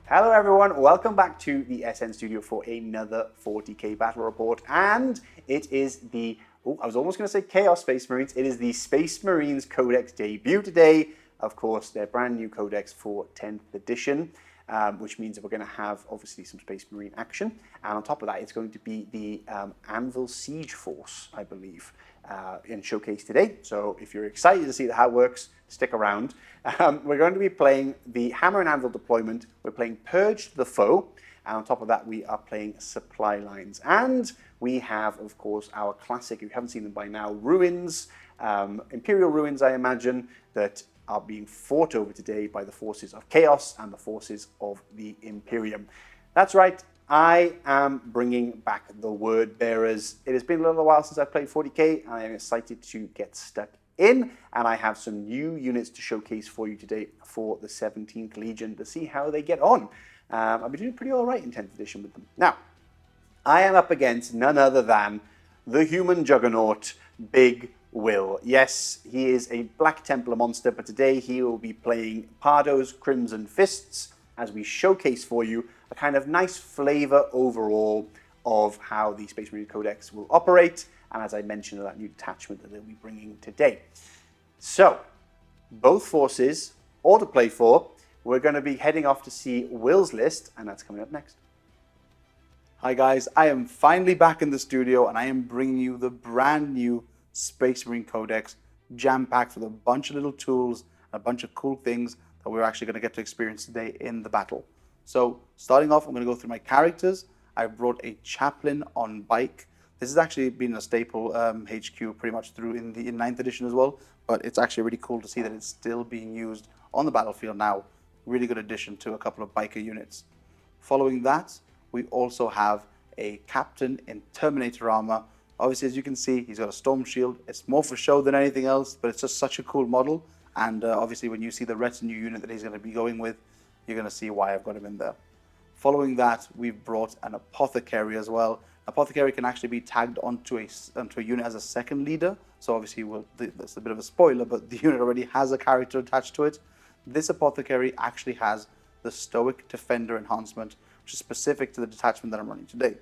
Hello everyone, welcome back to the SN Studio for another 40k battle report, and it is the, I was almost going to say Chaos Space Marines, it is the Space Marines Codex debut today. Of course, their brand new codex for 10th edition, which means that we're going to have obviously some Space Marine action, and on top of that it's going to be the Anvil Siege Force, I believe, in showcase today. So if you're excited to see how it works, stick around. We're going to be playing the Hammer and Anvil deployment. We're playing Purge the Foe, and on top of that we are playing Supply Lines. And we have, of course, our classic, if you haven't seen them by now, ruins, Imperial ruins, I imagine, that are being fought over today by the forces of Chaos and the forces of the Imperium. That's right, I am bringing back the Word Bearers. It has been a little while since I've played 40k, and I am excited to get stuck in, and I have some new units to showcase for you today for the 17th Legion to see how they get on. I've been doing pretty all right in 10th edition with them. Now, I am up against none other than the human juggernaut, Big Will. Yes, he is a Black Templar monster, but today he will be playing Pardo's Crimson Fists as we showcase for you a kind of nice flavor overall of how the Space Marine Codex will operate, and as I mentioned, that new detachment that they'll be bringing today. So, both forces, all to play for. We're going to be heading off to see Will's list, and that's coming up next. Hi guys, I am finally back in the studio, and I am bringing you the brand new Space Marine Codex, jam-packed with a bunch of little tools, a bunch of cool things that we're actually going to get to experience today in the battle. So, starting off, I'm going to go through my characters. I've brought a chaplain on bike. This has actually been a staple HQ pretty much through in 9th edition as well, but it's actually really cool to see that it's still being used on the battlefield now. Really good addition to a couple of biker units. Following that, we also have a captain in Terminator armor. Obviously, as you can see, he's got a storm shield. It's more for show than anything else, but it's just such a cool model. And obviously, when you see the retinue unit that he's going to be going with, you're going to see why I've got him in there. Following that, we've brought an apothecary as well. Apothecary can actually be tagged onto a unit as a second leader. So obviously, that's a bit of a spoiler, but the unit already has a character attached to it. This apothecary actually has the Stoic Defender enhancement, which is specific to the detachment that I'm running today.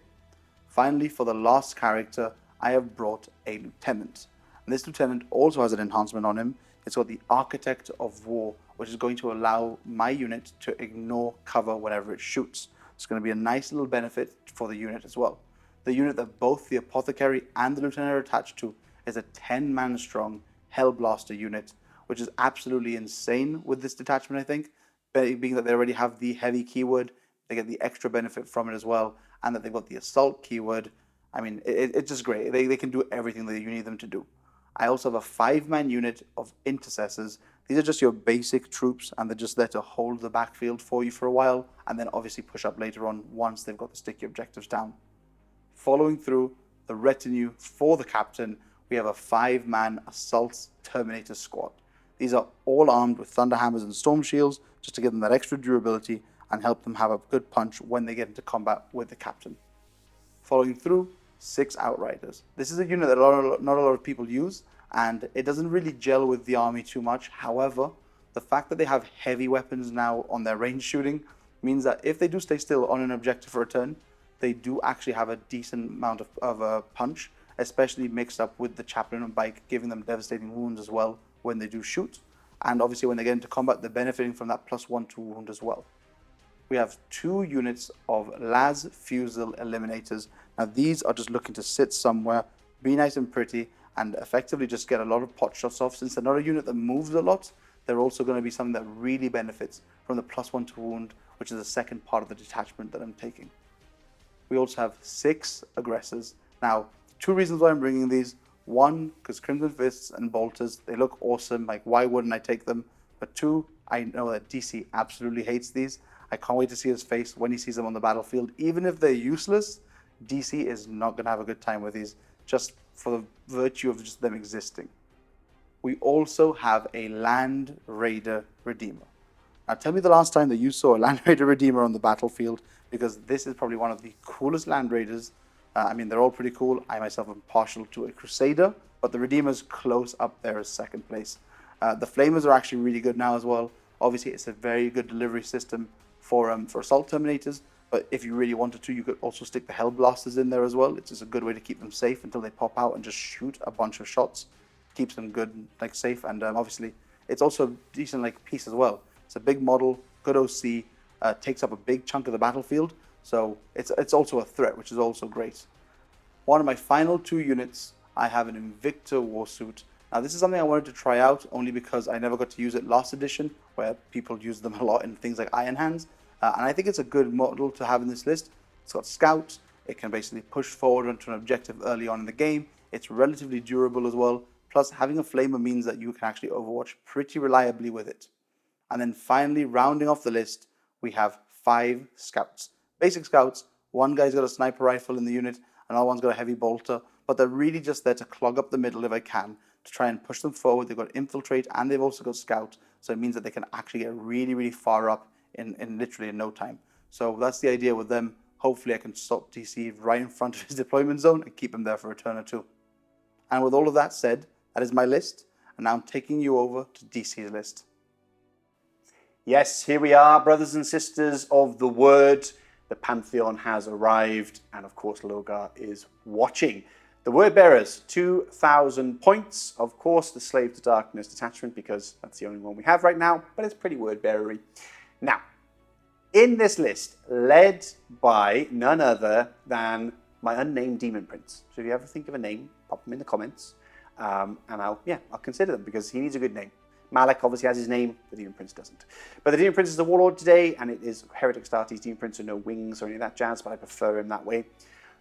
Finally, for the last character, I have brought a lieutenant. And this lieutenant also has an enhancement on him. It's called the Architect of War, which is going to allow my unit to ignore cover whenever it shoots. It's going to be a nice little benefit for the unit as well. The unit that both the Apothecary and the Lieutenant are attached to is a 10-man strong Hellblaster unit, which is absolutely insane with this detachment, I think, being that they already have the heavy keyword, they get the extra benefit from it as well, and that they've got the assault keyword. I mean, it's just great. They can do everything that you need them to do. I also have a 5-man unit of intercessors. These are just your basic troops, and they're just there to hold the backfield for you for a while, and then obviously push up later on once they've got the sticky objectives down. Following through the retinue for the captain, we have a 5-man assault Terminator squad. These are all armed with thunder hammers and storm shields, just to give them that extra durability and help them have a good punch when they get into combat with the captain. Following through, 6 Outriders. This is a unit that not a lot of people use, and it doesn't really gel with the army too much. However, the fact that they have heavy weapons now on their range shooting means that if they do stay still on an objective for a turn, they do actually have a decent amount of punch, especially mixed up with the chaplain on bike, giving them devastating wounds as well when they do shoot. And obviously when they get into combat, they're benefiting from that +1 to wound as well. We have 2 units of Las Fusel Eliminators. Now these are just looking to sit somewhere, be nice and pretty, and effectively just get a lot of pot shots off. Since they're not a unit that moves a lot, they're also going to be something that really benefits from the +1 to wound, which is the second part of the detachment that I'm taking. We also have 6 Aggressors. Now, 2 reasons why I'm bringing these. 1, because Crimson Fists and Bolters, they look awesome. Like, why wouldn't I take them? But 2, I know that DC absolutely hates these. I can't wait to see his face when he sees them on the battlefield. Even if they're useless, DC is not going to have a good time with these, just for the virtue of just them existing. We also have a Land Raider Redeemer. Now tell me the last time that you saw a Land Raider Redeemer on the battlefield, because this is probably one of the coolest Land Raiders. I mean, they're all pretty cool. I myself am partial to a Crusader, but the Redeemer's close up there as second place. The Flamers are actually really good now as well. Obviously, it's a very good delivery system for assault terminators. But if you really wanted to, you could also stick the hell blasters in there as well. It's just a good way to keep them safe until they pop out and just shoot a bunch of shots. Keeps them good, like safe, and obviously it's also a decent like piece as well. It's a big model, good OC, takes up a big chunk of the battlefield, so it's also a threat, which is also great. One of my final 2 units, I have an Invicta Warsuit. Now this is something I wanted to try out only because I never got to use it last edition, where people use them a lot in things like Iron Hands, and I think it's a good model to have in this list. It's got scouts, it can basically push forward onto an objective early on in the game, it's relatively durable as well. Plus, having a flamer means that you can actually overwatch pretty reliably with it. And then finally, rounding off the list, we have 5 scouts. Basic scouts, one guy's got a sniper rifle in the unit, another one's got a heavy bolter, but they're really just there to clog up the middle if I can, to try and push them forward. They've got infiltrate and they've also got scout, so it means that they can actually get really, really far up in literally in no time. So that's the idea with them. Hopefully I can stop DC right in front of his deployment zone and keep him there for a turn or 2. And with all of that said, that is my list, and now I'm taking you over to DC's list. Yes, here we are, brothers and sisters of the Word. The Pantheon has arrived, and of course Logar is watching. The Word Bearers, 2,000 points. Of course, the Slave to Darkness Detachment, because that's the only one we have right now, but it's pretty Word Bearery. Now, in this list, led by none other than my unnamed Demon Prince. So if you ever think of a name, pop them in the comments. And I'll consider them because he needs a good name. Malek obviously has his name, the Demon Prince doesn't. But the Demon Prince is the Warlord today, and it is Heretic Astartes Demon Prince, so no wings or any of that jazz, but I prefer him that way.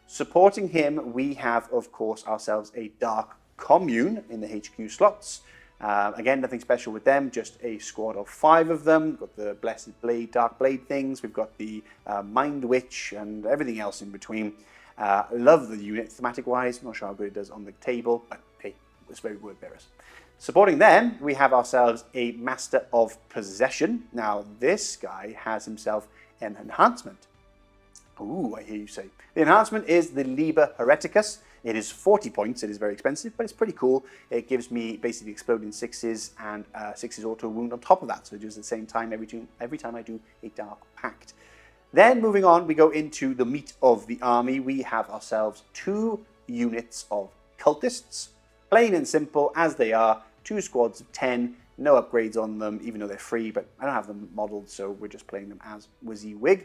Supporting him, we have, of course, ourselves a Dark Commune in the HQ slots. Again, nothing special with them, just a squad of 5 of them. We've got the Blessed Blade, Dark Blade things. We've got the Mindwitch and everything else in between. Love the unit thematic-wise. Not sure how good it does on the table, but hey, it's very Word Bearers. Supporting them, we have ourselves a Master of Possession. Now, this guy has himself an enhancement. Ooh, I hear you say. The enhancement is the Liber Hereticus. It is 40 points. It is very expensive, but it's pretty cool. It gives me basically exploding 6s and 6s auto wound on top of that. So it does at the same time every time I do a Dark Pact. Then moving on, we go into the meat of the army. We have ourselves 2 units of cultists. Plain and simple as they are. 2 squads of 10. No upgrades on them, even though they're free, but I don't have them modeled, so we're just playing them as WYSIWYG.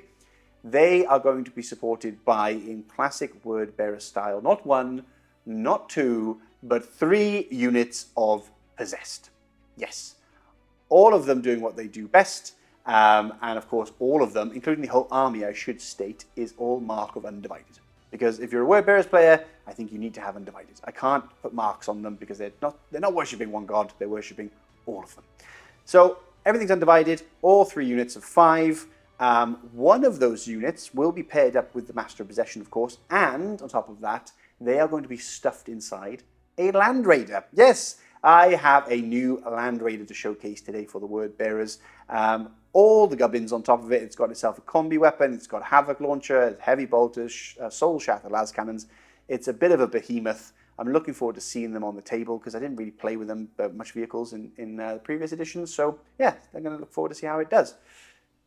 They are going to be supported by, in classic Word Bearer style, not 1, not 2, but 3 units of Possessed. Yes. All of them doing what they do best. And of course, all of them, including the whole army, I should state, is all mark of Undivided. Because if you're a Word Bearers player, I think you need to have Undivided. I can't put marks on them because they're not worshipping one god, they're worshipping all of them. So everything's Undivided, all 3 units of 5. One of those units will be paired up with the Master of Possession, of course, and on top of that, they are going to be stuffed inside a Land Raider. Yes, I have a new Land Raider to showcase today for the Word Bearers. All the gubbins on top of it. It's got itself a combi weapon. It's got Havoc launcher, heavy bolters, soul shatter las cannons. It's a bit of a behemoth. I'm looking forward to seeing them on the table because I didn't really play with them much vehicles in the previous editions. So yeah, I'm going to look forward to see how it does.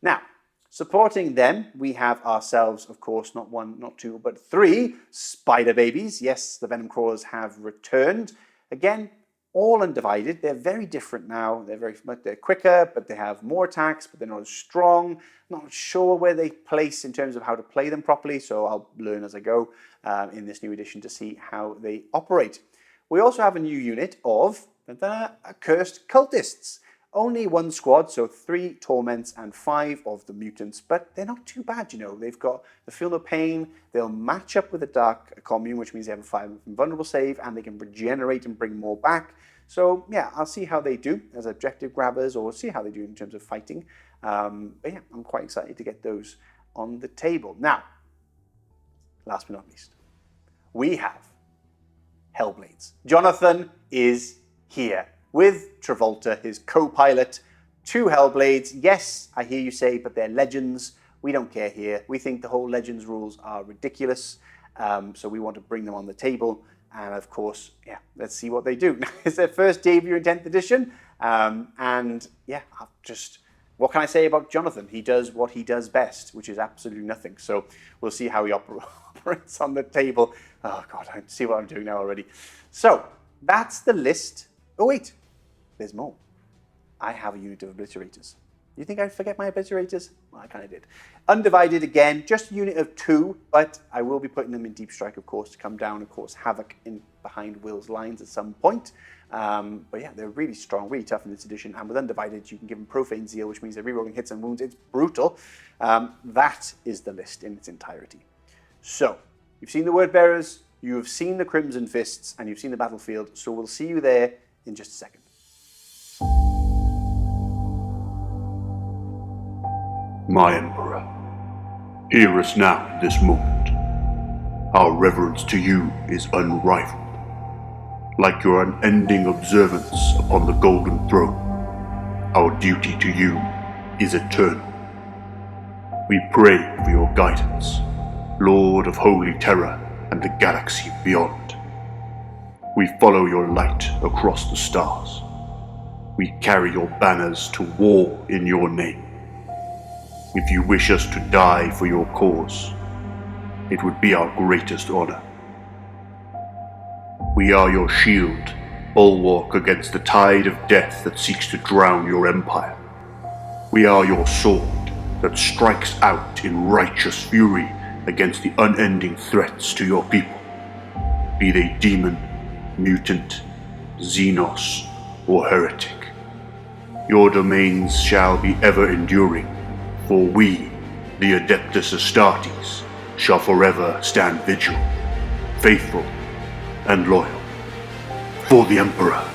Now, supporting them, we have ourselves, of course, not 1, not 2, but 3 Spider Babies. Yes, the Venom Crawlers have returned. Again, all Undivided. They're very different now. They're quicker, but they have more attacks, but they're not as strong. Not sure where they place in terms of how to play them properly, so I'll learn as I go in this new edition to see how they operate. We also have a new unit of Accursed Cultists. Only 1 squad, so 3 Torments and 5 of the Mutants, but they're not too bad, you know. They've got the Feel No Pain, they'll match up with a Dark Commune, which means they have a 5 invulnerable save, and they can regenerate and bring more back. So yeah, I'll see how they do as objective grabbers, or see how they do in terms of fighting. But yeah, I'm quite excited to get those on the table. Now, last but not least, we have Hellblades. Jonathan is here with Travolta, his co-pilot, 2 Hellblades. Yes, I hear you say, but they're legends. We don't care here. We think the whole legends rules are ridiculous. So we want to bring them on the table. And of course, yeah, let's see what they do. It's their first debut in 10th edition. And yeah, what can I say about Jonathan? He does what he does best, which is absolutely nothing. So we'll see how he operates on the table. Oh, God, I see what I'm doing now already. So that's the list. Oh, wait, there's more. I have a unit of obliterators. You think I'd forget my obliterators? Well, I kind of did. Undivided again, just a unit of 2, but I will be putting them in Deep Strike, of course, to come down, of course, Havoc in behind Will's lines at some point. But yeah, they're really strong, really tough in this edition. And with Undivided, you can give them Profane Zeal, which means they're rerolling hits and wounds. It's brutal. That is the list in its entirety. So, you've seen the Word Bearers, you've seen the Crimson Fists, and you've seen the battlefield. So we'll see you there in just a second. My Emperor, hear us now in this moment. Our reverence to you is unrivaled. Like your unending observance upon the Golden Throne, our duty to you is eternal. We pray for your guidance, Lord of Holy Terror and the galaxy beyond. We follow your light across the stars. We carry your banners to war in your name. If you wish us to die for your cause, it would be our greatest honor. We are your shield, bulwark against the tide of death that seeks to drown your empire. We are your sword that strikes out in righteous fury against the unending threats to your people, be they demon, mutant, xenos, or heretic. Your domains shall be ever enduring, for we, the Adeptus Astartes, shall forever stand vigil, faithful and loyal, for the Emperor.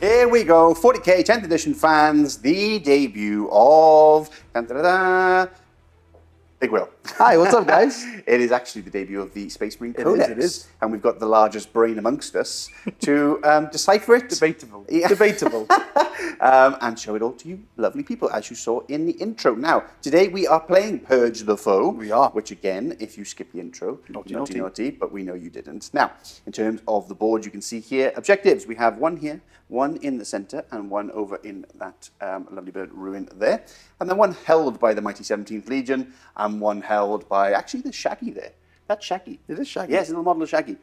Here we go, 40k 10th edition fans, the debut of Big Will. Hi, what's up, guys? It is actually the debut of the Space Marine Codex. It is. And we've got the largest brain amongst us to decipher it. Debatable. Yeah. Debatable. And show it all to you lovely people, as you saw in the intro. Now, today we are playing Purge the Foe. We are. Which again, if you skip the intro, Naughty. naughty, but we know you didn't. Now, in terms of the board, you can see here, objectives. We have one here, one in the center, and one over in that lovely bird ruin there. And then one held by the mighty 17th Legion, and one held by, actually, the Shaggy there. That's Shaggy. It is Shaggy. Yes, a little model of Shaggy,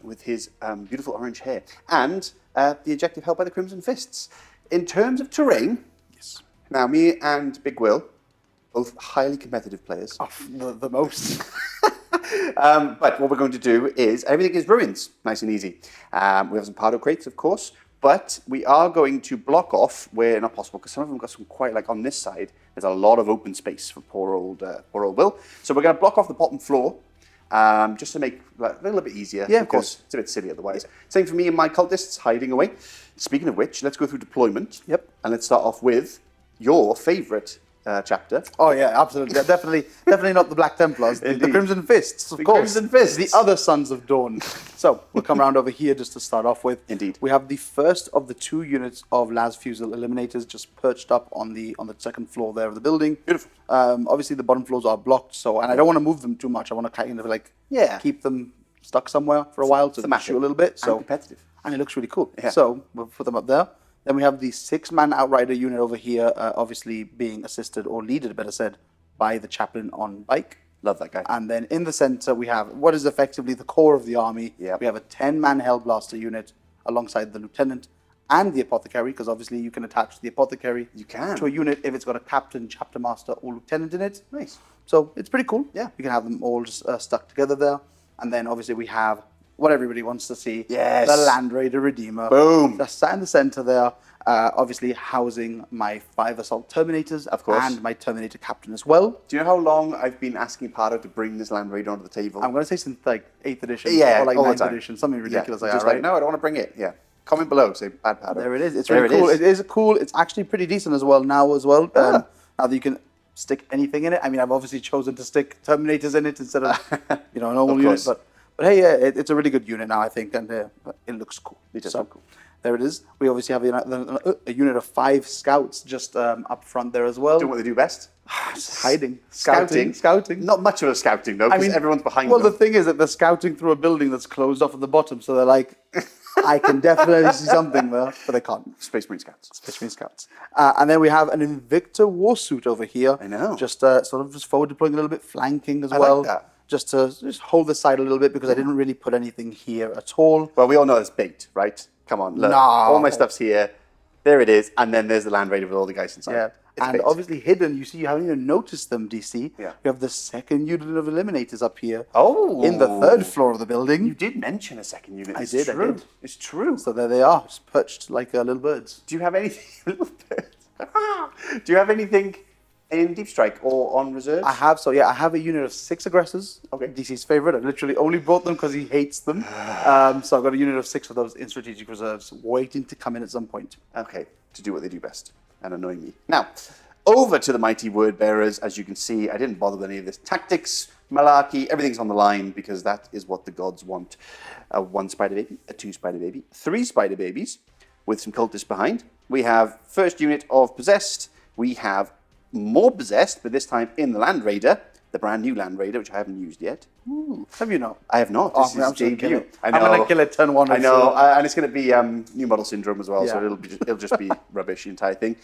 with his beautiful orange hair. And the objective held by the Crimson Fists. In terms of terrain, Yes. now me and Big Will, both highly competitive players. Oh, the most. But what we're going to do is, everything is ruins, nice and easy. We have some Pardo crates, of course, but we are going to block off where not possible, because some of them got some quite, like on this side, there's a lot of open space for poor old Will. So we're going to block off the bottom floor, just to make it a little bit easier. Yeah, of course. It's a bit silly otherwise. Same for me and my cultists hiding away. Speaking of which, let's go through deployment. Yep. And let's start off with your favourite chapter. Oh yeah, absolutely. Definitely not the Black Templars. The Indeed. Crimson Fists, of The course. Crimson Fists. The other Sons of Dawn. So we'll come around over here just to start off with. Indeed. We have the first of the 2 units of Las Fusel Eliminators just perched up on the second floor there of the building. Beautiful. Obviously the bottom floors are blocked, and I don't want to move them too much. I want to kind of keep them stuck somewhere for a while to Thematic. shoot a little bit. And So competitive. and it looks really cool. Yeah. So we'll put them up there. Then we have the 6-man Outrider unit over here, obviously being assisted or leaded, better said, by the chaplain on bike. Love that guy. And then in the center, we have what is effectively the core of the army. Yep. We have a 10-man Hellblaster unit alongside the lieutenant and the apothecary, because obviously you can attach the apothecary You can. to a unit if it's got a captain, chapter master, or lieutenant in it. Nice. So it's pretty cool. Yeah. You can have them all just stuck together there. And then obviously we have what everybody wants to see. Yes. The Land Raider Redeemer. Boom. Just sat in the center there. Obviously housing my 5 Assault Terminators. Of course. And my Terminator Captain as well. Do you know how long I've been asking Pardo to bring this Land Raider onto the table? I'm going to say since like 8th edition. Yeah, or like all the 9th time. edition. Something ridiculous like Just that, right? like, no, I don't want to bring it. Yeah. Comment below. Say bad Pardo. There it is. It's There really it cool. is. It is cool. It's actually pretty decent as well now as well. Ah. Now that you can stick anything in it. I mean, I've obviously chosen to stick Terminators in it instead of a normal unit. But hey, yeah, it's a really good unit now, I think, and it looks cool. It does so, look cool. There it is. We obviously have a unit of 5 scouts just up front there as well. Doing what they do best. Just hiding. Scouting. Not much of a scouting, though, because everyone's behind them. Well, the thing is that they're scouting through a building that's closed off at the bottom, so they're like, I can definitely see something there, but they can't. Space Marine Scouts. Space Marine Scouts. And then we have an Invictor Warsuit over here. I know. Just sort of just forward deploying a little bit, flanking as well. Like that. Just to hold the side a little bit because I didn't really put anything here at all. Well, we all know it's bait, right? Come on, look. No. All my stuff's here. There it is. And then there's the Land Raider with all the guys inside. Yeah. It's And bait. obviously hidden, you see, you haven't even noticed them, DC. Yeah. You have the second unit of Eliminators up here. Oh. In the 3rd floor of the building. You did mention a second unit. I did. It's true. So there they are, just perched like little birds. Do you have anything? Little bit. Do you have anything in Deep Strike or on reserves? I have a unit of 6 aggressors. Okay. DC's favorite. I literally only brought them because he hates them. So I've got a unit of 6 of those in strategic reserves waiting to come in at some point. Okay, to do what they do best and annoy me. Now, over to the mighty word bearers. As you can see, I didn't bother with any of this tactics, malarkey, everything's on the line because that is what the gods want. 1 spider baby, a 2 spider baby, 3 spider babies with some cultists behind. We have first unit of possessed. We have more possessed, but this time in the Land Raider, the brand new Land Raider, which I haven't used yet. Ooh, have you not? I have not. Oh, This is I'm just gonna kill debut. it. I'm going to kill it turn 1. I know, and it's going to be new model syndrome as well, so Yeah. it'll just be rubbish, the entire thing,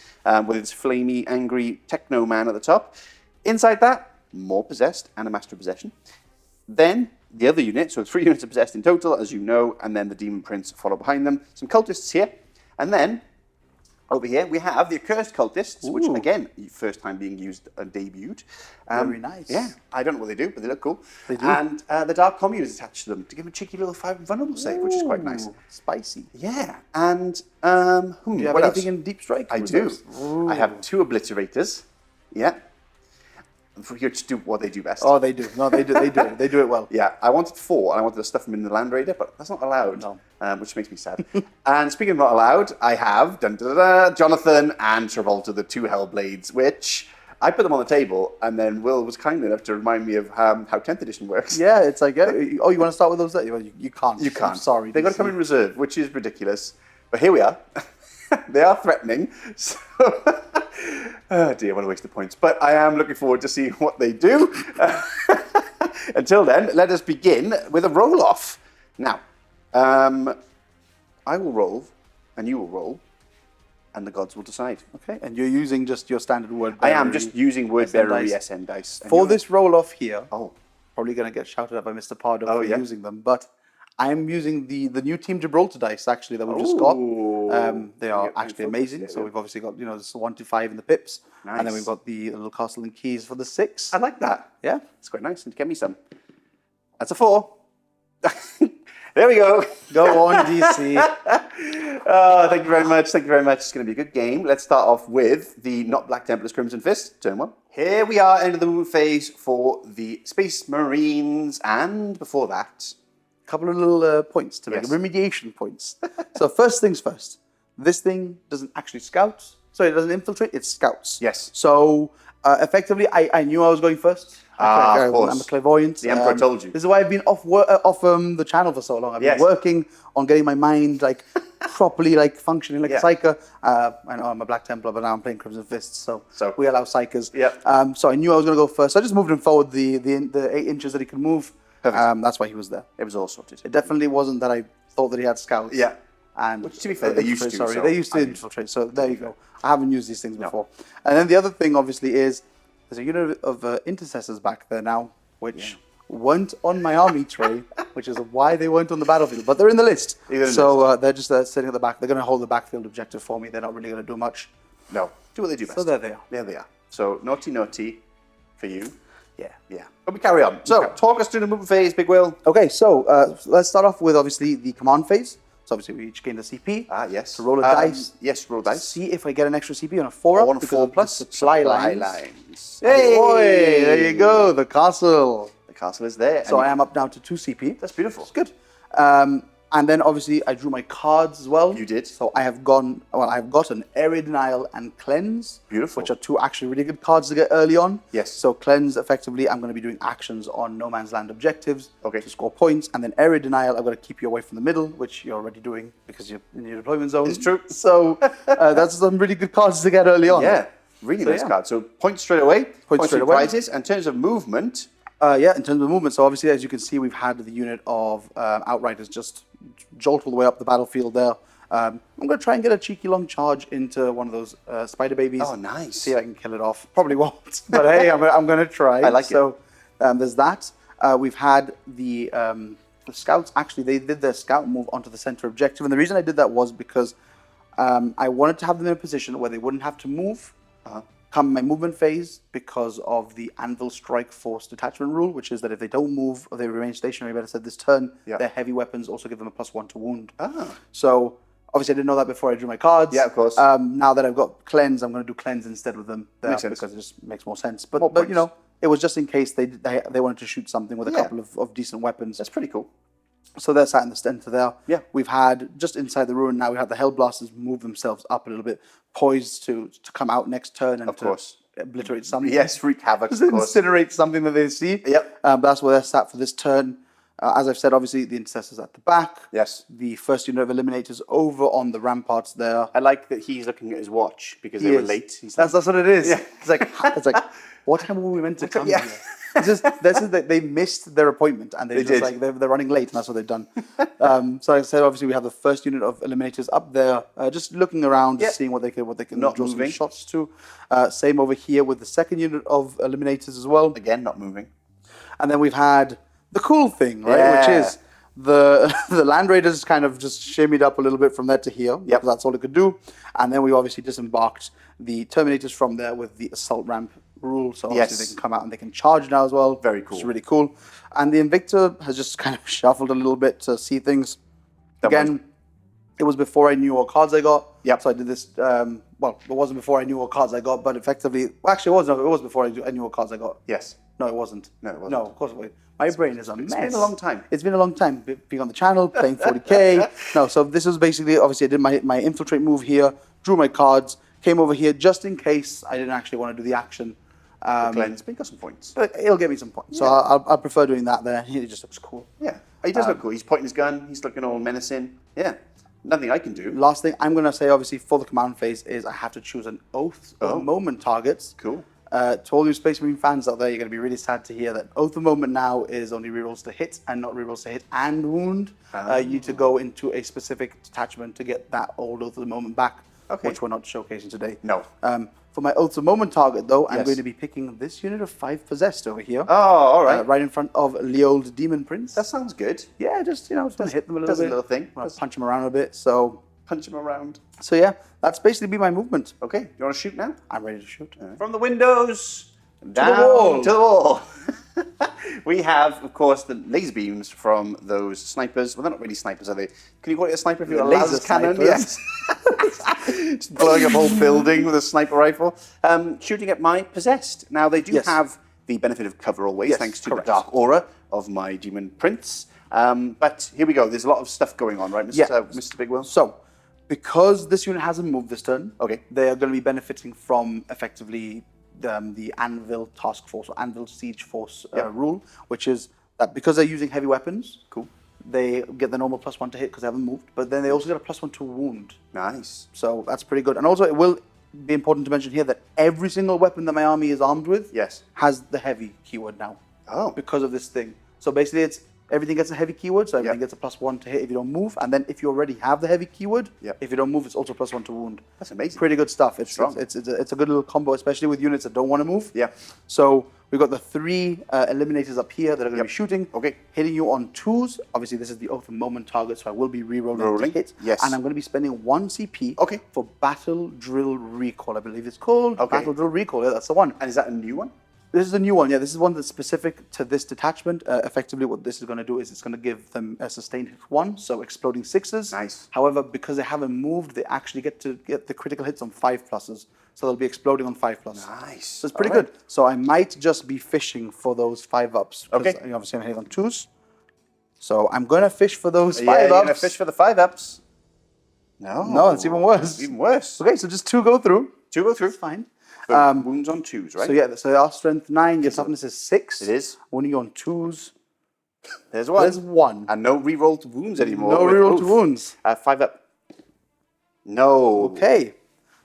with its flamey, angry techno man at the top. Inside that, more possessed and a master of possession. Then the other unit, so 3 units of possessed in total, as you know, and then the demon prince follow behind them. Some cultists here, and then over here we have the accursed cultists, which again, first time being used and debuted. Very nice. Yeah, I don't know what they do, but they look cool. They do. And the Dark Commune is attached to them to give them a cheeky little 5 vulnerable save, which is quite nice. Ooh, Spicy. Yeah, and Do you have what anything else? in Deep Strike? I do. I have 2 obliterators. Yeah. For here to do what they do best. Oh, they do. No, they do. They do it. They do it well. Yeah, I wanted 4, and I wanted to stuff them in the Land Raider, but that's not allowed, which makes me sad. And speaking of not allowed, I have Jonathan and Travolta, the 2 Hellblades, which I put them on the table, and then Will was kind enough to remind me of how 10th edition works. Yeah, it's like, you want to start with those? You can't. You can't. I'm sorry. They've got to come in reserve, which is ridiculous. But here we are. They are threatening. So oh dear, what a waste of points. But I am looking forward to see what they do. Until then, let us begin with a roll-off. Now, I will roll, and you will roll, and the gods will decide. Okay, and you're using just your standard word. I am just using word SN bearer dice. SN dice. For this roll-off here, Oh, probably going to get shouted at by Mr. Pardo for yeah. using them, but I'm using the new Team Gibraltar dice, actually, that we've just got. They are Yeah, actually focus, amazing. yeah, So yeah. we've obviously got, this 1 to 5 in the pips. And then Nice. we've got the little castle and keys for the 6. I like that. Yeah. It's quite nice. And get me some. That's a 4. There we go. Go on, DC. Oh, thank you very much. Thank you very much. It's going to be a good game. Let's start off with the not Black Templars Crimson Fist, turn 1. Here we are, end of the move phase for the Space Marines. And before that, Couple of little points to make, Yes. remediation points. So first things first, this thing doesn't actually scout. So it doesn't infiltrate, it scouts. Yes. So effectively, I knew I was going first. Of course. I'm a clairvoyant. The Emperor told you. This is why I've been off the channel for so long. I've been Yes. working on getting my mind properly functioning like Yeah. a psyker. I know I'm a Black Templar, but now I'm playing Crimson Fists, so we allow psykers. Yep. So I knew I was going to go first. So I just moved him forward the 8 inches that he could move. Perfect. That's why he was there. it was all sorted. It definitely wasn't that I thought that he had scouts. Yeah. And Which, to be fair, they used to, Sorry, so they used to I mean- infiltrate. So there you go. I haven't used these things before. And then the other thing, obviously, is there's a unit of intercessors back there now, which weren't on my army tray, which is why they weren't on the battlefield. But they're in the list. So they're just sitting at the back. They're going to hold the backfield objective for me. They're not really going to do much. No. Do what they do best. So there they are. There they are. So naughty for you. Yeah. But we carry on. So, talk us through the movement phase, Big Will. Okay, so let's start off with obviously the command phase. So obviously we each gain the CP. Yes. To roll a dice. Yes, roll dice. See if I get an extra CP on a 4 up. On a 4 plus supply lines. Hey! Boy, there you go, the castle. The castle is there. So I am up now to 2 CP. That's beautiful. It's good. And then obviously I drew my cards as well. You did. So I've gotten Area Denial and Cleanse. Beautiful. Which are 2 actually really good cards to get early on. Yes. So Cleanse, effectively, I'm going to be doing actions on No Man's Land objectives to score points. And then Area Denial, I'm going to keep you away from the middle, which you're already doing because you're in your deployment zone. It's true. So that's some really good cards to get early on. Yeah, really nice card. So points straight away. Points straight away. Prizes. In terms of movement... in terms of movement, so obviously, as you can see, we've had the unit of Outriders just jolt all the way up the battlefield there. I'm going to try and get a cheeky long charge into one of those spider babies. Oh, nice. See if I can kill it off. Probably won't, but hey, I'm going to try. I like it. So there's that. We've had the scouts. Actually, they did their scout move onto the center objective, and the reason I did that was because I wanted to have them in a position where they wouldn't have to move. Come my movement phase because of the Anvil Strike Force detachment rule, which is that if they don't move or they remain stationary, better said, this turn, their heavy weapons also give them a +1 to wound. So obviously I didn't know that before I drew my cards. Yeah, of course. Now that I've got Cleanse, I'm going to do Cleanse instead with them there because it just makes more sense. But you know, it was just in case they wanted to shoot something with a couple of decent weapons. That's pretty cool. So they're sat in the center there. Yeah. We've had, just inside the ruin now, we have the Hellblasters move themselves up a little bit, poised to come out next turn and obliterate something. Yes, wreak havoc, of course. Incinerate something that they see. Yep. But that's where they're sat for this turn. As I've said, obviously, the Intercessors at the back. Yes. The first unit of Eliminators over on the ramparts there. I like that he's looking at his watch because they were late. That's what it is. Yeah. It's like, what time were we meant to come here? This is that they missed their appointment and they're running late, and that's what they've done. So like I said, obviously we have the first unit of Eliminators up there, just looking around, just seeing what they can not draw moving some shots to. Same over here with the second unit of Eliminators as well. Again, not moving. And then we've had the cool thing, right? Which is the Land Raiders kind of just shimmied up a little bit from there to here. Because that's all it could do. And then we obviously disembarked the Terminators from there with the assault ramp rule, so obviously they can come out and they can charge now as well. Very cool. It's really cool. And the Invictor has just kind of shuffled a little bit to see things. Again, it was before I knew what cards I got. So I did this, well, it wasn't before I knew what cards I got, but effectively, well, actually it was before I knew what cards I got. Yes. No, it wasn't. No, it wasn't. No, of course it wasn't. My brain is a mess. It's been a long time. It's been a long time being on the channel, playing 40k. No, so this was basically, obviously I did my infiltrate move here, drew my cards, came over here just in case I didn't actually want to do the action. Cleanse, but he got some points. But it'll get me some points. So I prefer doing that there. He just looks cool. Yeah, he does look cool. He's pointing his gun. He's looking all menacing. Yeah, nothing I can do. Last thing I'm going to say, obviously, for the command phase is I have to choose an Oath of Moment targets. Cool. To all you Space Marine fans out there, you're going to be really sad to hear that Oath of Moment now is only rerolls to hit and not rerolls to hit and wound. You need to go into a specific detachment to get that old Oath of the Moment back, which we're not showcasing today. No. For my Oath of Moment target, though, I'm going to be picking this unit of 5 Possessed over here. Oh, all right. Right in front of Leold Demon Prince. That sounds good. Yeah, just, you know, just hit them a little bit. Does a little thing. Punch them around a bit, so... Punch him around. So yeah, that's basically be my movement. Okay, you want to shoot now? I'm ready to shoot. From the windows down to the wall. We have, of course, the laser beams from those snipers. Well, they're not really snipers, are they? Can you call it a sniper if you're a laser cannon? Yes. Just blowing up a whole building with a sniper rifle. Shooting at my Possessed. Now, they do have the benefit of cover always, thanks to the dark aura of my Demon Prince. But here we go. There's a lot of stuff going on, right, Mr. Big Will? So, because this unit hasn't moved this turn, they are going to be benefiting from effectively the Anvil Task Force or Anvil Siege Force rule, which is that because they're using heavy weapons, they get the normal +1 to hit because they haven't moved, but then they also get a +1 to wound. Nice. So that's pretty good. And also, it will be important to mention here that every single weapon that my army is armed with has the heavy keyword now. Because of this thing. So basically, it's everything gets a heavy keyword, so everything gets a +1 to hit if you don't move. And then if you already have the heavy keyword, if you don't move, it's also +1 to wound. That's amazing. Pretty good stuff. It's a good little combo, especially with units that don't want to move. Yeah. So we've got the 3 Eliminators up here that are going to be shooting. Hitting you on 2s. Obviously, this is the Oath of Moment target, so I will be re-rolling to hit. Yes. And I'm going to be spending 1 CP for Battle Drill Recall, I believe it's called. Battle Drill Recall, that's the one. And is that a new one? This is a new one, yeah. This is one that's specific to this detachment. Effectively, what this is going to do is it's going to give them a sustained hit 1, so exploding 6s. Nice. However, because they haven't moved, they actually get to get the critical hits on 5+. So they'll be exploding on 5+. Nice. So it's pretty good. So I might just be fishing for those 5-ups. Okay. Obviously, I'm hitting on 2s. So I'm going to fish for those 5-ups. Yeah, you're going to fish for the 5-ups. No, it's even worse. Even worse. Okay, so just 2 go through. 2 go through. That's fine. But wounds on 2s, right? So yeah, so our strength 9, your toughness is 6. It is. Wounding you on 2s. There's 1. There's 1. And no reroll to wounds anymore. No reroll to wounds. 5 up. No. Okay.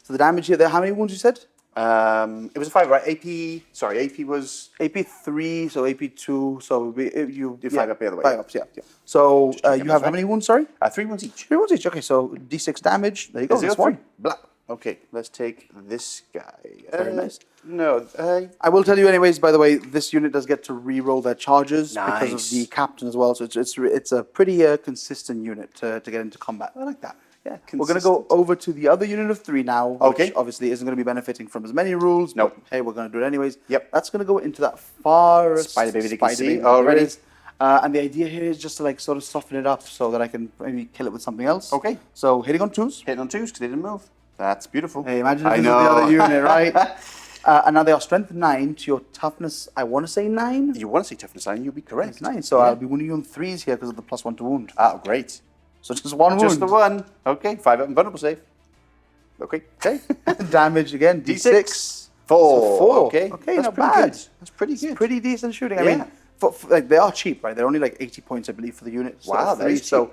So the damage here, how many wounds you said? It was a 5, right? AP was... AP 3, so AP 2, so you... Do 5 up the other way. 5 ups, yeah. So you have how many wounds, sorry? 3 wounds each. 3 wounds each, okay, so D6 damage. There you go, that's 1. Blah. Okay, let's take this guy. Very nice. No, I will tell you anyways, by the way, this unit does get to re-roll their charges because Nice. of the captain as well, so it's a pretty consistent unit to get into combat. I like that. Yeah, We're going to go over to the other unit of 3 now, which Okay. obviously isn't going to be benefiting from as many rules. Nope. But, hey, we're going to do it anyways. Yep. That's going to go into that forest. Spider baby they can see baby, already. there it is. And the idea here is just to like sort of soften it up so that I can maybe kill it with something else. Okay. So hitting on 2s. Hitting on 2s because they didn't move. That's beautiful. Hey, imagine if I this know. was the other unit, right? And now they are strength 9 to your toughness, I want to say 9. You want to say toughness 9, you'll be correct. It's 9, so I'll be wounding you on 3s here because of the +1 to wound. Ah, great. So just 1 wound. Just the 1. Okay, 5 up and vulnerable save. Okay. Damage again, D6. D6. 4. So 4. Okay. Okay, That's not pretty bad. good. That's pretty good. Pretty decent shooting. I Yeah. mean, for, like they are cheap, right? They're only like 80 points, I believe, for the unit. So Wow, that 3. is cheap. So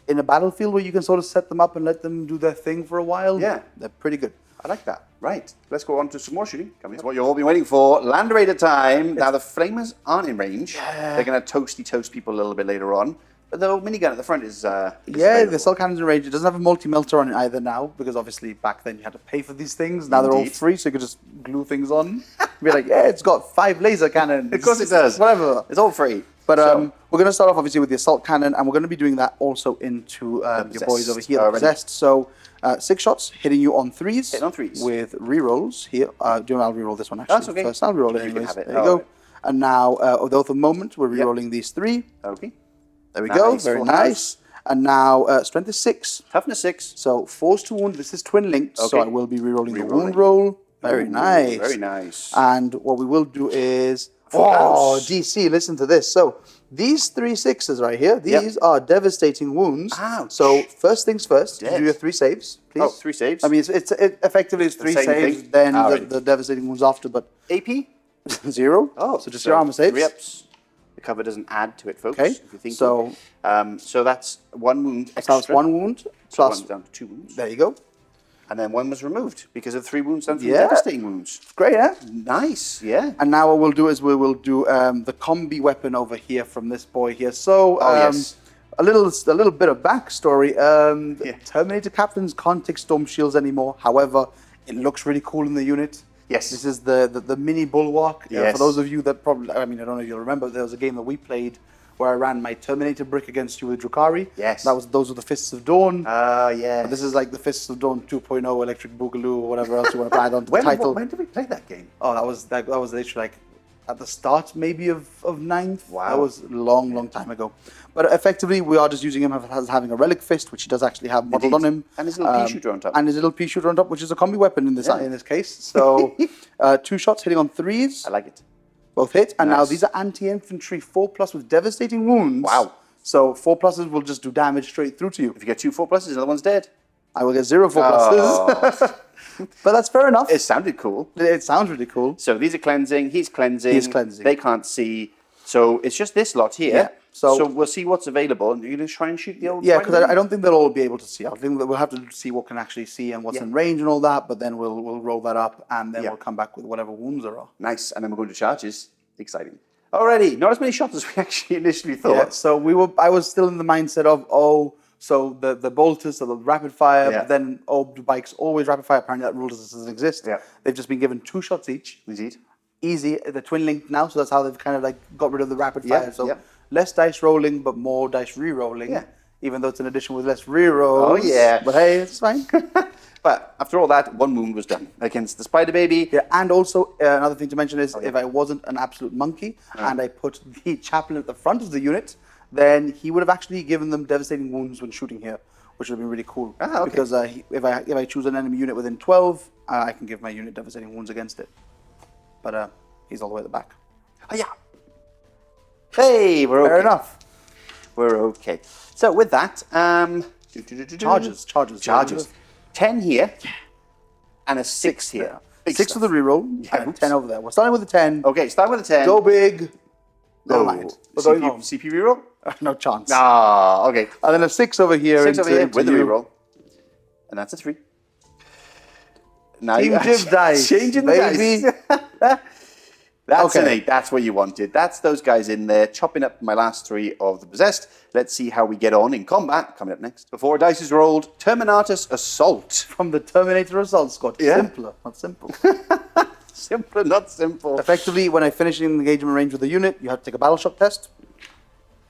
in a battlefield where you can sort of set them up and let them do their thing for a while, Yeah. they're pretty good. I like that. Right. Let's go on to some more shooting. Coming to what you've all been waiting for. Land Raider time. Now, the Flamers aren't in range. They're going to toasty toast people a little bit later on. But the minigun at the front is Yeah, available. the assault cannon's in range. It doesn't have a multi-melter on it either now, because obviously back then you had to pay for these things. Now they're all Indeed. free, so you could just glue things on. Be like, yeah, it's got 5 laser cannons. Of course it does. Whatever. It's all free. But So, we're going to start off obviously with the assault cannon, and we're going to be doing that also into your boys over possessed here, the already. possessed. So 6 shots, hitting you on 3s. Hitting on 3s. With rerolls here. I'll reroll this one actually. That's okay. First, I'll reroll it You can anyways. have it. There you All go. right. And now, with Oath of Moment, we're rerolling these 3. okay. There we go. Nice, Very full nice. And now strength is 6. Toughness 6. So force to wound. This is twin linked, so Okay. I will be rerolling the Rerolling. wound roll. Very nice. Very nice. And what we will do is, Full oh, house. DC, listen to this. So these 3 6s right here, these are devastating wounds. Ouch. So first things first, Dead. do your 3 saves, please. Oh, 3 saves. I mean, it's effectively it's 3 same saves, thing? then Ah, the, right. the devastating wounds after, but AP? 0. Oh, so just your armor saves. 3 ups. The cover doesn't add to it, folks. Okay, If you think so so that's 1 wound extra. so that's 1 wound So plus. one's down to 2 wounds. There you go. And then 1 was removed because of 3 wounds done from Yeah. devastating wounds. Great, huh? Nice, yeah. And now what we'll do is we will do the combi weapon over here from this boy here. So yes. a little bit of backstory. Yeah. Terminator captains can't take storm shields anymore. However, it looks really cool in the unit. Yes. This is the mini bulwark. Yes. For those of you that probably, I mean, I don't know if you'll remember, there was a game that we played where I ran my Terminator brick against you with Drukhari. Yes. Those were the Fists of Dawn. Yeah. This is like the Fists of Dawn 2.0 Electric Boogaloo or whatever else you want to add onto the when, title. when did we play that game? Oh, that was literally like at the start maybe of 9th. Wow. That was a long time ago. But effectively, we are just using him as having a relic fist, which he does actually have modeled Indeed. on him. And his little pea shooter on top. And his little pea shooter on top, which is a combi weapon in this Yeah. in this case. So 2 shots hitting on 3s. I like it. Both hit. And now Nice. these are anti-infantry 4+ with devastating wounds. Wow. So 4+ will just do damage straight through to you. If you get 2 4+, another one's dead. I will get 0 4+. But that's fair enough. It sounded cool. It sounds really cool. So these are cleansing, he's cleansing. He's cleansing. They can't see. So it's just this lot here. Yeah, so- we'll see what's available. And you're going to try and shoot the old Yeah, friend because in? I don't think they'll all be able to see. I think that we'll have to see what can actually see and what's Yeah. in range and all that. But then we'll roll that up and then Yeah. we'll come back with whatever wounds there are. Nice. And then we're going to charges. Exciting. Alrighty. Not as many shots as we actually initially thought. Yeah. So I was still in the mindset of so the bolters are the rapid fire, Yeah. but then the bikes always rapid fire. Apparently that rule doesn't exist. Yeah. They've just been given 2 shots each. Indeed. Easy. The twin linked now, so that's how they've kind of like got rid of the rapid Yeah, fire. So yeah. less dice rolling, but more dice re-rolling. Yeah. Even though it's an edition with less re-rolls. Oh, yeah. But hey, it's fine. But after all that, 1 wound was done against the spider baby. Yeah, and also another thing to mention is if I wasn't an absolute monkey and I put the chaplain at the front of the unit, then he would have actually given them devastating wounds when shooting here, which would have been really cool. Ah, okay. Because if I choose an enemy unit within 12, I can give my unit devastating wounds against it. But he's all the way at the back. Oh, yeah. Hey, we're okay. Fair enough. We're okay. So with that, Charges. 10 here, and a 6 here. There. Big 6 stuff. for the reroll. I have 10 over there. We're starting with a 10. Okay, start with a 10. Go big. Never Oh, mind. We're going CP, home. CP reroll? No chance. Ah, okay. And then a 6 over here. 6 over here into with the you. reroll. And that's a 3. Now Team you Jib dice, changing the baby. dice. That's Okay. an 8. That's what you wanted. That's those guys in there chopping up my last 3 of the possessed. Let's see how we get on in combat. Coming up next. Before dice is rolled, Terminatus Assault. From the Terminator Assault Squad. Yeah. Simpler, not simple. Simpler, not simple. Effectively, when I finish an engagement range with a unit, you have to take a battle shock test.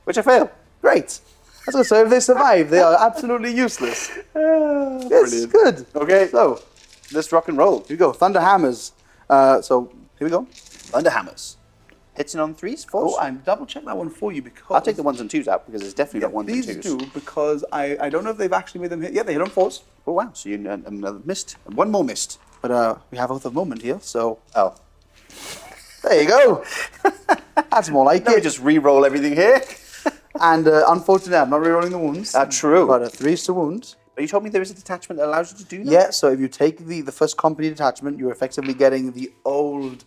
Which I fail. Great. That's good. So if they survive, they are absolutely useless. Yes, Brilliant. good. Okay. So, Let's rock and roll. here we go. Thunder Hammers. So, here we go. Underhammers. Hits on 3s, 4s. Oh, I'm double check that one for you because I'll take the 1s and 2s out because it's definitely got 1s and these 2s. do because I don't know if they've actually made them hit. Yeah, they hit on 4s. Oh wow! So you another missed. 1 more missed. But we have Oath of Moment here, so Oh. there you go. That's more like Let me it. just re-roll everything here. And unfortunately, I'm not rerolling the wounds. True. But 3s to wound. But you told me there is a detachment that allows you to do that. Yeah, so if you take the first company detachment, you're effectively getting the old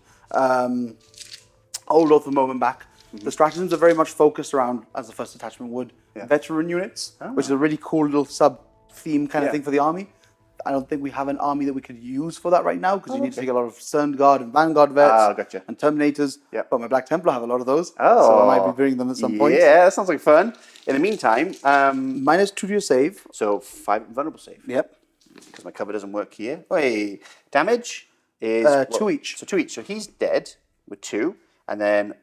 Oath of Moment back. The stratagems are very much focused around, as the first detachment would, veteran units, which is a really cool little sub-theme kind of thing for the army. I don't think we have an army that we could use for that right now because you need to take a lot of Cern Guard and Vanguard vets Gotcha. and Terminators. Yeah. But my Black Templar have a lot of those, Oh. so I might be bringing them at some point. Yeah, that sounds like fun. In the meantime, -2 to your save. so 5 vulnerable save. Yep. Because my cover doesn't work here. Wait, damage is 2 each. So 2 each. So he's dead with 2, and then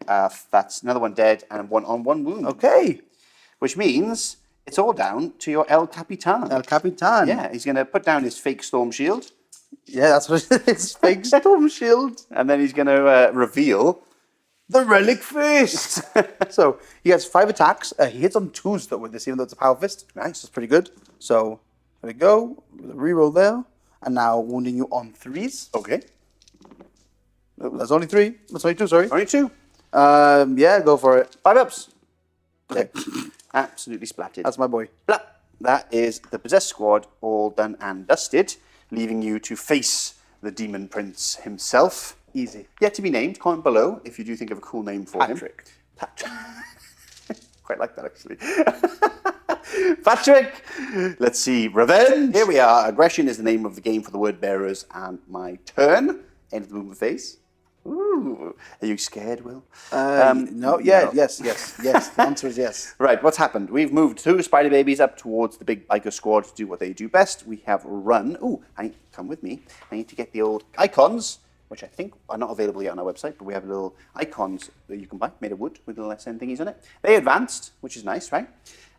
that's another one dead and 1 on 1 wound. Okay. Which means it's all down to your El Capitan. El Capitan. Yeah, he's going to put down his fake storm shield, Yeah, that's what it is. Fake Storm Shield. and then he's going to reveal. The Relic Fist. So he has 5 attacks. He hits on 2s though with this, even though it's a Power Fist. Nice, that's pretty good. So there we go. With a reroll there, and now wounding you on 3s. Okay. That's only 3. That's only 2. Sorry. Only 2. Yeah, go for it. 5 ups. Okay, Absolutely splatted. that's my boy. Blah. That is the possessed squad all done and dusted, leaving you to face the Demon Prince himself. Easy. Yet to be named. Comment below if you do think of a cool name for Patrick. him. Patrick. Quite like that, actually. Patrick! Let's see. Revenge! Here we are. Aggression is the name of the game for the word bearers, and my turn. End of the movement phase. Ooh. Are you scared, Will? No, yeah, no. yes. The answer is yes. Right, what's happened? We've moved 2 spider babies up towards the big biker squad to do what they do best. We have run. Ooh, come with me. I need to get the old icons, which I think are not available yet on our website, but we have little icons that you can buy, made of wood, with little SN thingies on it. They advanced, which is nice, right?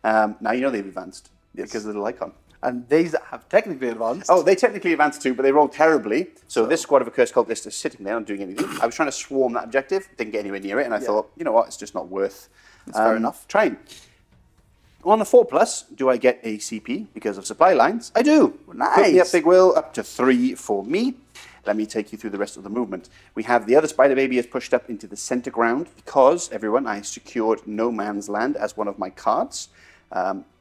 Now you know they've advanced because of the little icon. And these that have technically advanced. Oh, they technically advanced too, but they rolled terribly. So this squad of accursed cultists is sitting there, not doing anything. I was trying to swarm that objective, didn't get anywhere near it, and I thought, you know what, it's just not worth fair enough. trying. On the 4+, do I get a CP because of supply lines? I do. Nice. Put me up, Big Will, up to 3 for me. Let me take you through the rest of the movement. We have the other spider baby is pushed up into the center ground because, everyone, I secured No Man's Land as one of my cards.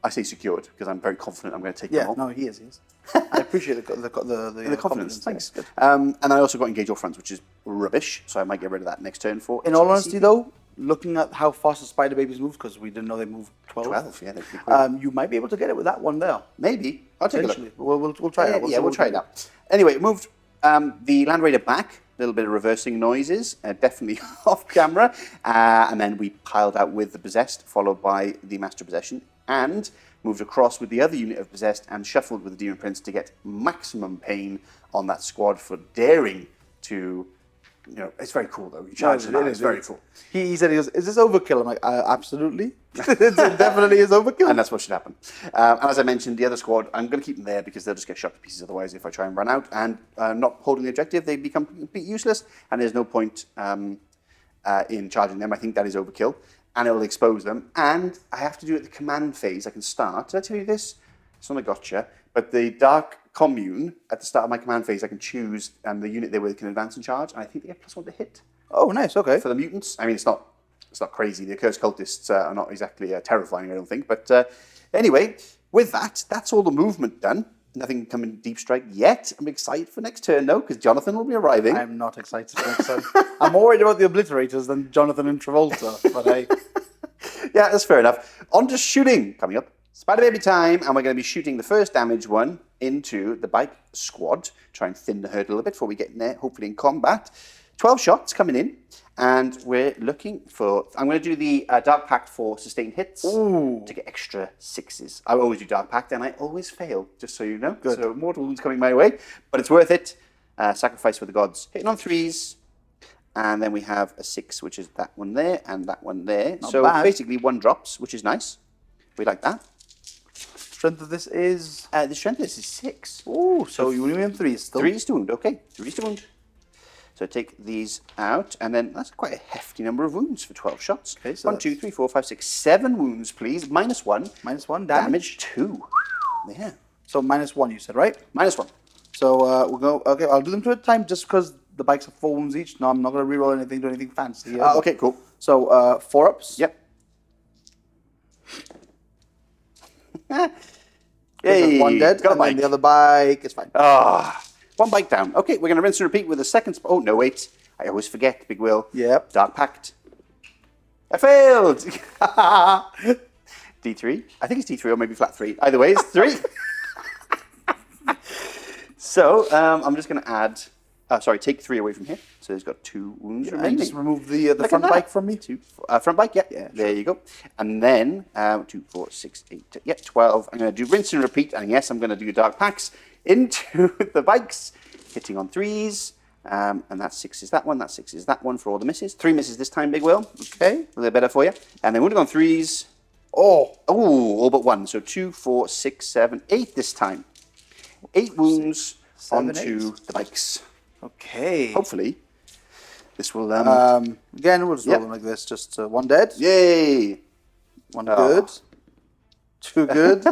I say secured because I'm very confident I'm going to take them all. No, he is. I appreciate the confidence. Thanks. Good. And I also got Engage All Fronts, which is rubbish, so I might get rid of that next turn for... In all honesty, though, looking at how fast the spider babies move, because we didn't know they moved 12. 12, yeah. They're pretty quick. You might be able to get it with that one there. Maybe. I'll take a look. Potentially. We'll try it out. Yeah, we'll try it out. Anyway, moved the Land Raider back, a little bit of reversing noises, definitely off camera, and then we piled out with the Possessed, followed by the Master Possession, and moved across with the other unit of Possessed and shuffled with the Demon Prince to get maximum pain on that squad for daring to you know, it's very cool though. You charge it, it's very cool. He said, he goes, is this overkill? I'm like, absolutely. It definitely is overkill. And that's what should happen. And as I mentioned, the other squad, I'm going to keep them there because they'll just get shot to pieces otherwise if I try and run out. And not holding the objective, they become completely useless. And there's no point in charging them. I think that is overkill. And it will expose them. And I have to do it at the command phase. I can start. Did I tell you this? It's not a gotcha. But the Dark Commune, at the start of my command phase, I can choose the unit they can advance and charge. And I think they get +1 to hit. Oh, nice. Okay. For the mutants. I mean, it's not crazy. The Accursed Cultists are not exactly terrifying, I don't think. But anyway, with that, that's all the movement done. Nothing coming deep strike yet. I'm excited for next turn, though, because Jonathan will be arriving. I'm not excited for next turn. I'm more worried about the Obliterators than Jonathan and Travolta. But hey. Yeah, that's fair enough. On to shooting coming up. Spider Baby time, and we're going to be shooting the first damage one into the bike squad. Try and thin the herd a little bit before we get in there, hopefully in combat. 12 shots coming in, and we're looking for... I'm going to do the Dark Pact for sustained hits to get extra 6s. I always do Dark Pact, and I always fail, just so you know. Good. So mortal wounds coming my way, but it's worth it. Sacrifice for the gods. Hitting on 3s, and then we have a 6, which is that one there, and that one there. Not so bad. basically 1 drops, which is nice. We like that. Strength of this is... The strength of this is 6. Oh, so you only have 3 still. 3 to wound, okay. 3 to wound. So take these out, and then that's quite a hefty number of wounds for 12 shots. Okay, so 1, 2, 3, 4, 5, 6, 7 wounds, please. -1. -1 Damage 2. Yeah. So -1 you said, right? -1. So we'll go... Okay, I'll do them 2 at a time just because the bikes have 4 wounds each. No, I'm not going to reroll anything, do anything fancy. Okay, cool. So 4 ups. Yep. Hey, 1 dead, got a and bike. then the other bike is fine. 1 bike down. Okay, we're going to rinse and repeat with the second... Oh, no, wait. I always forget, Big Will. Yep. Dark Pact. I failed! D3. I think it's D3 or maybe flat 3. Either way, it's 3. So, I'm just going to add... take 3 away from here. So he's got 2 wounds remaining. And just remove the Look front at that. bike from me. Front bike, yeah. Yeah, There you go. And then 2, 4, 6, 8, 12. I'm going to do rinse and repeat. And yes, I'm going to do Dark Packs into the bikes, hitting on 3s. And that 6 is that one. That 6 is that one for all the misses. 3 misses this time, Big Will. Okay. A little better for you. And then wounding on 3s. Oh, all but 1. So 2, 4, 6, 7, 8 this time. 8 wounds 7, onto the bikes. Okay. Hopefully, this will... again, we'll just roll them like this. Just 1 dead. Yay! 1 good. 2 good.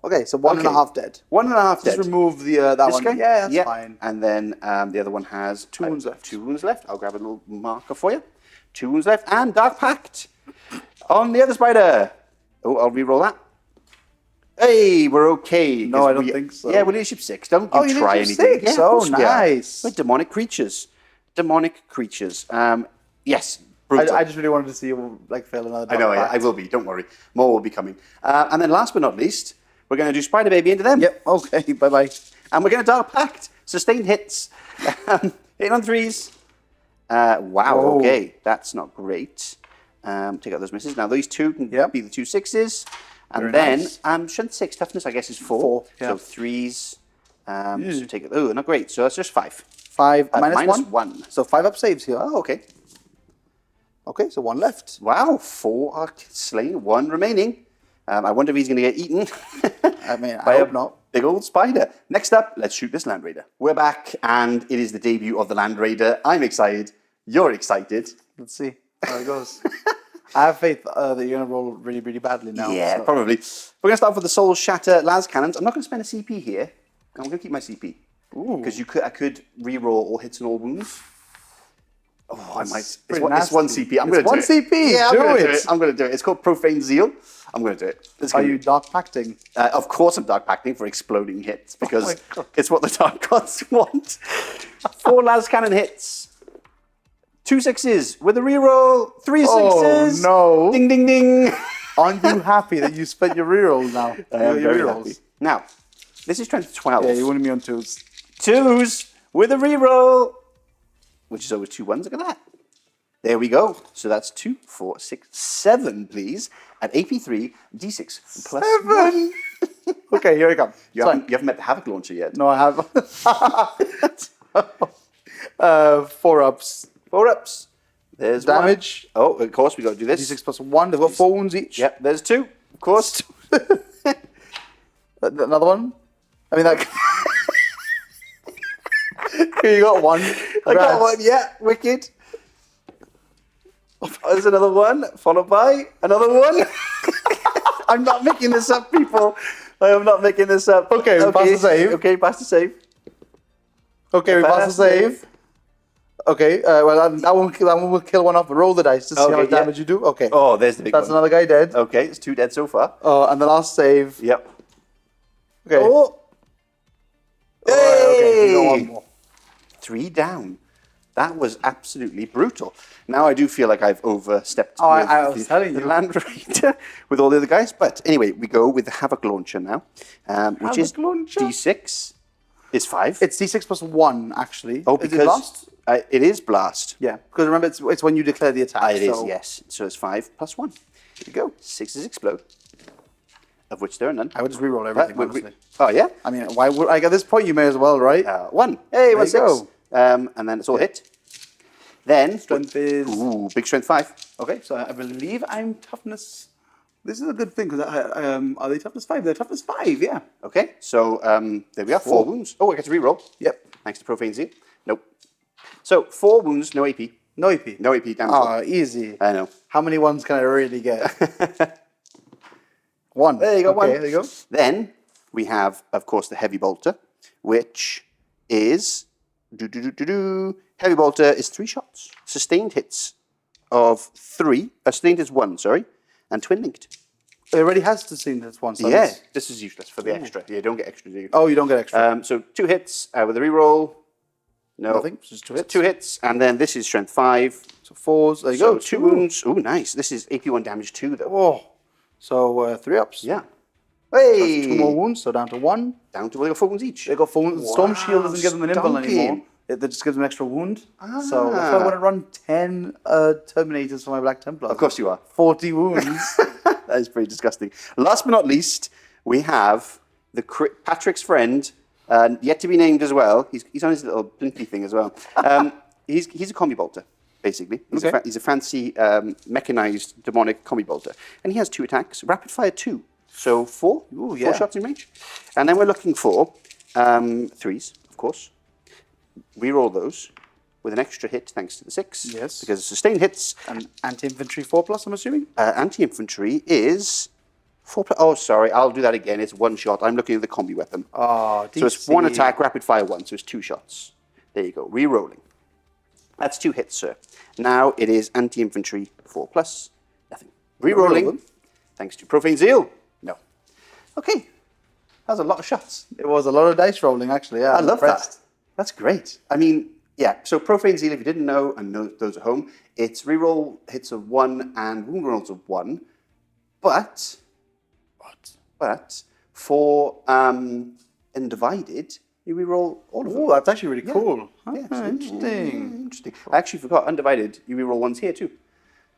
Okay, so 1.5 dead. 1.5 dead. Just remove the that This one. guy? Yeah, that's fine. And then the other one has 2 wounds left. 2 wounds left. I'll grab a little marker for you. 2 wounds left. And Dark Pact on the other spider. Oh, I'll re-roll that. Hey, we're okay. No, I don't think so. Yeah, we're leadership 6. Don't you you're try leadership anything. 6. Yeah, of Oh, course we are. nice. We're demonic creatures. Demonic creatures. Yes. Brutal. I just really wanted to see you fail another I know, Dark Pact. I will be. Don't worry. More will be coming. And then last but not least, we're going to do Spider Baby into them. Yep, okay, bye-bye. And we're going to Dark Pact. Sustained hits. Hit on 3s. Wow, Whoa. okay. That's not great. Take out those misses. Now, these 2 can be the 2 6s. And Very then, nice. strength 6, toughness, I guess, is 4. Yeah. So 3s. So take it. Oh, not great. So that's just 5. 5 minus -1. 1. So 5 up saves here. Oh, okay. Okay, so 1 left. Wow, 4 are slain, 1 remaining. I wonder if he's going to get eaten. I mean, I by hope a not. big old spider. Next up, let's shoot this Land Raider. We're back, and it is the debut of the Land Raider. I'm excited. You're excited. Let's see how it goes. I have faith that you're going to roll really, really badly now. Yeah, so. probably. We're going to start with the Soul Shatter Las Cannons. I'm not going to spend a CP here. I'm going to keep my CP. Because I could re-roll all hits and all wounds. Oh, I might. It's 1 CP. I'm going to do it. It's 1 CP. Yeah, do it. I'm going to do it. It's called Profane Zeal. I'm going to do it. Are you Dark Pacting? Of course I'm Dark Pacting for exploding hits because my God. it's what the Dark Gods want. 4 Las Cannon hits. 2 6s with a reroll. 3 6s. Oh, no. Ding, ding, ding. Aren't you happy that you spent your rerolls now? I am your very rerolls. happy. Now, this is strength 12. Yeah, you wanted me on 2s. 2s with a reroll, which is over 2 1s. Look at that. There we go. So that's 2, 4, 6, 7, please. At AP3, D6 plus 7. Okay, here I come. You haven't met the Havoc launcher yet. No, I haven't. 4 ups. 4 ups. There's Damage. One. Oh, of course, we got to do this. D6 plus 1. They've got 4 wounds each. Yep, there's 2. Of course. Another one. I mean, that. You got 1. I got 1, yeah. Wicked. There's another one, followed by another one. I'm not making this up, people. I am not making this up. Okay, we pass the save. Okay, pass the save. Okay, we pass the save. Okay, well, that one will kill one off. Roll the dice to see how much damage you do. Okay. Oh, there's the big That's one. another guy dead. Okay, it's 2 dead so far. Oh, and the last save. Yep. Okay. Oh. Hey! Okay, we got 1 more. 3 down. That was absolutely brutal. Now I do feel like I've overstepped I was telling the you. land raider with all the other guys. But anyway, we go with the Havoc Launcher now, which is Launcher? D6 is 5. It's D6 plus 1, actually. Oh, Is because it blast? It is blast. Yeah, because remember, it's when you declare the attack. It is, yes. So it's 5 plus 1. Here we go. 6s explode, of which there are none. I would just reroll everything, honestly. Oh, yeah? I mean, why would like at this point you may as well, right? 1. Hey, 1 you 6. go. And then it's all hit. Then Strength is... Ooh, big strength 5. Okay, so I believe I'm toughness... This is a good thing, because are they toughness 5? They're toughness 5, yeah. Okay, so there we are, 4 wounds. Oh, I get to reroll. Yep. Thanks to Profane Zeal. Nope. So 4 wounds, no AP. No AP. No AP damage. Ah, easy. I know. How many ones can I really get? 1. There you go, 1. There you go. Then we have, of course, the Heavy Bolter, which is... Heavy Bolter is 3 shots. Sustained hits of 3. Sustained is 1, sorry. And twin linked. It already has to see this one. So Yeah, this is useless for the extra. You don't get extra, do you? Oh, you don't get extra. So 2 hits with a reroll. No. Nothing. Just 2 hits. 2 hits. And then this is strength 5. So 4s. There you So go. 2 wounds. Oh, nice. This is AP1 damage 2, though. Oh. So 3 ups. Yeah. Hey! 2 more wounds, so down to 1. Down to, well, they got 4 wounds each. They got 4 wounds. Wow, Storm Shield doesn't give them an invul stonking. anymore. It just gives them an extra wound. So that's why I want to run 10 Terminators for my Black Templar. Of course you are. 40 wounds. That is pretty disgusting. Last but not least, we have Patrick's friend, yet to be named as well. He's on his little blinky thing as well. He's a combi bolter, basically. He's a fancy mechanized demonic combi bolter. And he has 2 attacks, rapid fire 2. So 4, Ooh, yeah. 4 shots in range. And then we're looking for 3s, of course. Reroll those with an extra hit thanks to the 6. Yes. Because of sustained hits. And anti-infantry 4+, I'm assuming? Anti-infantry is 4+. Oh, sorry, I'll do that again. It's 1 shot. I'm looking at the combi weapon. Oh, So it's 1 attack, rapid fire 1. So it's 2 shots. There you go. Rerolling. That's 2 hits, sir. Now it is anti-infantry 4+. Nothing. Rerolling. Thanks to Profane Zeal. No. Okay. That was a lot of shots. It was a lot of dice rolling, actually. Yeah, I love that. That's great. I mean, yeah, so Profane Zeal, if you didn't know, and those at home, it's reroll hits of 1 and wound rolls of 1. But for Undivided, you reroll all of them. Oh, that's actually really cool. Yeah, Ah, interesting. Interesting. I actually forgot Undivided, you reroll ones here too.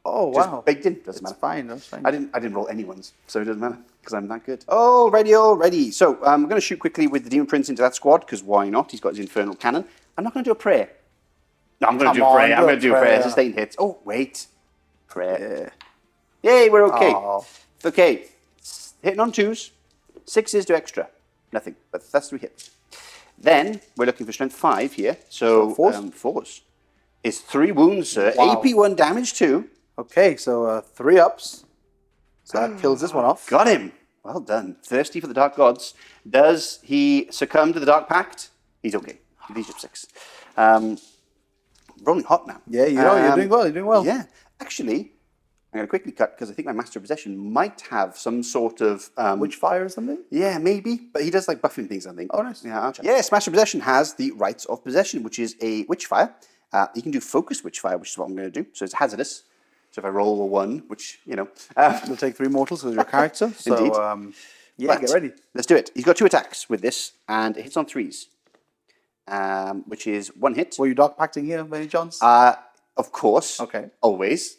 Oh, Just wow. baked in, doesn't That's matter. fine, that's fine. I didn't roll any ones, so it doesn't matter, because I'm that good. Already. So I'm going to shoot quickly with the Demon Prince into that squad, because why not? He's got his Infernal Cannon. I'm not going to do a prayer. No, I'm going to do a prayer. I'm going to do a prayer. Sustained hits. Oh, wait. Prayer. Yeah. Yay, we're okay. Oh. Okay. Hitting on 2s. 6s do extra. Nothing. But that's 3 hits. Then we're looking for strength 5 here. So 4s? 4s. It's 3 wounds, sir. Wow. AP1 damage 2. Okay, so 3 ups. So that kills this one off. Got him. Well done. Thirsty for the Dark Gods. Does he succumb to the Dark Pact? He's okay. He's up 6. Rolling hot now. Yeah, you're doing well. You're doing well. Yeah. Actually, I'm going to quickly cut because I think my Master of Possession might have some sort of... Witch fire or something? Yeah, maybe. But he does like buffing things, I think. Oh, nice. Yeah, I'll check. Yes, Master of Possession has the Rites of Possession, which is a Witchfire. You can do Focus Witchfire, which is what I'm going to do. So it's hazardous. So if I roll a 1, which, you know... You'll take 3 mortals because you're a character. So, Indeed. yeah, But get ready. Let's do it. He's got 2 attacks with this, and it hits on 3s, which is 1 hit. Were you dark pacting here, by any chance? Of course. Okay. Always.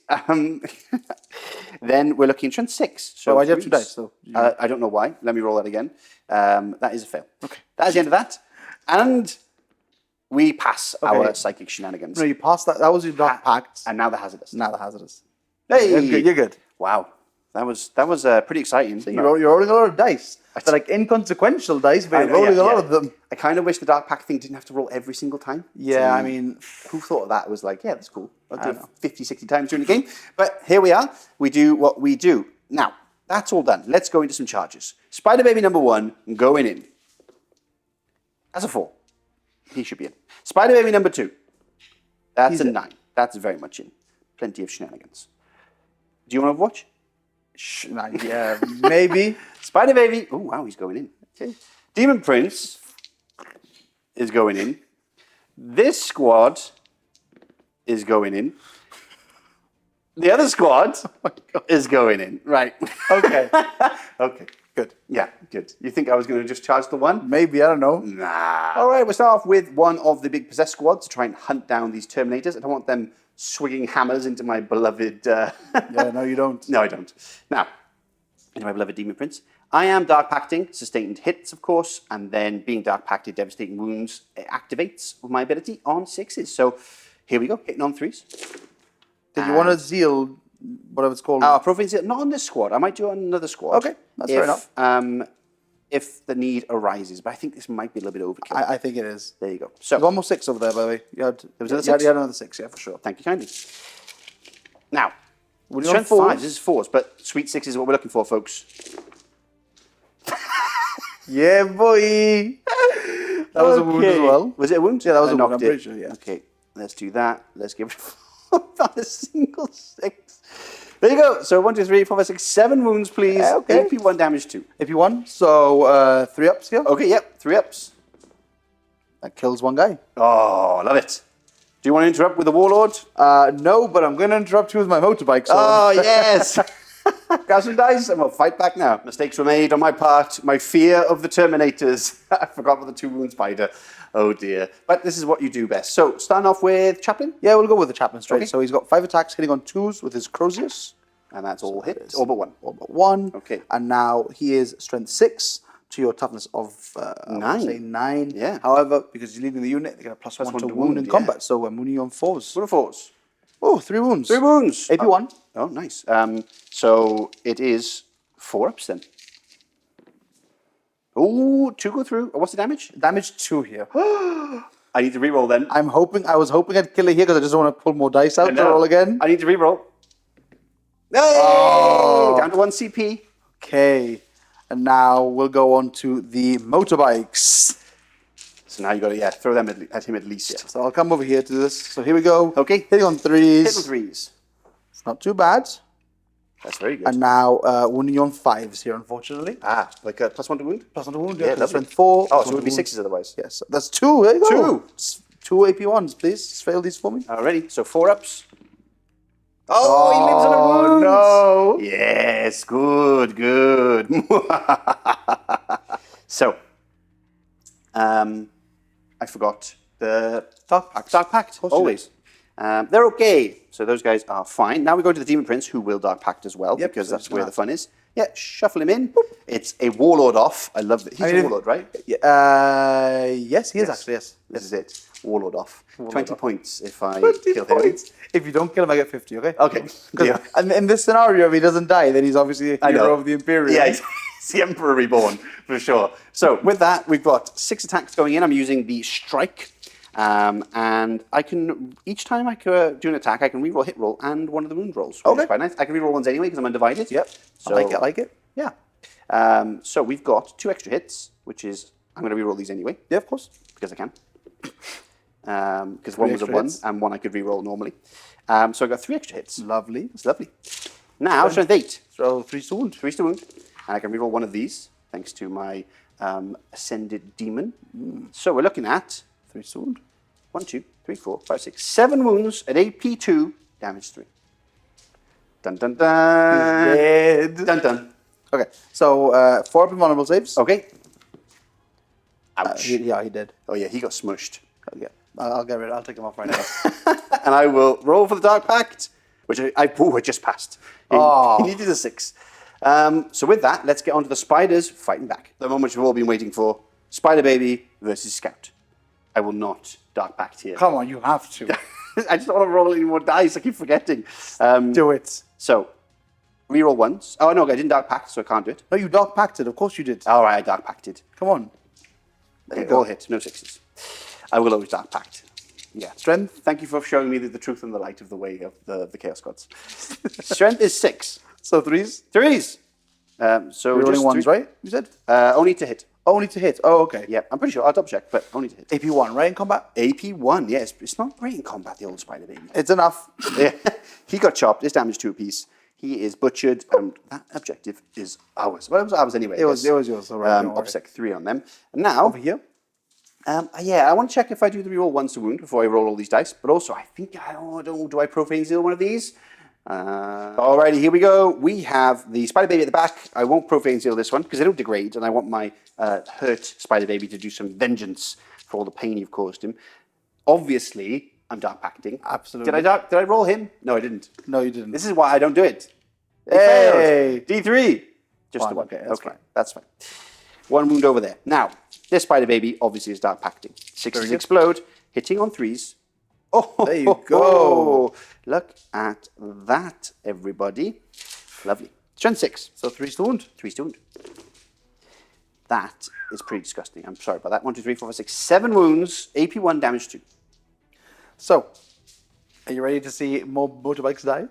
Then we're looking at strength 6. So why do you have 2 threes. dice? So I don't know why. Let me roll that again. That is a fail. Okay. That is the end of that. And We pass Okay. our psychic shenanigans. No, you passed that. That was your Dark Pact. And now the hazardous. Now the hazardous. Hey! You're good. Wow. That was pretty exciting. You're rolling a lot of dice. They're like inconsequential dice, but you're rolling a lot of them. I kind of wish the Dark Pact thing didn't have to roll every single time. Yeah, I mean, who thought of that? Was like, yeah, that's cool. I'll do it 50, 60 times during the game. But here we are. We do what we do. Now, that's all done. Let's go into some charges. Spider Baby number 1, going in. That's a 4. He should be in. Spider Baby number 2. That's a 9. That's very much in. Plenty of shenanigans. Do you want to watch? Yeah, maybe. Spider Baby. Oh, wow, he's going in. Okay. Demon Prince is going in. This squad is going in. The other squad is going in. Right. Okay. Okay. Good. Yeah, good. You think I was going to just charge the one? Maybe, I don't know. Nah. All right, we'll start off with one of the big possessed squads to try and hunt down these Terminators. I don't want them swinging hammers into my beloved... Yeah, no, you don't. No, I don't. Now, into my beloved Demon Prince. I am Dark Pacting, sustained hits, of course, and then being Dark Pacted, devastating wounds activates my ability on 6s. So here we go, hitting on 3s. Did you want to zeal, whatever it's called? Province, not on this squad. I might do it on another squad. Okay, that's fair enough. If the need arises, but I think this might be a little bit overkill. I think it is. There you go. So There's one more 6 over there, by the way. There was another 6? You had another 6, yeah, for sure. Thank you kindly. Now, What strength 5s, this is 4s, but sweet 6 is what we're looking for, folks. Yeah, boy. That was a wound as well. Was it a wound? Yeah, that was a wound, knocked I'm pretty it. sure, yeah. Okay, let's do that. Let's give it about a single 6. There you go. So 1, 2, 3, 4, 5, 6, 7 wounds, please. Okay. AP 1, damage 2. AP 1, so 3 ups here. Okay, yep, 3 ups. That kills one guy. Oh, love it. Do you want to interrupt with the Warlord? No, but I'm going to interrupt you with my motorbike. So. Oh, yes. Grab some dice and we'll fight back now. Mistakes were made on my part. My fear of the Terminators. I forgot about the 2 wound spider. Oh, dear. But this is what you do best. So, starting off with Chaplain. Yeah, we'll go with the Chaplain straight. Okay. So he's got 5 attacks hitting on 2s with his Crozius. And that's all hit. All but 1. All but 1. Okay. And now he is strength 6 to your toughness of 9. 9. Yeah. However, because you're leading the unit, they get a +1 to wound in combat. So we're mooning you on 4s. What are 4s? Oh, 3 wounds. 3 wounds. AP 1. Oh, nice. So it is 4 ups then. Oh, 2 go through. What's the damage? Damage 2 here. I need to reroll then. I was hoping I'd kill it here because I just don't want to pull more dice out to roll again. I need to reroll. Hey! Down to 1 CP. Okay. And now we'll go on to the motorbikes. So now you got to throw them at him at least. Yeah, so I'll come over here to this. So here we go. Okay. Hitting on 3s. Hit with 3s. It's not too bad. That's very good. And now wounding you on 5s here, unfortunately. Like a +1 to wound? +1 to wound. Yeah, lovely. strength 4. Oh, so it would be 6s otherwise. Yes, that's 2. There you go. 2. 2 AP 1s, please. Just fail these for me. Alrighty, so 4 ups. Oh, he lives on a wound. No. Yes, good. So, I forgot the Dark Pact. Dark Pact, course you always. They're okay. So those guys are fine. Now we go to the Demon Prince, who will Dark Pact as well, because so that's where the fun is. Yeah, shuffle him in. Boop. It's a Warlord off. I love it. He's a Warlord, right? Yes, he is actually, yes. This is it. Warlord off. 20 off. points if I 20 kill him. points. If you don't kill him, I get 50, okay? Okay. Yeah. And in this scenario, if he doesn't die, then he's obviously a hero of the Imperium. Yeah, he's the Emperor Reborn, for sure. So with that, we've got 6 attacks going in. I'm using the Strike. And I can, each time I do an attack, I can reroll hit roll and one of the wound rolls. Which is quite nice. I can reroll ones anyway because I'm undivided. Yep. So, I like it. Yeah. So we've got 2 extra hits, which is, I'm going to reroll these anyway. Yeah, of course. Because I can. Because one was a 1 hits. and one I could reroll normally. So I got 3 extra hits. Lovely. It's lovely. Now, strength 8. So 3 to wound. 3 to wound. And I can reroll one of these, thanks to my Ascended Demon. So we're looking at 3 to wound. 1, 2, 3, 4, 5, 6, 7 wounds at AP 2, damage 3. Dun dun dun. He's dead. Dun dun. Okay, so 4 up invulnerable saves. Okay. Ouch. He did. Oh yeah, he got smushed. Okay. I'll get rid of it. I'll take him off right now. And I will roll for the Dark Pact, which I just passed. He needed a 6. So with that, let's get on to the spiders fighting back. The moment you've all been waiting for. Spider Baby versus Scout. I will not Dark Pact here. Come on, you have to. I just don't want to roll any more dice. I keep forgetting. Do it. So, reroll once. Oh, no, I didn't Dark Pact, so I can't do it. No, you Dark Pacted. Of course you did. All right, I Dark Pacted. Come on. Okay, all hit, no 6s. I will always Dark Pact. Yeah. Strength. Thank you for showing me the truth and the light of the way of the Chaos Gods. Strength is 6. So 3s. 3s. So Rolling just 1s, right? You said? Only to hit. Only to hit. Oh, okay. Yeah, I'm pretty sure. I'll double check, but only to hit. AP1, right, in combat? AP1, yes. It's not great in combat, the old spider baby. It's enough. Yeah. He got chopped. It's damage 2 apiece. He is butchered, and that objective is ours. Well, it was ours anyway. It was yours. All right. Obsec 3 on them. And now, Over here. yeah, I want to check if I do the reroll once to wound before I roll all these dice. But also, I think do I Profane Zeal one of these? Alrighty, here we go. We have the Spider Baby at the back. I won't Profane Zeal this one because they don't degrade, and I want my hurt Spider Baby to do some vengeance for all the pain you've caused him. Obviously, I'm Dark Pacting. Absolutely. Did I roll him? No, I didn't. No, you didn't. This is why I don't do it. Hey! D3. Just the one. Okay, that's fine. One wound over there. Now, this Spider Baby obviously is Dark Pacting. 6s explode, hitting on 3s. Oh, there you go. Look at that, everybody. Lovely. Strength 6. So 3s to wound. 3s to wound. That is pretty disgusting. I'm sorry about that. 1, 2, 3, 4, 5, 6, 7 wounds. AP1 damage 2. So, are you ready to see more motorbikes die?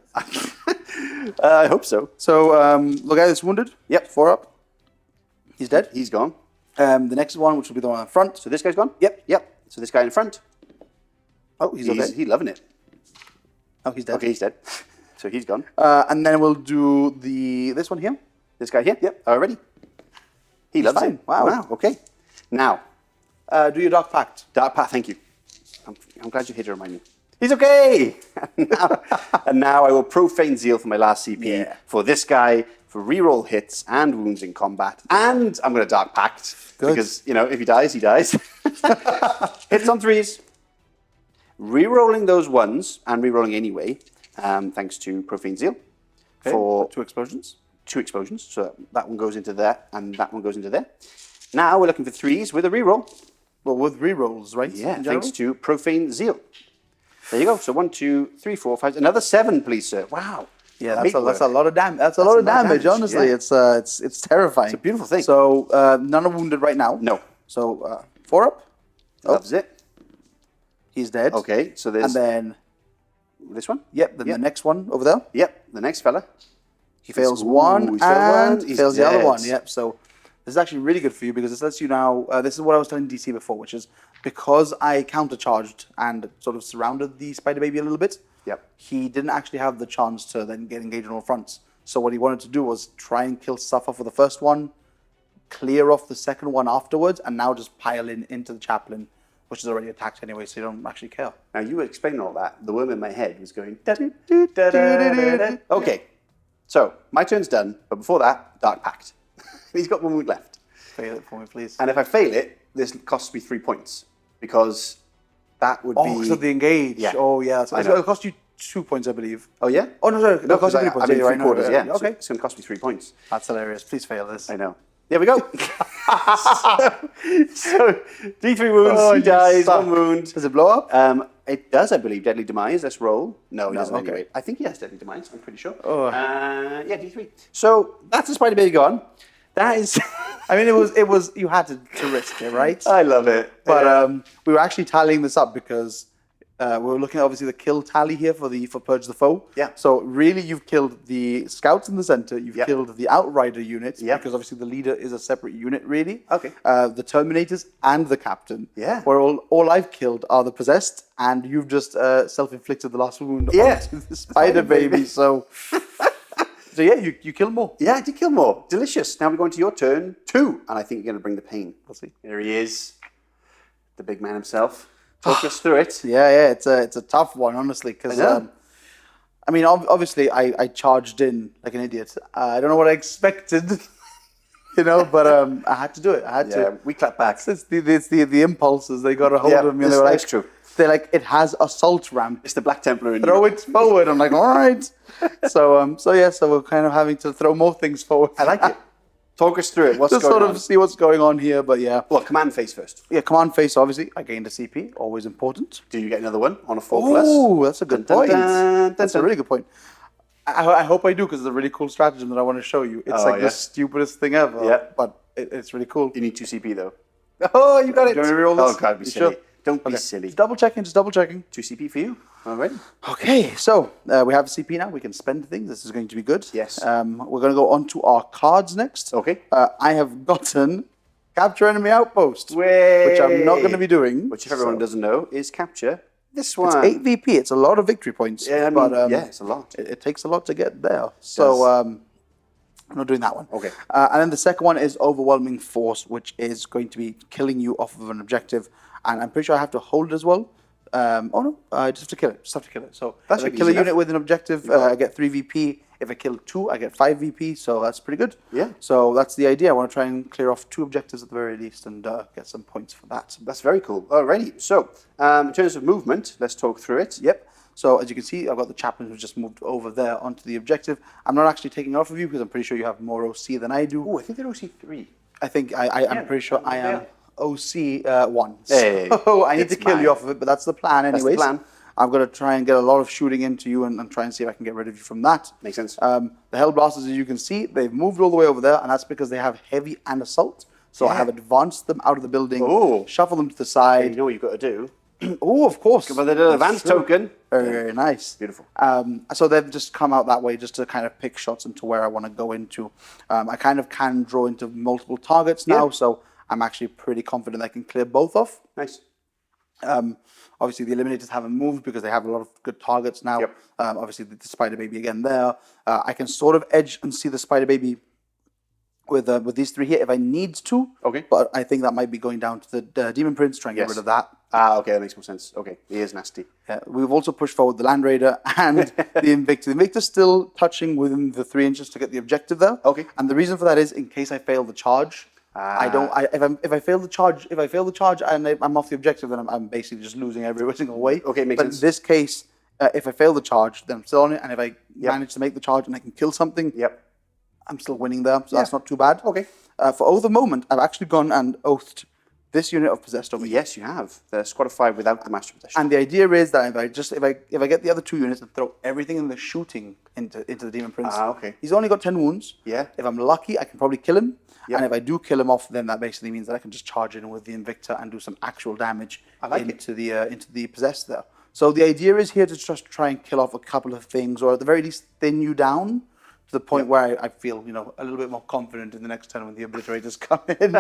I hope so. So, look at this wounded. Yep. 4 up. He's dead. He's gone. The next one, which will be the one in front. So this guy's gone? Yep. So this guy in front. Oh, he's okay. He's loving it. Oh, he's dead. Okay, he's dead. So he's gone. And then we'll do this one here. This guy here? Yep. Already. He's loves fine. it. Wow. Okay. Now. Do your Dark Pact. Dark Path, thank you. I'm glad you hit to remind me. He's okay! and now I will Profane Zeal for my last CP for this guy, for reroll hits and wounds in combat. And I'm going to Dark Pact. Good. Because, if he dies, he dies. Hits on 3s. Rerolling those 1s, and rerolling anyway, thanks to Profane Zeal. Okay. For 2 explosions. 2 explosions. So that one goes into there, and that one goes into there. Now we're looking for 3s with a reroll. Well, with rerolls, right? Yeah, thanks to Profane Zeal. There you go. So 1, 2, 3, 4, 5. Another 7, please, sir. Wow. Yeah, that's a lot of damage. That's a lot of damage. Honestly, yeah. It's terrifying. It's a beautiful thing. So none are wounded right now. No. So 4 up. Loves it. He's dead. Okay, so there's... And then... This one? Yep, then the next one over there. Yep, the next fella. He fails one and He's fails dead. the other one. Yep, so this is actually really good for you because this lets you now... this is what I was telling DC before, which is because I countercharged and sort of surrounded the Spider Baby a little bit, he didn't actually have the chance to then get engaged on all fronts. So what he wanted to do was try and kill stuff off with the first one, clear off the second one afterwards, and now just pile into the chaplain, which is already attacked anyway, so you don't actually care. Now, you were explaining all that. The worm in my head was going... Da-da-da-da-da-da. Okay, so my turn's done, but before that, Dark Pact. He's got 1 wound left. Fail it for me, please. And if I fail it, this costs me 3 points, because that would be... Oh, because of the engage. Yeah. Oh, yeah. So it'll cost you 2 points, I believe. Oh, yeah? Oh, no, sorry. It'll cost you 3 points. I mean, 3 quarters, yeah. Okay. So it's going to cost me 3 points. That's hilarious. Please fail this. I know. There we go. so D3 wounds, he dies, suck. 1 wound. Does it blow up? It does, I believe. Deadly Demise. Let's roll. No, he doesn't. okay. Anyway. I think he has Deadly Demise, I'm pretty sure. Oh. Yeah, D3. So that's the Spider Baby gone. That is... I mean, it was. You had to risk it, right? I love it. But we were actually tallying this up because we were looking at obviously the kill tally here for Purge the Foe. Yeah. So really, you've killed the scouts in the center. You've killed the Outrider unit because obviously the leader is a separate unit, really. Okay. The Terminators and the Captain. Yeah. Where all I've killed are the possessed, and you've just self-inflicted the last wound onto the Spider Baby. So. So yeah, you kill more. Yeah, I did kill more. Delicious. Now we're going to your turn 2, and I think you're going to bring the pain. We'll see. There he is, the big man himself. Talk us through it. Yeah, it's a tough one, honestly, because I mean, obviously, I charged in like an idiot. I don't know what I expected, but I had to do it. I had to. We clap back. It's the impulses. They got a hold of me. And they were like, that's true. They're like, it has assault ramp. It's the Black Templar in Throw it forward. I'm like, all right. So we're kind of having to throw more things forward. I like it. Talk us through it. What's Just going sort on? of see what's going on here, but yeah. Well, command phase first. Yeah, command phase, obviously. I gained a CP, always important. Do you get another one on a 4+? Oh, that's a good Dun, point. dun, dun, That's a dun. really good point. I hope I do, because it's a really cool stratagem that I want to show you. It's like yeah. the stupidest thing ever, Yeah. but it's really cool. You need 2 CP though. Oh, you got it. Do you want me to reroll this? Oh, God, be You silly. sure? Don't be Okay. silly. Just double checking, 2 CP for you. All right. Okay, so we have CP now. We can spend things. This is going to be good. Yes. We're going to go on to our cards next. Okay. I have gotten Capture Enemy Outpost, Way. which I'm not going to be doing. Which, if everyone doesn't know, is capture this one. It's 8 VP. It's a lot of victory points. Yeah, I mean, but, yeah, it's a lot. It takes a lot to get there. So I'm not doing that one. Okay. And then the second one is Overwhelming Force, which is going to be killing you off of an objective. And I'm pretty sure I have to hold it as well. I just have to kill it. Just have to kill it. So That if I should be kill a easy unit enough. with an objective, I get 3 VP. If I kill 2, I get 5 VP. So that's pretty good. Yeah. So that's the idea. I want to try and clear off 2 objectives at the very least and get some points for that. That's very cool. Alrighty. So, in terms of movement, let's talk through it. Yep. So as you can see, I've got the chaplain who's just moved over there onto the objective. I'm not actually taking off of you because I'm pretty sure you have more OC than I do. Oh, I think they're OC3. I think I'm pretty sure I am OC 1. Hey, So I need it's to kill you mine. off of it, but that's the plan That's the anyways. plan. I'm going to try and get a lot of shooting into you and try and see if I can get rid of you from that. Makes sense. The Hellblasters, as you can see, they've moved all the way over there, and that's because they have heavy and assault. So I Yeah. have advanced them out of the building, Oh. shuffle them to the You side. know what you've got to do. Oh, of course. But they did an advanced token. Very, very nice. Beautiful. So they've just come out that way just to kind of pick shots into where I want to go into. I kind of can draw into multiple targets now, so I'm actually pretty confident I can clear both off. Nice. Obviously, the Eliminators haven't moved because they have a lot of good targets now. Yep. Obviously, the Spider Baby again there. I can sort of edge and see the Spider Baby with these 3 here if I need to. Okay. But I think that might be going down to the Demon Prince, try and get rid of that. Ah, okay, that makes more sense. Okay, he is nasty. We've also pushed forward the Land Raider and the Invictus. The Invictus still touching within the 3 inches to get the objective there. Okay. And the reason for that is in case I fail the charge. If I fail the charge and I'm off the objective, then I'm basically just losing every single way. Okay, makes but sense. in this case, if I fail the charge, then I'm still on it. And if I manage to make the charge and I can kill something, I'm still winning there. So that's not too bad. Okay. For Oath of Moment, I've actually gone and oathed this unit of Possessed over here. Yes, you have. The squad of 5 without the Master Possession. And the idea is that if I get the other 2 units and throw everything in the shooting into the Demon Prince, okay. he's only got 10 wounds. Yeah. If I'm lucky, I can probably kill him. Yep. And if I do kill him off, then that basically means that I can just charge in with the Invictor and do some actual damage into the Possessed there. So the idea is here to just try and kill off a couple of things, or at the very least thin you down to the point where I feel a little bit more confident in the next turn when the Obliterators come in.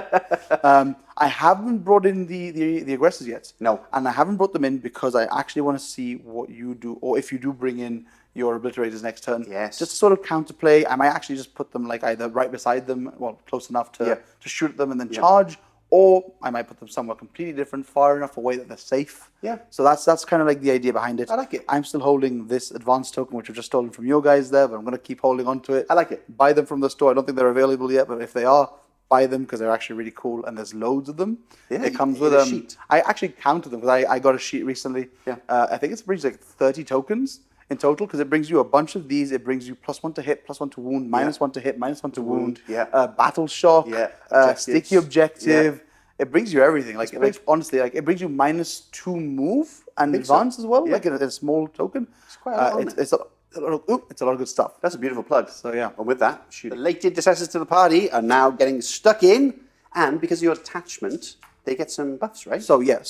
I haven't brought in the aggressors yet. No. And I haven't brought them in because I actually want to see what you do, or if you do bring in your Obliterators next turn. Yes. Just to sort of counterplay. I might actually just put them like either right beside them, well, close enough to shoot at them and then charge, or I might put them somewhere completely different, far enough away that they're safe. Yeah. So that's kind of like the idea behind it. I like it. I'm still holding this advanced token, which I've just stolen from your guys there, but I'm going to keep holding on to it. I like it. Buy them from the store. I don't think they're available yet, but if they are, buy them because they're actually really cool and there's loads of them. Yeah, it comes you with get a sheet. I actually counted them because I got a sheet recently. Yeah. I think it brings like 30 tokens in total because it brings you a bunch of these. It brings you +1 to hit, +1 to wound, -1 to hit, -1 to wound. Battle shock. Sticky objective. Yeah. It brings you everything. Like honestly, like it brings you -2 move and advance as well. Like in a small token. It's quite a lot, isn't it? It's a lot of good stuff. That's a beautiful plug. So yeah. And with that, the late intercessors to the party are now getting stuck in, and because of your attachment, they get some buffs, right? So yeah,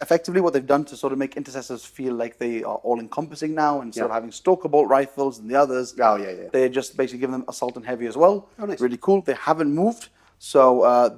effectively what they've done to sort of make intercessors feel like they are all-encompassing now, instead of having stalker bolt rifles and the others. Oh yeah. They're just basically giving them assault and heavy as well. Oh, nice. Really cool. They haven't moved, so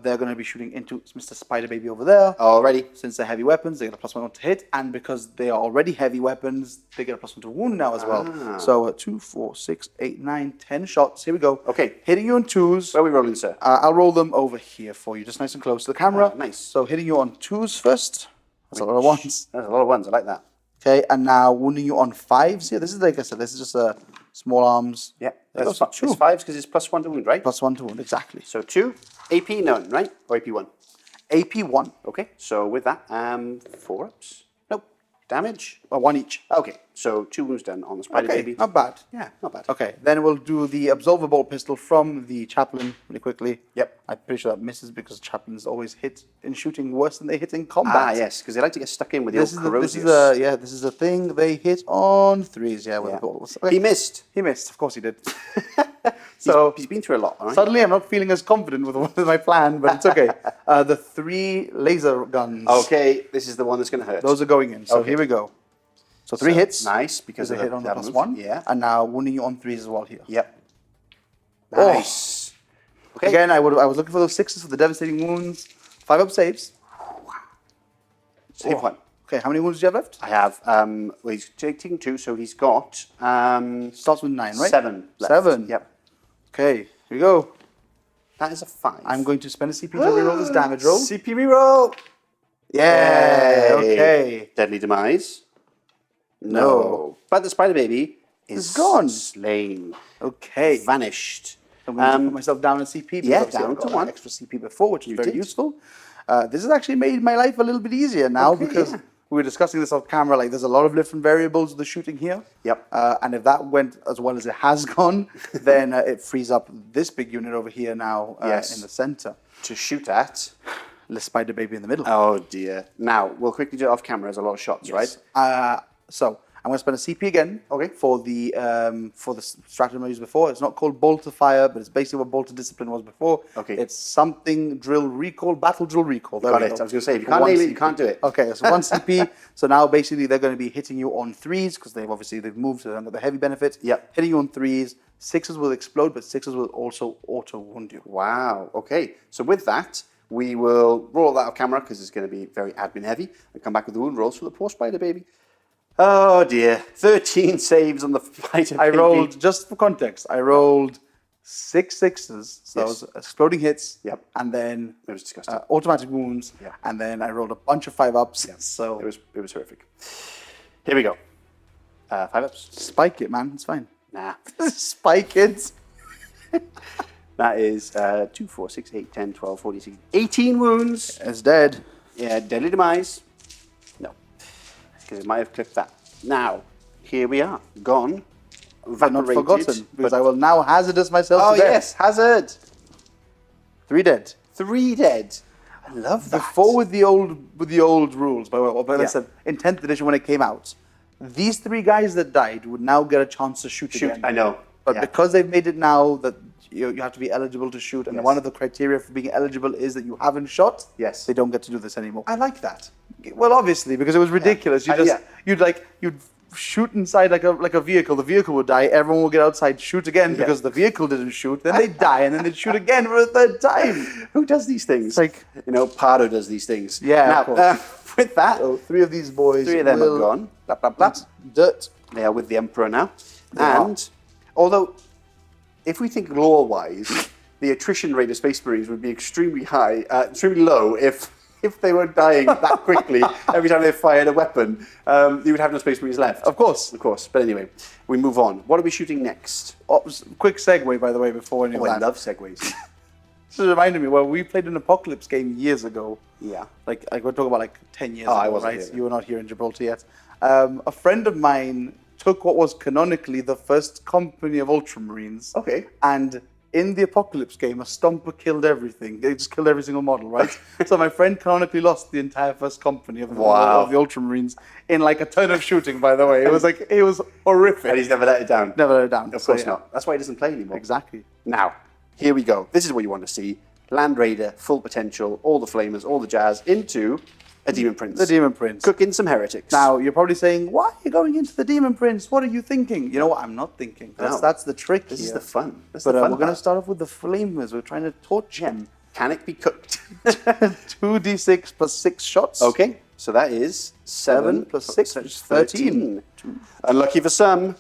they're going to be shooting into Mr. Spider Baby over there. Already. Since they're heavy weapons, they get a +1 to hit, and because they are already heavy weapons, they get a +1 to wound now as well. So 2, 4, 6, 8, 9, 10 shots. Here we go. Okay. Hitting you on 2s. Where are we rolling, sir? I'll roll them over here for you, just nice and close to the camera. Nice. So hitting you on 2s first. That's a lot of 1s. That's a lot of 1s. I like that. Okay, and now wounding you on 5s here. This is, like I said, this is just small arms. Yeah. There It's goes 2. 5s because it's +1 to wound, right? +1 to wound, exactly. So 2, AP none, right? Or AP 1. AP 1. Okay. So with that, 4 ups. Nope. Damage. 1 each. Okay. So 2 wounds done on the spider Okay, baby. not bad. Yeah, not bad. Okay, then we'll do the Absolver Bolt Pistol from the Chaplain really quickly. Yep. I'm pretty sure that misses because Chaplains always hit in shooting worse than they hit in combat. Yes, because they like to get stuck in with the old This corrosives. is a thing they hit on 3s, with Yeah. the balls. He missed. He missed, of course he did. So he's been through a lot, all right? suddenly I'm not feeling as confident with my plan, but it's okay. The 3 laser guns. Okay, this is the one that's going to hurt. Those are going in. So Okay. here we go. So 3 hits. Nice, because There's a hit on the that move. +1. Yeah. And now wounding you on 3s as well here. Yep. Oh. Nice. Okay. Again, I was looking for those 6s for the devastating wounds. 5-up saves. Save one. Okay, how many wounds do you have left? I have, well, he's taking 2, so he's got Starts with 9, right? 7 left. 7. Yep. Okay, here we go. That is a 5. I'm going to spend a CP to reroll this damage roll. CP reroll. Yeah, okay. Deadly demise. No. But the spider baby is gone. Slain. Okay. Vanished. I'm going to put myself down in CP. Because yeah, obviously down I've got to 1. Extra CP before, which is very did. useful. This has actually made my life a little bit easier now because we were discussing this off camera. Like, there's a lot of different variables of the shooting here. Yep. And if that went as well as it has gone, then it frees up this big unit over here now in the center. To shoot at. The spider baby in the middle. Oh dear. Now, we'll quickly do it off camera. There's a lot of shots, right? So I'm going to spend a CP again. Okay. For the stratagem I used before. It's not called Bolt of Fire, but it's basically what Bolt of Discipline was before. Okay. It's something drill recall, battle drill recall. There Got we it. go. I was going to say, if you can't name it, you can't do it. Okay, so 1 CP. So now basically they're going to be hitting you on 3s because they've moved, so they've got the heavy benefit. Yep. Hitting you on 3s. 6s will explode, but 6s will also auto wound you. Wow. Okay. So with that, we will roll that off camera because it's going to be very admin heavy and come back with the wound rolls for the poor spider baby. Oh dear. 13 saves on the spider baby. I rolled, just for context, I rolled 6 6s, so that was exploding hits, Yep. and then It was disgusting. automatic wounds, Yeah. and then I rolled a bunch of 5-ups. So It was horrific. Here we go. 5-ups. spike it, man. It's fine. Nah. Spike it. That is 2, 4, 6, 8, 10, 12, 14, 16, 18 wounds. It's dead. Yeah, deadly demise. No. Because it might have clipped that. Now, here we are. Gone. But not Evaporated, forgotten, because I will now hazardous myself Oh, to death. yes. Hazard. 3 dead. 3 dead. I love that. Before with the old rules, but I Yeah. said in 10th edition when it came out, these 3 guys that died would now get a chance to shoot again. I know. But Yeah. because they've made it now that you have to be eligible to shoot, and Yes. one of the criteria for being eligible is that you haven't shot, Yes. they don't get to do this anymore. I like that. Well, obviously, because it was ridiculous. You'd shoot inside like a vehicle. The vehicle would die. Everyone will get outside, shoot again because the vehicle didn't shoot. Then they'd die, and then they'd shoot again for a 3rd time. Who does these things? It's like, Pardo does these things. Yeah, of Now, course. with that, so 3 of these boys. 3 of them will are gone. Blap, blap, blap. Dirt. They are with the Emperor now. are. And although, if we think lore-wise, the attrition rate of Space Marines would be extremely high, extremely low if they were dying that quickly every time they fired a weapon. You would have no Space Marines left. Of course. Of course. But anyway, we move on. What are we shooting next? Oh, quick segue, by the way, before any of Oh, I that. love segues. This reminded me, we played an Apocalypse game years ago. Yeah. Like we're talking about like 10 years Oh, ago, I wasn't right? here. You were not here in Gibraltar yet. A friend of mine took what was canonically the first company of Ultramarines. Okay. And in the Apocalypse game, a Stomper killed everything. They just killed every single model, right? So my friend canonically lost the entire first company of the Ultramarines in like a ton of shooting, by the way. It was horrific. And he's never let it down. Never let it down. Of course not. That's why he doesn't play anymore. Exactly. Now, here we go. This is what you want to see. Land Raider, full potential, all the flamers, all the jazz, into a Demon Prince. The Demon Prince. Cook in some heretics. Now, you're probably saying, why are you going into the Demon Prince? What are you thinking? You know what? I'm not thinking. That's the trick This here. is the fun. That's But the fun we're going to part. start off with the Flamers. We're trying to torch them. Can it be cooked? 2d6 plus 6 shots. Okay, so that is 7 plus 6, which is 13. Unlucky for some,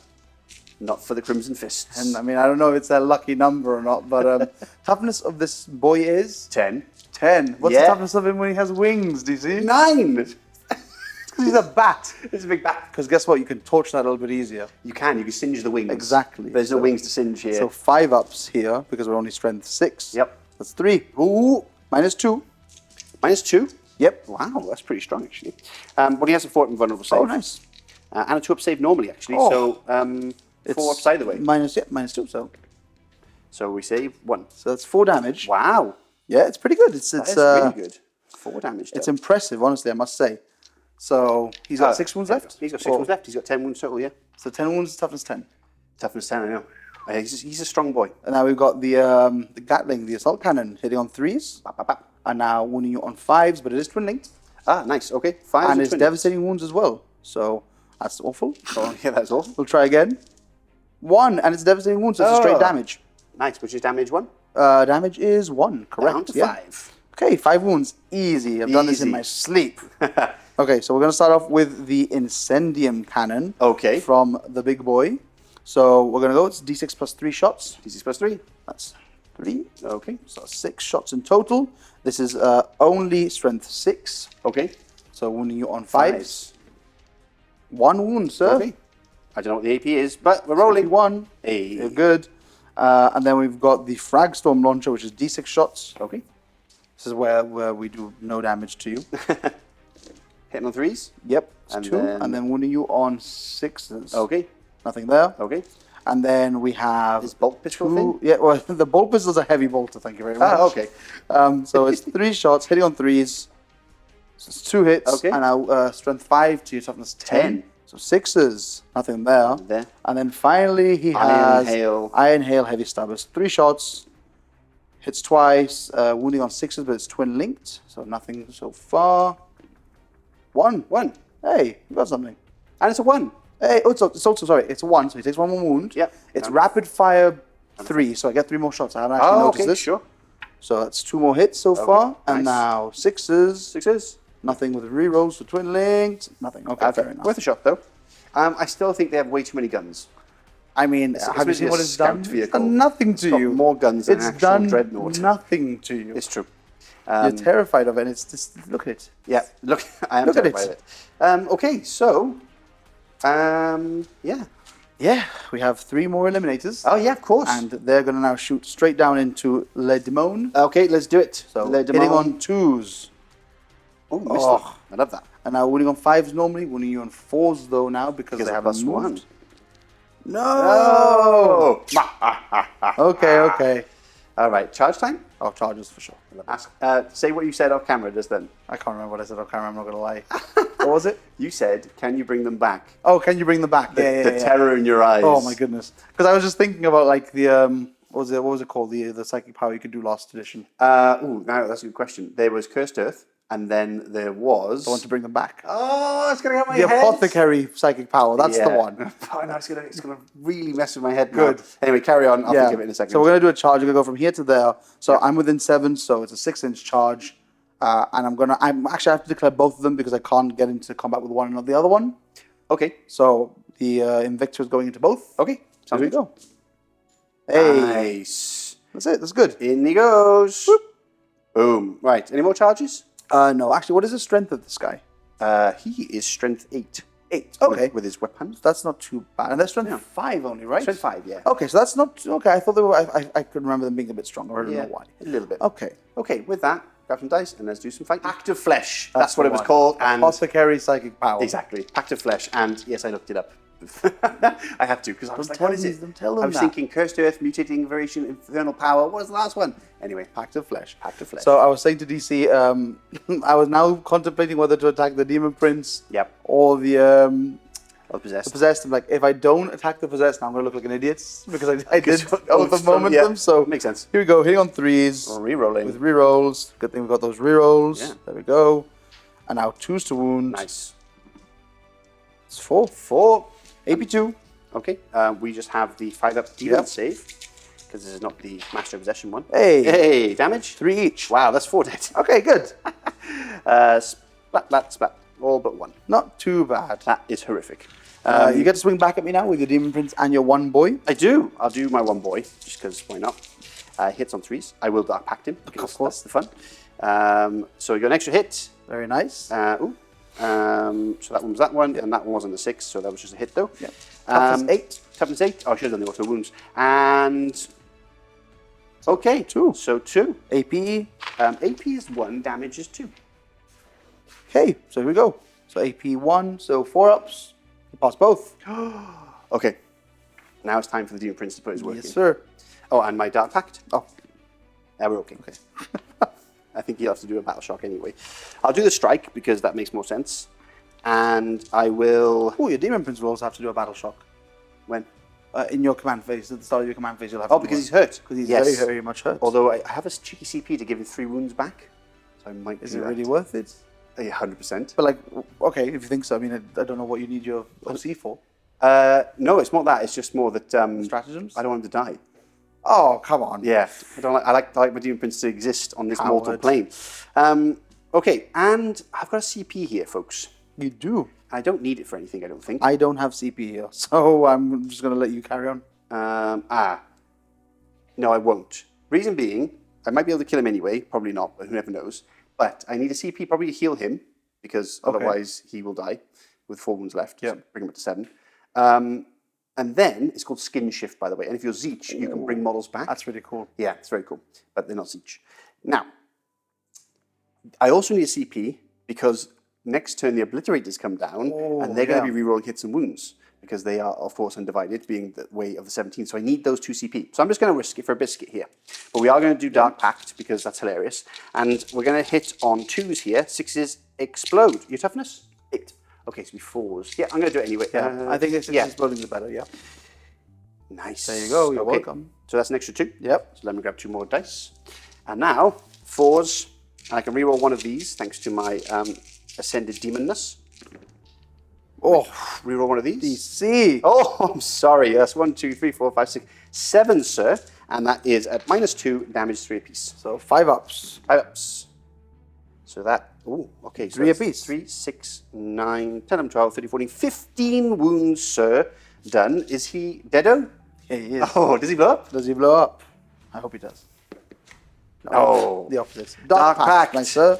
not for the Crimson Fists. And I mean, I don't know if it's a lucky number or not, but toughness of this boy is 10. 10. What's Yeah. the toughness of him when he has wings, do you see? 9! Because he's a bat. It's a big bat. Because guess what? You can torch that a little bit easier. You can singe the wings. Exactly. There's no wings to singe here. So 5 ups here, because we're only strength 6. Yep. That's 3. Ooh, -2. -2? Yep. Wow, that's pretty strong, actually. But he has a fort and vulnerable save. Oh, nice. And a 2-up save normally, actually. Oh. So 4 ups either way. -2, So we save 1. So that's 4 damage. Wow. Yeah, it's pretty good. It's really good. 4 damage. It's impressive, honestly, I must say. So he's got 6 wounds left? He's got 6 wounds left. He's got 10 wounds total, yeah. So 10 wounds, toughness 10. Toughness 10, I know. He's a strong boy. And now we've got the Gatling, the assault cannon, hitting on 3s. Bap, bap, bap. And now wounding you on 5s, but it is twin linked. Ah, nice. Okay. 5 and it's devastating wounds as well. So that's awful. Oh, yeah, that's awful. We'll try again. 1, and it's devastating wounds, so it's a straight damage. Nice, which is damage 1? Damage is 1, correct. Down to 5. Okay, 5 wounds. Easy. I've done this in my sleep. Okay, so we're going to start off with the Incendium Cannon. Okay. From the big boy. So we're going to go. It's D6 plus 3 shots. D6 plus 3. That's 3. Okay. So 6 shots in total. This is only strength 6. Okay. So wounding you on 5s. 1 wound, sir. Okay. I don't know what the AP is, but we're rolling. 1. Hey. You're good. And then we've got the Fragstorm Launcher, which is D6 shots. Okay. This is where we do no damage to you. Hitting on 3s? Yep. It's And 2. then- And then wounding you on 6s. Okay. Nothing there. Okay. And then we have This bolt pistol 2. thing? Yeah, well, the bolt pistol is a heavy bolter, thank you very much. Ah, okay. So it's 3 shots, hitting on 3s. So it's 2 hits. Okay. And now strength 5 to your toughness 10. So 6s, nothing there. There. And then finally he Iron has Hail. Iron Hail Heavy Stabbers. 3 shots, hits twice, wounding on 6s, but it's twin linked. So nothing so far. 1. 1. Hey, you got something. And it's a 1. Hey, oh, it's also, sorry, it's 1, so he takes 1 more wound. Yep. It's rapid fire 3, so I get 3 more shots. I haven't actually noticed okay, this. sure. So that's 2 more hits so far. And nice. now 6s. 6s. Nothing with rerolls for twin linked. Nothing. Okay, fair enough. Worth a shot, though. I still think they have way too many guns. I mean, It's have you seen a what it's scout done? It's vehicle. done nothing to It's got you. more guns than It's an actual done dreadnought. nothing to you. It's true. You're terrified of it, and it's just, look at it. Yeah, look, I am Look at terrified it. of it. Okay, so, yeah. Yeah, we have 3 more eliminators. Oh, yeah, of course. And they're going to now shoot straight down into Le Daemon. Okay, let's do it. So Le hitting Daemon. on 2s. Oh, missed them. I love that. And now winning on 5s normally, winning you on 4s though now because they of haven't plus moved. 1. No! Okay, okay. All right, charge time? Oh, charges for sure. Ask, say what you said off camera just then. I can't remember what I said on camera, I'm not going to lie. What was it? You said, can you bring them back? Oh, can you bring them back? The terror in your eyes. Oh my goodness. Because I was just thinking about like the, what was it called? The psychic power you could do last edition. Now that's a good question. There was Cursed Earth, and then there was... I want to bring them back. Oh, it's going to get my The head. apothecary psychic power, that's the one. Oh, no, it's gonna really mess with my head now. Good. Anyway, carry on. I'll think of it in a second. So we're going to do a charge. We're going to go from here to there. So I'm within 7, so it's a 6-inch charge. And I'm actually, I have to declare both of them because I can't get into combat with one and not the other one. Okay. So the Invictor is going into both. Okay. Here we good. go. Hey. Nice. That's it. That's good. In he goes. Whoop. Boom. Right. Any more charges? No, actually, what is the strength of this guy? He is strength 8. 8. Okay. With his weapons. That's not too bad. And they're strength 5 only, right? Strength 5, yeah. Okay, so that's not... Okay, I thought they were... I could remember them being a bit stronger. I don't know why. A little bit. Okay. Okay, with that, grab some dice and let's do some fighting. Pact of Flesh. That's what it was called. And Apothecary psychic power. exactly. Pact of Flesh. And yes, I looked it up. I had to because I was like, tell what is them- it? don't tell them I was that. thinking Cursed Earth, Mutating Variation, Infernal Power. What was the last one? Anyway, Pact of Flesh. Pact of Flesh. So I was saying to DC, I was now contemplating whether to attack the Demon Prince Yep. or the Possessed. Possessed. I'm like, if I don't attack the Possessed, now I'm going to look like an idiot because I did Both both of from- momentum. So makes sense. here we go, hitting on 3s. Rerolling. With rerolls. Good thing we got those rerolls. Yeah. There we go. And now 2s to wound. Nice. It's 4. 4. AP2. Okay. We just have the 5-up demon Yep. save because this is not the Master of Possession one. Hey. Hey, damage. 3 each. Wow, that's 4 dead. Okay, good. Splat, splat. All but 1. Not too bad. That is horrific. You get to swing back at me now with your Demon Prince and your one boy. I do. I'll do my one boy, just because why not? Hits on 3s. I will Dark Pact him, because that's the fun. So you got an extra hit. Very nice. So that one was that one, and that one wasn't a 6, so that was just a hit though. Yep. Toughness 8. Toughness 8. Oh, I should have done the auto wounds. And... Okay. 2. So 2. AP. AP is 1, damage is 2. Okay, so here we go. So AP 1, so 4 ups. You pass both. Okay. Now it's time for the Demon Prince to put his work in. Yes, sir. Oh, and my Dark Pact. Oh, Yeah, we're okay. I think he'll have to do a Battle Shock anyway. I'll do the Strike because that makes more sense. And I will... oh, your Demon Prince will also have to do a battle shock. When? In your command phase, at the start of your command phase, you'll have to Oh, because he's hurt. Because he's Yes. very, very much hurt. Although I have a cheeky CP to give him 3 wounds back. So I might Is do it that. really worth it? Yeah, 100%. But like, okay, if you think so, I mean, I don't know what you need your OC for. No, it's not that. It's just more that... Stratagems? I don't want him to die. Oh, come on. Yeah, I like my Demon Prince to exist on this mortal Coward. plane. Okay, and I've got a CP here, folks. You do. I don't need it for anything, I don't think. I don't have CP here, so I'm just going to let you carry on. No, I won't. Reason being, I might be able to kill him anyway. Probably not, but who never knows. But I need a CP probably to heal him, because otherwise he will die with 4 wounds left. Yep. So bring him up to 7. And then, it's called Skin Shift, by the way. And if you're Zeech, you can bring models back. That's really cool. Yeah, it's very cool. But they're not Zeech. Now, I also need a CP because next turn the Obliterators come down and they're going to be rerolling hits and wounds because they are, of course, Undivided, being the way of the 17. So I need those 2 CP. So I'm just going to risk it for a biscuit here. But we are going to do Dark Pact because that's hilarious. And we're going to hit on 2s here. 6s explode. Your toughness? 8. Okay, so 4s. Yeah, I'm going to do it anyway. Yeah, I think it's exploding the better, yeah. Nice. There you go, you're welcome. So that's an extra 2. Yep. So let me grab 2 more dice. And now, 4s. And I can reroll one of these thanks to my Ascended Demonness. Oh, Reroll one of these. DC. Oh, I'm sorry. That's 1, 2, 3, 4, 5, 6, 7, sir. And that is at -2, damage 3 apiece. So 5 ups. 5 ups. So that, oh, okay. So 3 apiece. 3, 6, 9, 10, 11, 12, 13, 14, 15 wounds, sir. Done. Is he deado? Yeah, he is. Oh, does he blow up? Does he blow up? I hope he does. No. The opposite. Dark Pact. my sir.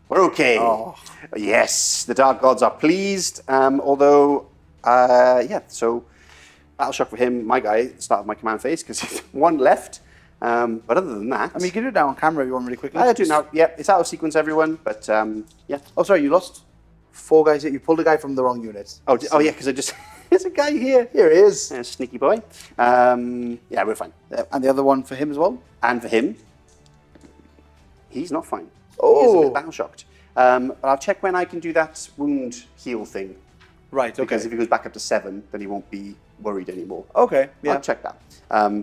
We're okay. Oh. Yes, the Dark Gods are pleased. Although, yeah, so Battle Shock for him, my guy, at the start of my command phase, because he's 1 left. But other than that... I mean, you can do it now on camera if you want really quickly. I do now. Yeah, it's out of sequence, everyone. But, yeah. Oh, sorry, you lost 4 guys here. You pulled a guy from the wrong unit. Oh, yeah, because I just... There's a guy here. Here he is. Sneaky boy. Yeah, we're fine. And the other one for him as well? And for him, he's not fine. Oh. He is a bit battle shocked. But I'll check when I can do that wound heal thing. Right, okay. Because if he goes back up to 7, then he won't be worried anymore. Okay, yeah. I'll check that.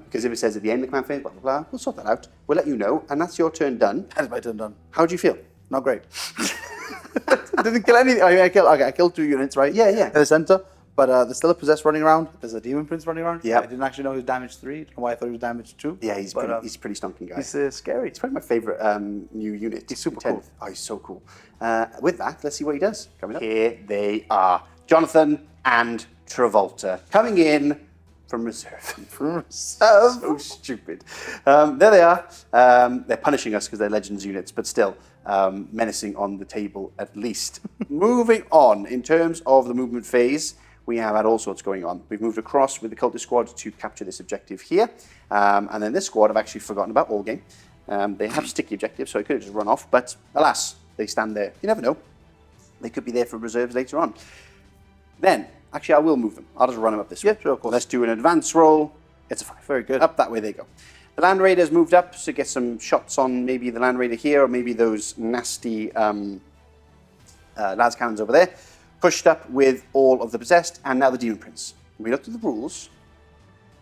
Because if it says at the end of the command phase, blah, blah, blah, we'll sort that out. We'll let you know. And that's your turn done. That is my turn done. How do you feel? Not great. I didn't kill anything. I killed 2 units, right? Yeah, yeah. In the center. But there's still a Possessed running around. There's a Demon Prince running around. Yeah. I didn't actually know he was damage 3. I don't know why I thought he was damage 2. Yeah, he's pretty stonking guy. He's scary. It's probably my favorite new unit. He's super cool. Oh, he's so cool. With that, let's see what he does. Coming up. Here they are. Jonathan and Travolta coming in from reserve. From reserve. So stupid. There they are. They're punishing us because they're Legends units, but still menacing on the table at least. Moving on, in terms of the movement phase, we have had all sorts going on. We've moved across with the Cultist squad to capture this objective here. And then this squad I've actually forgotten about all game. They have sticky objectives, so I could have just run off, but alas, they stand there. You never know. They could be there for reserves later on. Then, actually, I will move them. I'll just run them up this way. Yeah, sure, of course. Let's do an advance roll. It's a 5. Very good. Up that way they go. The Land Raiders moved up to get some shots on maybe the Land Raider here, or maybe those nasty las cannons over there. Pushed up with all of the Possessed, and now the Demon Prince. We looked at the rules,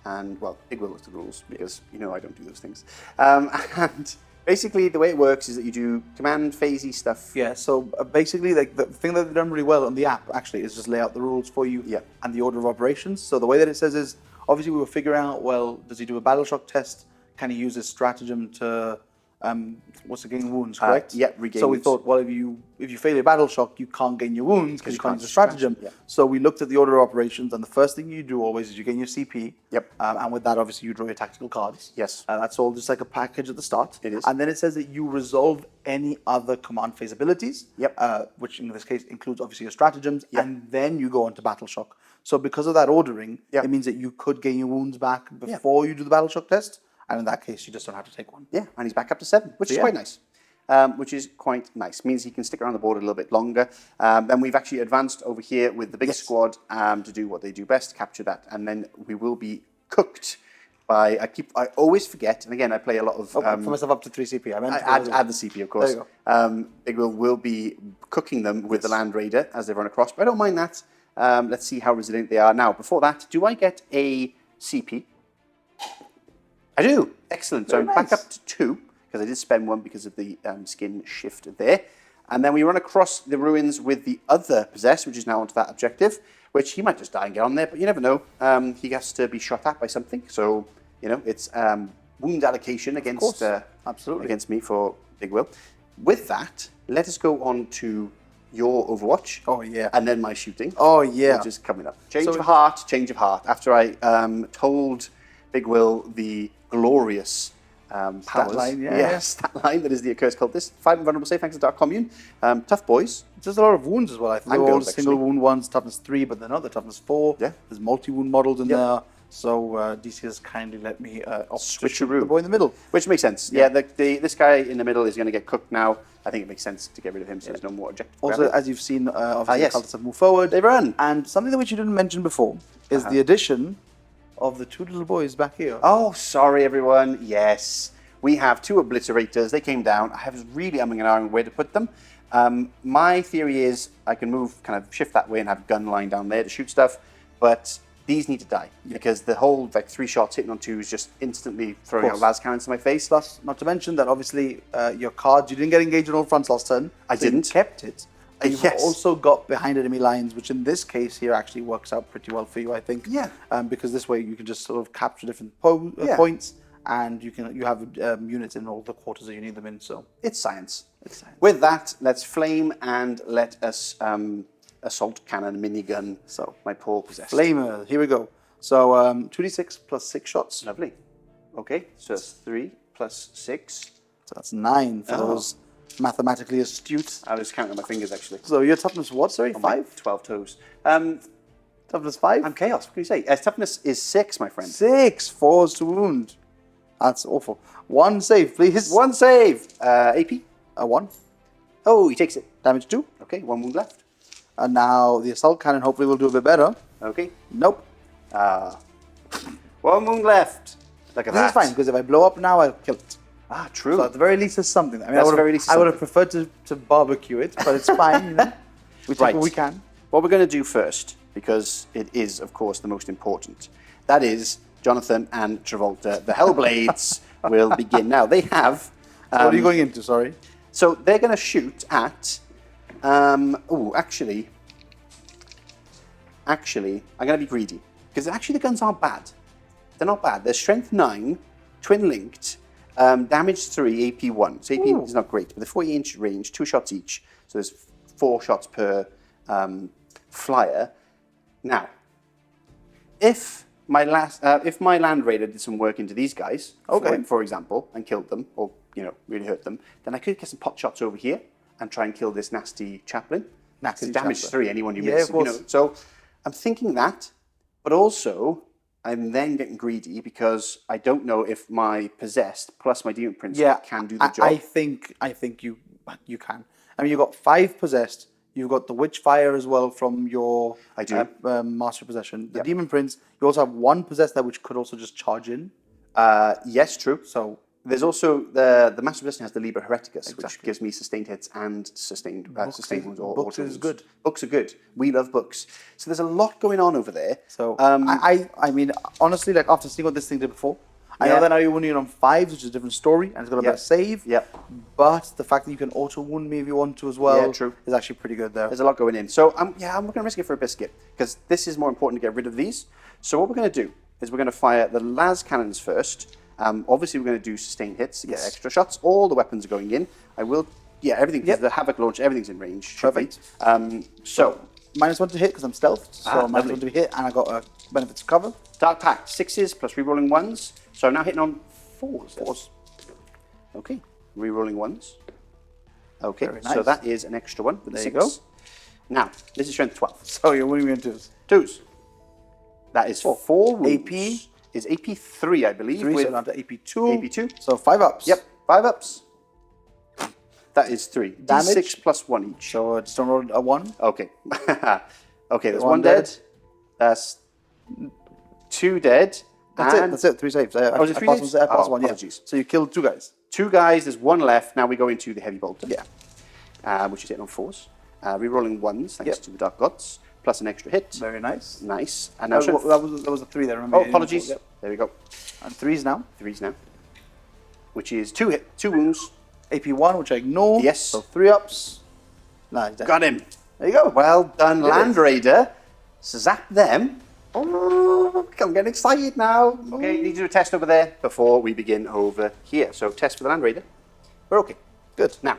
and, well, Big Will looked at the rules, because, you know, I don't do those things. And basically, the way it works is that you do command phasey stuff. Yeah, so basically, like the thing that they've done really well on the app, actually, is just lay out the rules for you and the order of operations. So the way that it says is, obviously, we were figuring out, well, does he do a battle shock test? Can he use his stratagem to, gain wounds, correct? Yeah, regain So we wounds. thought, well, if you fail your battle shock, you can't gain your wounds because you can't use a stratagem. Yeah. So we looked at the order of operations, and the first thing you do always is you gain your CP. Yep. And with that, obviously, you draw your tactical cards. Yes. That's all just like a package at the start. It is. And then it says that you resolve any other command phase abilities. Yep. Which in this case includes obviously your stratagems, and then you go on to battle shock. So because of that ordering, it means that you could gain your wounds back before you do the battle shock test. And in that case, you just don't have to take one. Yeah, and he's back up to 7, which is quite nice. which is quite nice. Means he can stick around the board a little bit longer. Then we've actually advanced over here with the big squad to do what they do best, capture that, and then we will be cooked by. I always forget, and again I play a lot of. For myself up to 3 CP. I meant add the CP, of course. There you go. Big will be cooking them with the Land Raider as they run across, but I don't mind that. Let's see how resilient they are. Now, before that, do I get a CP? I do. Excellent. So I'm back up to 2, because I did spend 1 because of the skin shift there. And then we run across the ruins with the other possessed, which is now onto that objective, which he might just die and get on there, but you never know. He has to be shot at by something. So, you know, it's wound allocation against against me for Big Will. With that, let us go on to your Overwatch. Oh, yeah. And then my shooting. Oh, yeah. Which is coming up. Change of heart. After I told Big Will the glorious powers. Stat line, Stat line that is the Accursed Cultist. 5 invulnerable save thanks to Dark Commune. Tough boys. There's a lot of wounds as well. I think they're all girls, single wound ones, toughness 3, but they're not. They're toughness 4. Yeah. There's multi-wound models in there. So DC has kindly let me switch the boy in the middle. Which makes sense. Yeah, this guy in the middle is going to get cooked now. I think it makes sense to get rid of him so there's no more objective. Also, as you've seen, obviously the Cultists have moved forward. They run. And something that which you didn't mention before is the addition of the 2 little boys back here. Oh, sorry, everyone. Yes. We have 2 obliterators. They came down. I was really umming and ahhing where to put them. My theory is I can move, kind of shift that way and have gun line down there to shoot stuff. But these need to die because the whole 3 shots hitting on 2 is just instantly throwing out las cannons to my face. Plus, not to mention that obviously your cards, you didn't get engaged on all fronts last turn. I didn't. You kept it. You've also got behind enemy lines, which in this case here actually works out pretty well for you, I think. Yeah. Because this way you can just sort of capture different points, and you have units in all the quarters that you need them in. So it's science. With that, let's flame and let us assault cannon minigun. So my poor possessed. Flamer. Here we go. So 2d6 plus 6 shots. Lovely. Okay. So that's 3 plus 6. So that's 9 for those mathematically astute. I was counting on my fingers actually. So your toughness what? Sorry, 5? 12 toes. Toughness 5? I'm chaos. What can you say? Toughness is 6, my friend. 6. 4 to wound. That's awful. 1 save, please. 1 save. AP? 1. Oh, he takes it. Damage 2. Okay, 1 wound left. And now the assault cannon hopefully will do a bit better. Okay. Nope. 1 wound left. Look at that. This is fine, because if I blow up now, I'll kill it. True. So at the very least, there's something. I mean, I would have preferred to barbecue it, but it's fine, you know. We take what we can. What we're going to do first, because it is, of course, the most important, that is Jonathan and Travolta, the Hellblades, will begin. Now, they have... what are you going into, sorry? So they're going to shoot at... Actually, I'm going to be greedy, because actually the guns aren't bad. They're not bad. They're strength 9, twin linked, damage 3, AP 1. So AP is not great, but the 40-inch range, 2 shots each. So there's 4 shots per flyer. Now, if my Land Raider did some work into these guys, for example, and killed them, or really hurt them, then I could get some pot shots over here and try and kill this nasty chaplain. Because damage 3, anyone you miss. So I'm thinking that, but also I'm then getting greedy because I don't know if my possessed plus my demon prince can do the job. I think you can. I mean, you've got 5 possessed. You've got the Witchfire as well from your Master of Possession. The Demon Prince. You also have 1 possessed there, which could also just charge in. Yes, true. So there's also the Master of Possession has the Liber Hereticus, which gives me sustained hits and sustained wounds. Books is good. Books are good. We love books. So there's a lot going on over there. So I mean, honestly, like after seeing what this thing did before, I know that now you're wounding on 5s, which is a different story, and it's got a better save. But the fact that you can auto wound me if you want to as well is actually pretty good there. There's a lot going in. So I'm going to risk it for a biscuit because this is more important to get rid of these. So what we're going to do is we're going to fire the las cannons first. Obviously, we're going to do sustained hits to get extra shots. All the weapons are going in. I will, everything. The Havoc launch, everything's in range. Perfect. So -1 to hit because I'm stealthed. So -1 to hit, and I got a benefits cover. Dark Pact, 6s plus rerolling 1s. So I'm now hitting on 4s. Okay, rerolling 1s. Okay, so that is an extra 1 with the 6. Go. Now, this is strength 12. So you're winning in 2s. 2s. That is 4 wounds. AP is AP 3, I believe. 3, so down to AP 2. AP 2. So 5 ups. Yep, 5 ups. That is 3. Damage? D6 plus 1 each. So just don't roll a 1. Okay. Okay, there's 1 dead. That's 2 dead. That's it. 3 saves. Oh, is it 3 saves? I passed 1, yeah. Apologies. So you killed 2 guys. 2 guys, there's 1 left. Now we go into the heavy bolter. Yeah. Which is hitting on 4s. Rerolling 1s, thanks to the Dark Gods. Plus an extra hit. Very nice. Nice. And now that was a 3 there, remember? Oh, apologies. Yep. There we go. And 3s now. 3s now. Which is 2 wounds. AP 1, which I ignore. Yes. So 3 ups. Nice. Got him. There you go. Well done, Land Raider. Zap them. Oh, I'm getting excited now. Okay, you need to do a test over there before we begin over here. So test for the Land Raider. We're okay. Good. Now,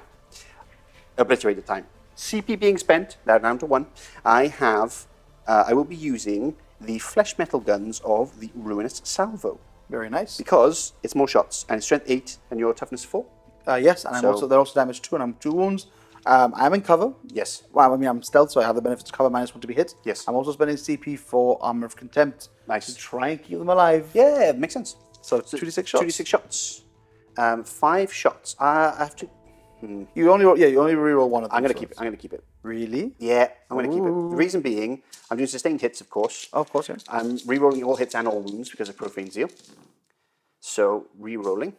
obliterated time. CP being spent, now down to 1. I will be using the flesh metal guns of the Ruinous Salvo. Very nice. Because it's more shots, and it's strength 8 and your toughness 4. Yes, and they're also damage 2, and I'm 2 wounds. I'm in cover. Yes. Well, I mean, I'm stealth, so I have the benefits of cover -1 to be hit. Yes. I'm also spending CP for Armor of Contempt. Nice. To try and keep them alive. Yeah, makes sense. So 2d6 shots. 2d6 shots. 5 shots. I have to... You only reroll 1 of them. I'm going to keep it. I'm going to keep it. Really? Yeah, I'm going to keep it. The reason being, I'm doing sustained hits, of course. Oh, of course, yeah. I'm rerolling all hits and all wounds because of Profane Zeal. So, rerolling.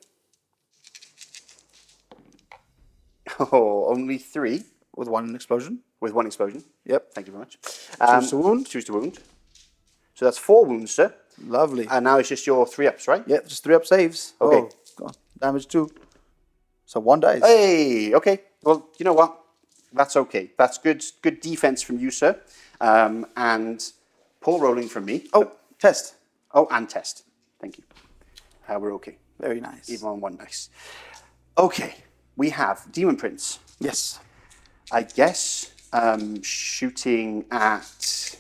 Oh, only 3. With 1 explosion. With 1 explosion. Yep. Thank you very much. 2 to wound. 2 to wound. So that's 4 wounds, sir. Lovely. And now it's just your 3 ups, right? Yep, just 3 up saves. Okay. Oh, God. Damage 2. So 1 dies. Hey, okay. Well, you know what? That's okay. That's good defense from you, sir. And poor rolling from me. Oh, test. Oh, and test. Thank you. We're okay. Very nice. Even on 1, nice. Okay, we have Demon Prince. Yes. I guess shooting at...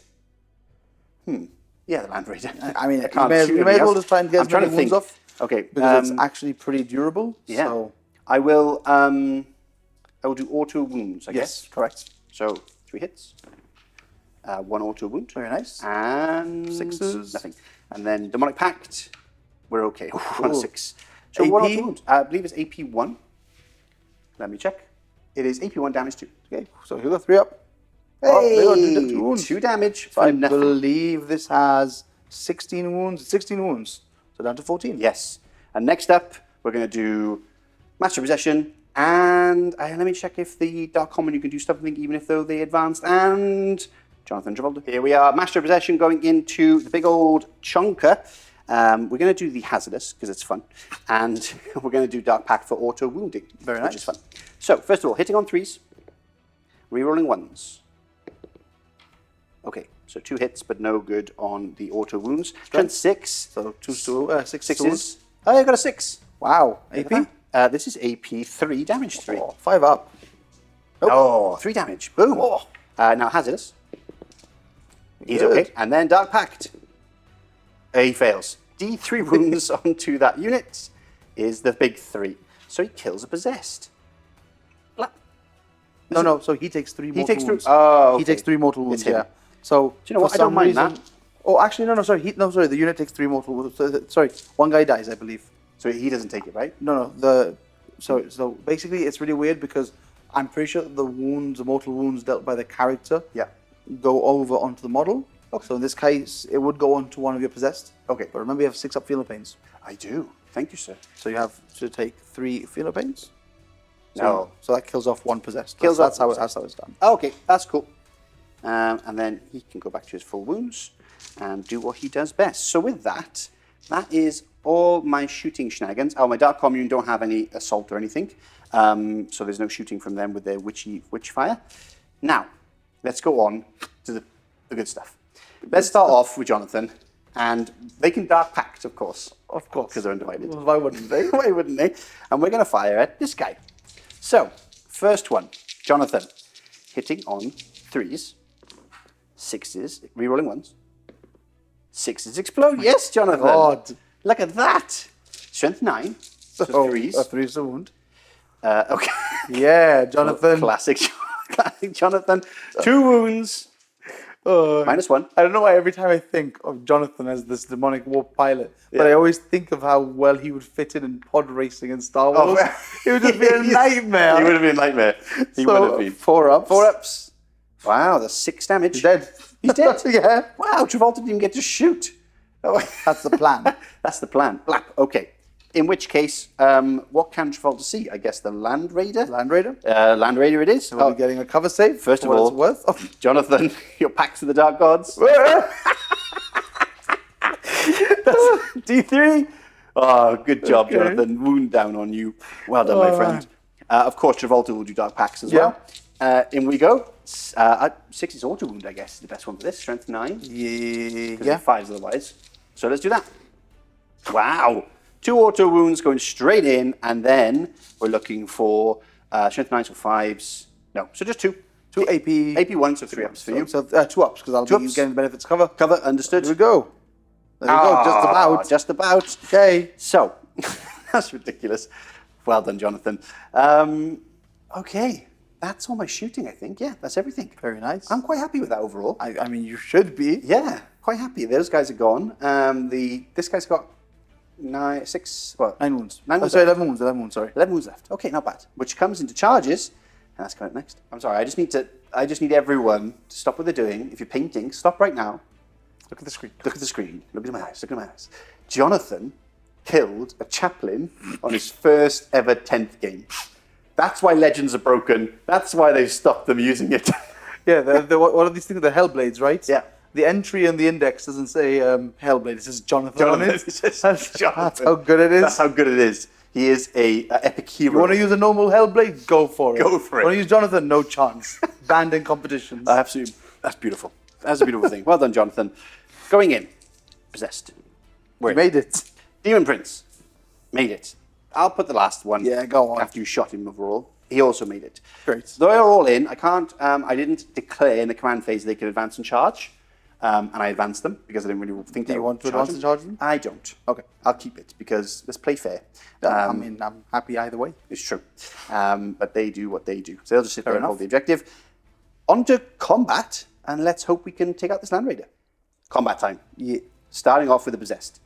Yeah, the Land Raider. I mean, I can't you may as well just try and get as many wounds off. Okay. Because it's actually pretty durable. Yeah. So. I will do auto wounds, I guess. Yes, correct. So 3 hits. 1 auto wound. Very nice. And 6s. Nothing. And then Demonic Pact. We're okay. 1 6. So AP? 1 auto wound. I believe it's AP 1. Let me check. It is AP 1 damage 2. Okay, so he'll go 3 up. Hey! Oh, there you go, 2 wounds. 2 damage for I nothing. believe this has 16 wounds. 16 wounds. So down to 14. Yes. And next up, we're going to do Master Possession. And let me check if the Dark Common you can do something even if though they advanced. And Jonathan Travolta. Here we are, Master Possession going into the big old chunker. We're going to do the Hazardous because it's fun. And we're going to do Dark Pact for auto wounding. Very nice. Which is fun. So, first of all, hitting on 3s. Rerolling 1s. Okay, so 2 hits, but no good on the auto wounds. Strength 6. So 6 to 6s. Oh, I got a 6. Wow. AP? This is AP 3, damage 3. 5 up. Oh, 3 damage. Boom. Oh. Now Hazardous. He's Good. okay. And then Dark Pact. He fails. D3 wounds onto that unit is the big 3. So he kills a possessed. No, so he takes 3 mortal wounds. Oh, okay. He takes 3 mortal wounds, him. yeah. So, do you know what? I don't mind that. Oh, actually, no, sorry. The unit takes 3 mortal wounds. Sorry, 1 guy dies, I believe. So he doesn't take it, right? No. So basically, it's really weird because I'm pretty sure the mortal wounds dealt by the character, go over onto the model. Okay. So in this case, it would go onto one of your possessed. Okay. But remember, you have 6 up feeling pains. I do. Thank you, sir. So you have to take 3 feeling pains. So that kills off 1 possessed. That's how it's done. Okay, that's cool. And then he can go back to his full wounds and do what he does best. So with that, that is all my shooting shenanigans. Oh, my Dark Commune don't have any assault or anything. So there's no shooting from them with their witch fire. Now, let's go on to the good stuff. Let's start off with Jonathan. And they can Dark Pact, of course. Of course. Because they're undivided. Well, why wouldn't they? Why wouldn't they? And we're going to fire at this guy. So, first one, Jonathan, hitting on 3s, 6s, rerolling 1s, 6s explode. Yes, Jonathan. God. Look at that. Strength 9, so 3s. 3's a wound. Okay. Yeah, Jonathan. Classic Jonathan. 2 wounds. -1. I don't know why every time I think of Jonathan as this demonic warp pilot, but Yeah. I always think of how well he would fit in pod racing in Star Wars. Oh, It would just be a nightmare. He would have been a nightmare. He would have been. 4 ups. 4 ups. Wow, that's 6 damage. He's dead. He's dead? Yeah. Wow, Travolta didn't even get to shoot. Oh. That's the plan. That's the plan. Blap. Okay. In which case, what can Travolta see? I guess the Land Raider. Land Raider. Land Raider it is. We'll be getting a cover save. First of for what all, it's worth. Oh. Jonathan, your packs of the Dark Gods. That's D3. Oh, good job, Okay. Jonathan. Wound down on you. Well done, my friend. Of course, Travolta will do Dark Packs as well. In we go. 6 is auto wound, I guess, is the best one for this. Strength 9. Yeah. 5s otherwise. So let's do that. Wow. 2 auto wounds going straight in, and then we're looking for strength 9, so 5s. No, so just 2. 2 AP. AP 1, so 3 ups for you. So 2 ups, because I'll be ups. getting the benefits cover. Cover, understood. There we go. There we go, just about. Just about. Okay. So, that's ridiculous. Well done, Jonathan. Okay, that's all my shooting, I think. Yeah, that's everything. Very nice. I'm quite happy with that overall. I mean, you should be. Yeah, quite happy. Those guys are gone. This guy's got 9 wounds. 9 wounds. Sorry, 11 wounds. 11 wounds. Sorry. 11 wounds left. Okay, not bad. Which comes into charges, and that's coming up next. I'm sorry. I just need everyone to stop what they're doing. If you're painting, stop right now. Look at the screen. Look at the screen. Look at my eyes. Look at my eyes. Jonathan killed a chaplain on his first ever 10th game. That's why legends are broken. That's why they've stopped them using it. Yeah, what are these things? The Hellblades, right? Yeah. The entry in the index doesn't say Hellblade. It says Jonathan on it. It says Jonathan. That's how good it is. That's how good it is. He is a epic hero. You want to use a normal Hellblade? Go for it. Go for it. Want to use Jonathan? No chance. Banned in competitions. Absolutely. That's beautiful. That's a beautiful thing. Well done, Jonathan. Going in. Possessed. You made it. Demon Prince. Made it. I'll put the last one. Yeah, go on. After you shot him overall. He also made it. Great. So they're all in. I can't. I didn't declare in the command phase they could advance and charge. And I advanced them because I didn't really think Do you want to advance and charge them? I don't. Okay. I'll keep it because let's play fair. I mean, I'm happy either way. It's true. But they do what they do. So they'll just sit there and enough. hold the objective. On to combat, and let's hope we can take out this Land Raider. Combat time. Yeah. Starting off with the Possessed.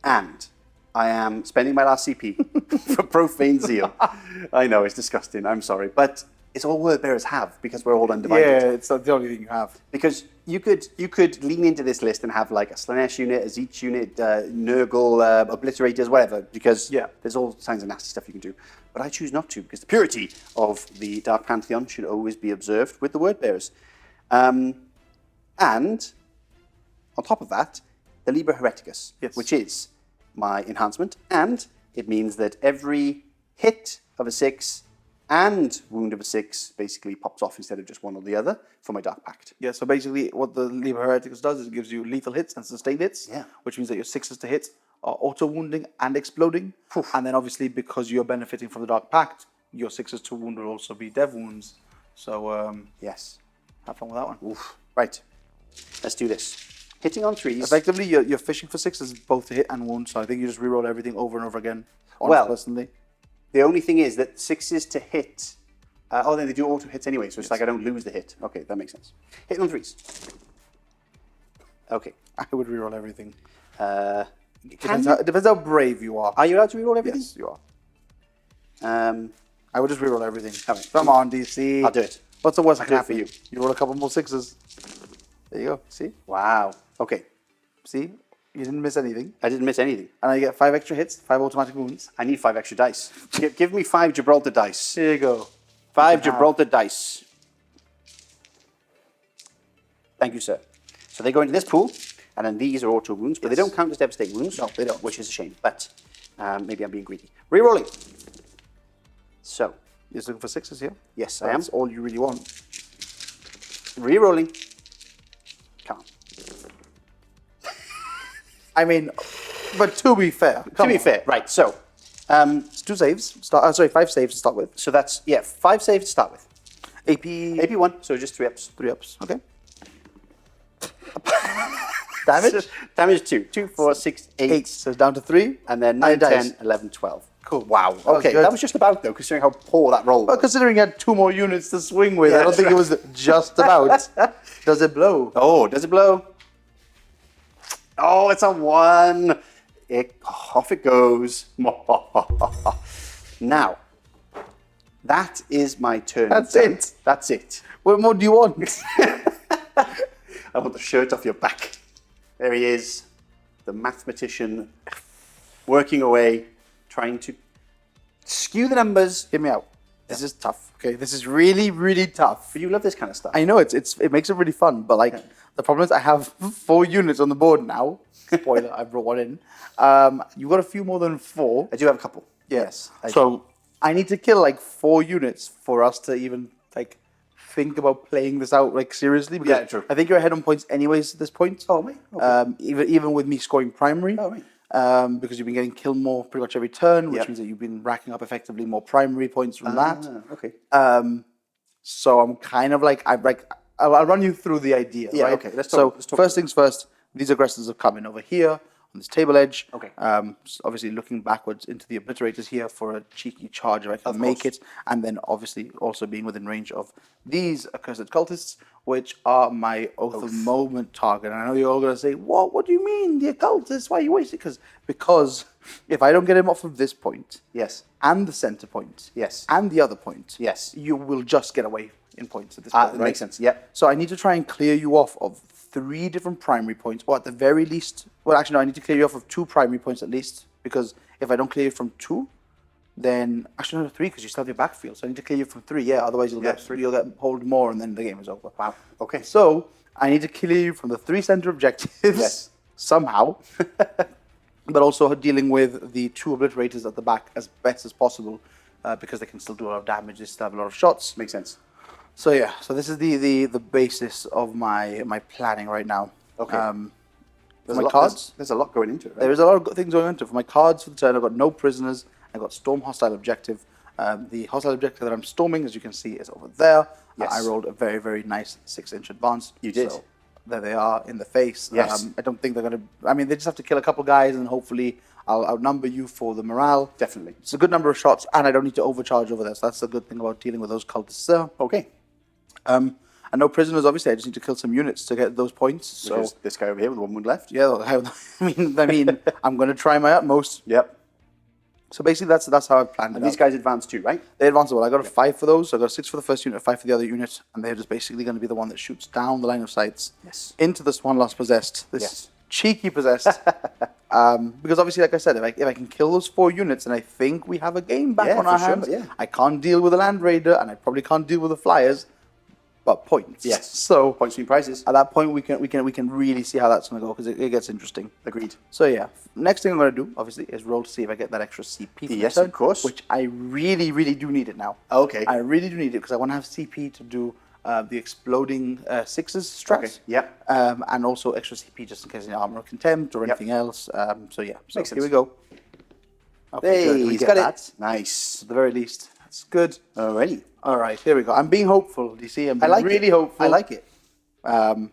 And I am spending my last CP for Profane Zeal. I know, it's disgusting. I'm sorry. But it's all word bearers have because we're all undivided. Yeah, it's the only thing you have. Because you could lean into this list and have like a Slanesh unit, a Zeech unit, Nurgle, Obliterators, whatever, because there's all kinds of nasty stuff you can do. But I choose not to because the purity of the Dark Pantheon should always be observed with the word bearers. And on top of that, the Liber Hereticus, which is my enhancement, and it means that every hit of a 6 and wound of a 6 basically pops off instead of just one or the other for my Dark Pact. Yeah, so basically what the Liber Hereticus does is it gives you lethal hits and sustained hits, which means that your 6s to hit are auto-wounding and exploding. Oof. And then obviously because you're benefiting from the Dark Pact, your 6s to wound will also be dev wounds. So, yes. Have fun with that one. Oof. Right, let's do this. Hitting on 3s. Effectively, you're fishing for 6s both to hit and wound, so I think you just reroll everything over and over again. Well, personally. The only thing is that 6s to hit, then they do auto hits anyway, so it's like I don't lose the hit. Okay, that makes sense. Hitting on 3s. Okay. I would reroll everything. It depends how brave you are. Are you allowed to reroll everything? Yes, you are. I would just reroll everything. Right. Come on, DC. I'll do it. What's the worst that can do it for happen? You roll a couple more 6s. There you go. See? Wow. Okay. See? You didn't miss anything. I didn't miss anything. And I get 5 extra hits, 5 automatic wounds. I need 5 extra dice. Give me 5 Gibraltar dice. Here you go. 5 Gibraltar dice. Thank you, sir. So they go into this pool, and then these are auto wounds, but they don't count as devastating wounds. No, they don't. Which is a shame, but maybe I'm being greedy. Rerolling. So. You're looking for 6s here? Yes, I am. That's all you really want. Rerolling. Come on. I mean, but to be fair. To be fair, right, so. It's 2 saves. 5 saves to start with. So that's, 5 saves to start with. AP 1, so just 3 ups. 3 ups, okay. Damage? Damage 2. 2, 4, 6, 8. 8, so down to 3. And then 9, 10, 11, 12. Cool. Wow. Okay, good. that was just about though, considering how poor that roll was. Well, considering you had 2 more units to swing with, Yeah, I don't think it was just about. Does it blow? Oh, does it blow? Oh, it's a 1. Off it goes. Now, that is my turn. That's done. it. That's it. What more do you want? I want the shirt off your back. There he is, the mathematician, working away, trying to skew the numbers. Hear me out. This is tough. Okay, this is really, really tough. But you love this kind of stuff. I know it makes it really fun, but like the problem is I have 4 units on the board now. Spoiler, I brought 1 in. You got a few more than 4. I do have a couple. Yes. I So I need to kill like 4 units for us to even like think about playing this out like seriously. Because Yeah, true. I think you're ahead on points anyways at this point. Oh, mate. Okay. Even with me scoring primary. Oh, right. Because you've been getting killed more pretty much every turn, which Yep. means that you've been racking up effectively more primary points from that. Okay. So I'm kind of like I'll run you through the idea. Yeah, right? okay, let's So talk first things first, these aggressors have come in over here on this table edge. Okay. So obviously looking backwards into the obliterators here for a cheeky charge if I can make it, and then obviously also being within range of these accursed cultists, which are my Oath of Moment target. And I know you're all going to say, what do you mean, the occultists? Why are you wasting? Because if I don't get him off of this point, Yes. and the center point, Yes. and the other point, Yes. you will just get away in points at this point, That right? makes sense. Yep. So I need to try and clear you off of 3 different primary points, or at the very least, well, actually, no, I need to clear you off of 2 primary points at least, because if I don't clear you from 2, then actually no 3, because you still have your backfield. So I need to clear you from 3. Yeah, otherwise you'll get 3. You'll get hold more, and then the game is over. Wow. Okay. So I need to clear you from the 3 center objectives Yes. somehow, but also dealing with the 2 obliterators at the back as best as possible, because they can still do a lot of damage. They still have a lot of shots. Makes sense. So yeah, so this is the basis of my planning right now. Okay. My cards. There's a lot going into it, right? There is a lot of good things going into it. For my cards for the turn, I've got no prisoners. I've got storm hostile objective. The hostile objective that I'm storming, as you can see, is over there. Yes. I rolled a very, very nice 6-inch advance. You did. So there they are in the face. Yes. I don't think they're going to... I mean, they just have to kill a couple guys, and hopefully I'll outnumber you for the morale. Definitely. It's a good number of shots, and I don't need to overcharge over there. So that's the good thing about dealing with those cultists there. Okay. And no prisoners, obviously. I just need to kill some units to get those points. So There's this guy over here with 1 wound left. yeah, I mean, I'm going to try my utmost. Yep. So basically, that's how I planned it. And these guys advance too, right? They advance well. I got a 5 for those. So I got a 6 for the first unit, a 5 for the other unit, and they're just basically going to be the one that shoots down the line of sights Yes. into this one last possessed. This Yes. cheeky possessed. Because obviously, like I said, if I can kill those 4 units, then I think we have a game back Yeah, on our for sure, hands. yeah. I can't deal with a land raider, and I probably can't deal with the flyers, but points. Yes. So Points between prizes. at that point, we can really see how that's going to go, because it gets interesting. Agreed. So yeah, next thing I'm going to do, obviously, is roll to see if I get that extra CP for Yes, the turn, of course. which I really, really do need it now. Okay. I really do need it, because I want to have CP to do the exploding 6s strats. Okay, yeah. And also extra CP just in case any armor or contempt or anything else. So yeah, so Makes here we sense. go. Okay, good. Hey, We he's get got that, it. Nice. at the very least. That's good. Alrighty. All right, here we go. I'm being hopeful. Do you see? I'm I being like really it. hopeful. I like it.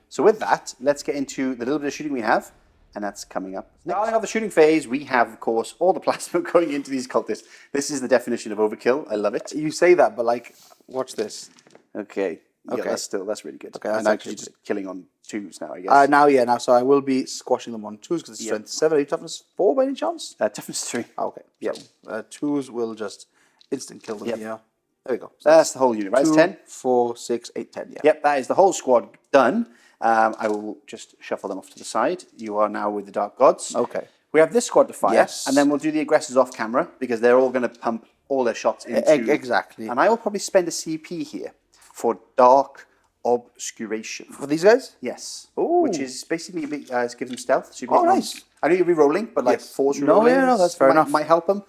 So with that, let's get into the little bit of shooting we have, and that's coming up. Starting off the shooting phase, we have, of course, all the plasma going into these cultists. This is the definition of overkill. I love it. You say that, but like, watch this. Okay. Yeah, Okay. that's really good. Okay, and that's I'm actually just killing on 2s now, I guess. Now, so I will be squashing them on 2s because it's strength 7. Are you toughness 4 by any chance? Toughness 3. Okay, Yep. so 2s will just instant kill them Yep. here. There we go. So That's the whole unit, right? It's 2, 10? 4, 6, 8, 10, yeah. Yep, that is the whole squad done. I will just shuffle them off to the side. You are now with the Dark Gods. Okay. We have this squad to fire, Yes. and then we'll do the aggressors off camera because they're all going to pump all their shots into... Exactly. And I will probably spend a CP here for Dark Obscuration. For these guys? Yes. Ooh. Which is basically, gives them stealth. So Oh, nice. I know you'll be rolling, but like Yes. 4s No, rolling yeah, that's fair enough. might help them.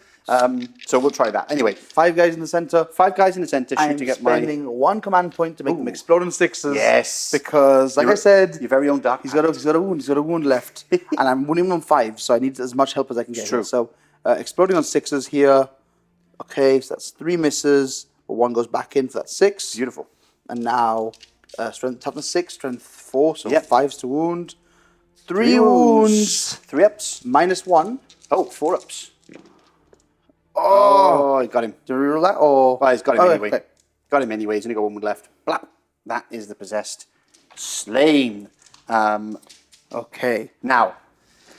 So we'll try that. Anyway, 5 guys in the center. 5 guys in the center I'm shooting at my... spending 1 command point to make them explode on 6s. Yes. Because, like I said, Your very own Dark he's got a wound left, and I'm winning on 5, so I need as much help as I can get. True. Here. So exploding on 6s here. Okay, so that's 3 misses, but 1 goes back in for that 6. Beautiful. And now strength toughness 6, strength 4, so Yep. 5s to wound. 3 wounds. 3 ups. -1. Oh, 4 ups. Oh, I got him. Do we roll that? Or... Well, he's got him anyway. Okay. Got him anyway. He's only got one wound left. Blap. That is the possessed slain. Okay. Now.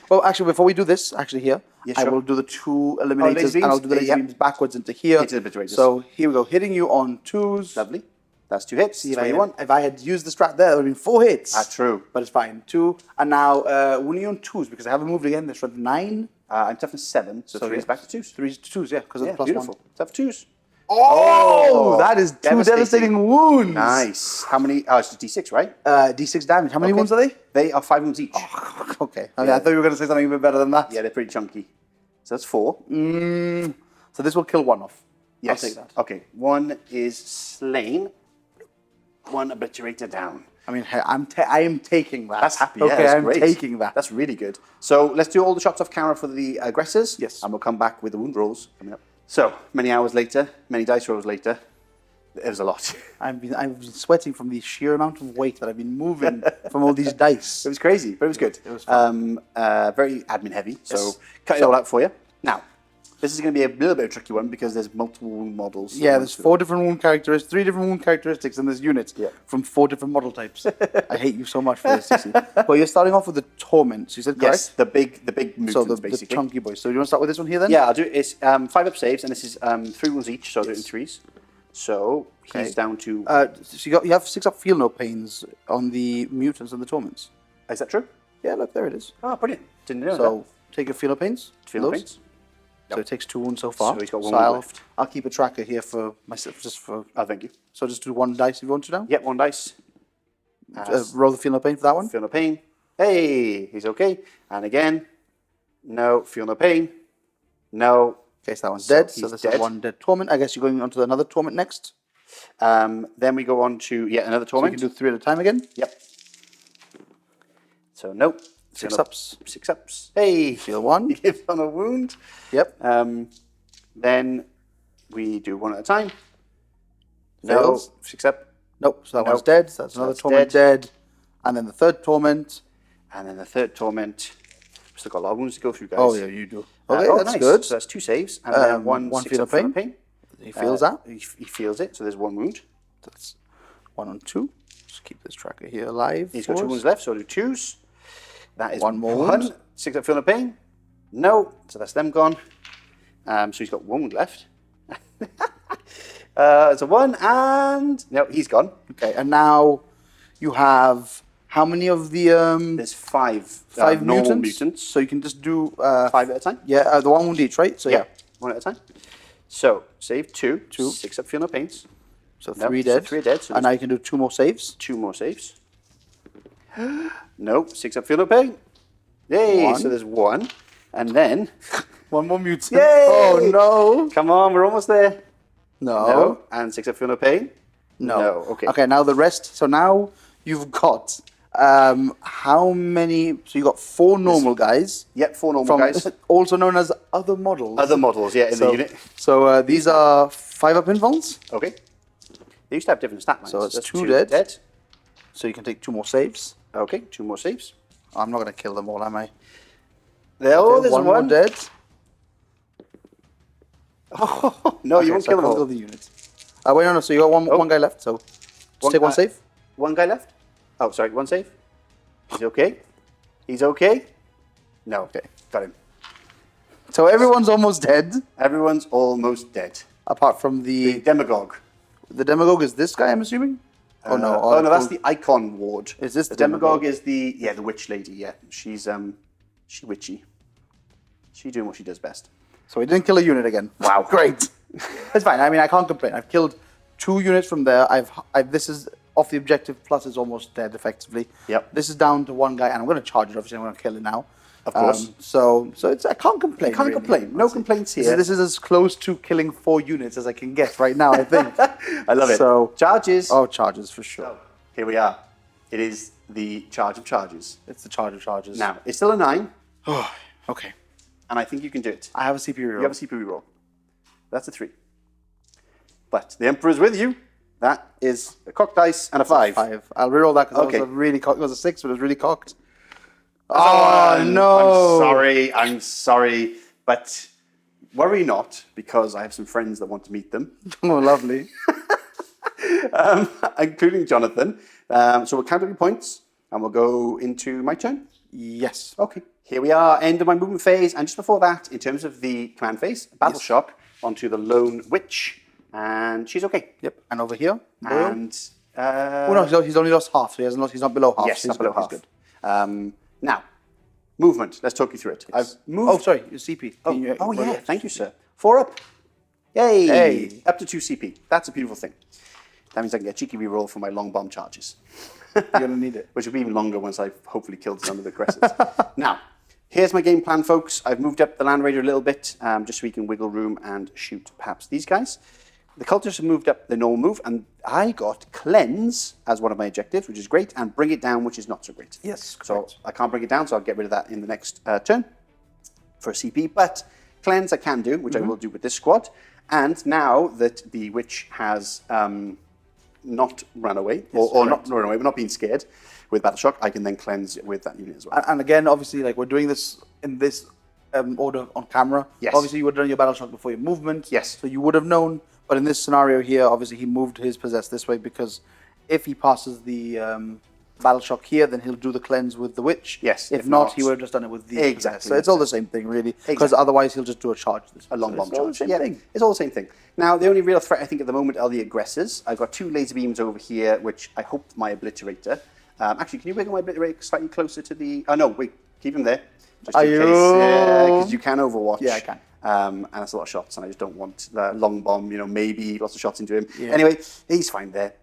Well, actually, before we do this, here, Yeah, I sure. will do the 2 eliminators, laser and I'll beams? do the laser Yep. beams backwards into here. Into the obliterators. So here we go, hitting you on 2s. Lovely. That's 2 hits. See, That's what you want. if I had used the strat there, it would have been 4 hits. That's true. But it's fine. 2. And now, only on 2s, because I haven't moved again. There's 9. I'm toughness 7, so 3 is back to 2s. 3 to 2s, yeah, because of the plus beautiful. 1. Tough 2s. Oh, that is 2 devastating wounds. Nice. How many? Oh, it's D6, right? D6 damage. How many wounds are they? They are 5 wounds each. Okay. I thought you were going to say something a bit better than that. Yeah, they're pretty chunky. So that's 4. So this will kill 1 off. Yes. I'll take that. Okay. 1 is slain. 1 obliterator down. I mean, I am taking that. That's happy. Okay, Yeah, that's I'm great. taking that. That's really good. So let's do all the shots off camera for the aggressors. Yes. And we'll come back with the wound rolls coming up. So many hours later, many dice rolls later, it was a lot. I've been sweating from the sheer amount of weight that I've been moving from all these dice. It was crazy, but it was good. It was fun. Very admin heavy. So Yes. cut it all out for you. Now, this is going to be a little bit of a tricky one because there's multiple wound models. So Yeah, there's 4 different wound characteristics, 3 different wound characteristics in this unit from 4 different model types. I hate you so much for this, Cece. Well, you're starting off with the Torment. You said correct? Yes, the big mutants, So the basically. chunky boys. So do you want to start with this one here then? Yeah, I'll do it. It's 5 up saves, and this is 3 wounds each, so I'll do it in 3s. So he's down to... So you have 6 up feel no pains on the mutants and the torments. is that true? Yeah, look, there it is. Oh, brilliant. Didn't know So take a feel no pains. that. Feel no those. pains. So it takes 2 wounds so far. So he's got 1 wound left. I'll keep a tracker here for myself, just for... Oh, thank you. So just do 1 dice if you want to now. Yep, 1 dice. Roll the feel no pain for that one. Feel no pain. Hey, he's okay. And again, no, feel no pain. No. Okay, so that one's So dead. So he's this dead. is 1 dead torment. I guess you're going on to another torment next. Then we go on to yet another So you torment. can do 3 at a time again. Yep. So nope. 6 So, ups. 6 ups. Hey. Feel 1. He gives on a wound. Yep. Then we do 1 at a time. Fails. No. 6 up. Nope. So that Nope. one's dead. So that's another that's torment dead. And then the 3rd torment. And then the 3rd torment. We've still got a lot of wounds to go through, guys. Oh, yeah, you do. Okay, oh, that's nice. good. So that's 2 saves. And then 1 1 6 feel up of for pain. pain. He feels that. He feels it. So there's 1 wound. That's 1 on 2. Just keep this tracker here alive. He's got for 2 us. wounds left, so I'll do 2s. That is 1 more 1. wound. 6 up feel no pain. No. So that's them gone. So he's got 1 wound left. It's a 1 and... No, he's gone. Okay, and now you have how many of the There's 5 5 normal mutants? mutants. So you can just do 5 at a time. yeah, the 1 wound each, right? So yeah. 1 at a time. So save 2. 6 up feel no pains. So No, 3 so dead. 3 are dead, so and now you can do 2 more saves. 2 more saves. No, 6 up feel no pain. Yay! 1. So there's 1. And then... 1 more mutant. Yay! Oh no. Come on, we're almost there. No. No. And 6 up feel no pain. No. No, okay. Okay, now the rest. So now you've got how many? So you got 4 normal guys. Yep, 4 normal From guys. also known as other models. Other models, yeah, in the unit. So these are 5 up invuls. Okay. They used to have different stat lines. So it's That's 2 dead. dead. So you can take 2 more saves. Okay, 2 more saves. I'm not going to kill them all, am I? There, oh, there's 1 more one. dead. No, you Okay, won't so kill I them can't all. the unit. Wait, no. So you got one guy left. So just take 1 save. 1 guy left? Oh, sorry, 1 save. He's okay. He's okay. No, okay, got him. So everyone's almost dead, Everyone's almost dead. apart from The the Demagogue. Demagogue is this guy, I'm assuming. Oh no! Oh no, that's the Icon Ward. Is this the the Demagogue? Demagogue? Is the witch lady? Yeah, she's witchy. She doing what she does best. So we didn't kill a unit again. Wow, great. That's fine. I mean, I can't complain. I've killed 2 units from there. I've this is off the objective. Plus, it's almost dead effectively. Yep. This is down to 1 guy, and I'm going to charge it. Obviously, I'm going to kill it now. Of course. So it's I can't complain. Can't really. complain. No complaints here. This is as close to killing 4 units as I can get right now. I think. I love it. So Charges. Oh, charges for sure. So, here we are. It is the charge of charges. It's the charge of charges. Now, it's still a 9, Okay. and I think you can do it. I have a CPU reroll. You have a CPU roll. That's a 3. But the Emperor's with you. That is a cocked dice and a 5. 5. I'll reroll that because Okay. it was a really cocked. It was a 6, but it was really cocked. Oh no! I'm sorry, but worry not, because I have some friends that want to meet them. Oh, lovely. Including Jonathan. So we'll count up your points, and we'll go into my turn. Yes. Okay. Here we are, end of my movement phase. And just before that, in terms of the command phase, Battle Shock onto the Lone Witch. And she's okay. Yep. And over here, Boyle. And... oh, no, he's only lost half, so he's not below half. Yes, so not below half. He's good. Now, movement. Let's talk you through it. I've moved... Oh, sorry, your CP. Oh, yeah. Thank you, sir. 4 up. Yay. Hey. Up to 2 CP. That's a beautiful thing. That means I can get a cheeky reroll for my long bomb charges. You're going to need it. Which will be even longer once I've hopefully killed some of the aggressors. Now, here's my game plan, folks. I've moved up the Land Raider a little bit, just so we can wiggle room and shoot perhaps these guys. The Cultists have moved up the normal move, and I got Cleanse as one of my objectives, which is great, and Bring It Down, which is not so great. Yes, correct. So I can't bring it down, so I'll get rid of that in the next turn for a CP. But Cleanse I can do, which I will do with this squad. And now that the Witch has not run away, or not run away, but not being scared with Battle Shock, I can then cleanse with that unit as well. And again, obviously, like we're doing this in this order on camera. Yes. Obviously, you would have done your Battle Shock before your movement. Yes. So you would have known. But in this scenario here, obviously, he moved his Possess this way because if he passes the Battle Shock here, then he'll do the cleanse with the Witch. Yes. If not, he would have just done it with the Exactly. Possess. So it's all the same thing, really. Because otherwise, he'll just do a charge. A long bomb charge. It's all the same thing. It's all the same thing. Now, the only real threat, I think, at the moment are the aggressors. I've got 2 laser beams over here, which I hope my Obliterator... actually, can you wiggle my Obliterator slightly closer to the... Oh, no, wait. Keep him there. Just in case. Because you can Overwatch. Yeah, I can. And that's a lot of shots, and I just don't want the long bomb, maybe lots of shots into him. Yeah. Anyway, he's fine there.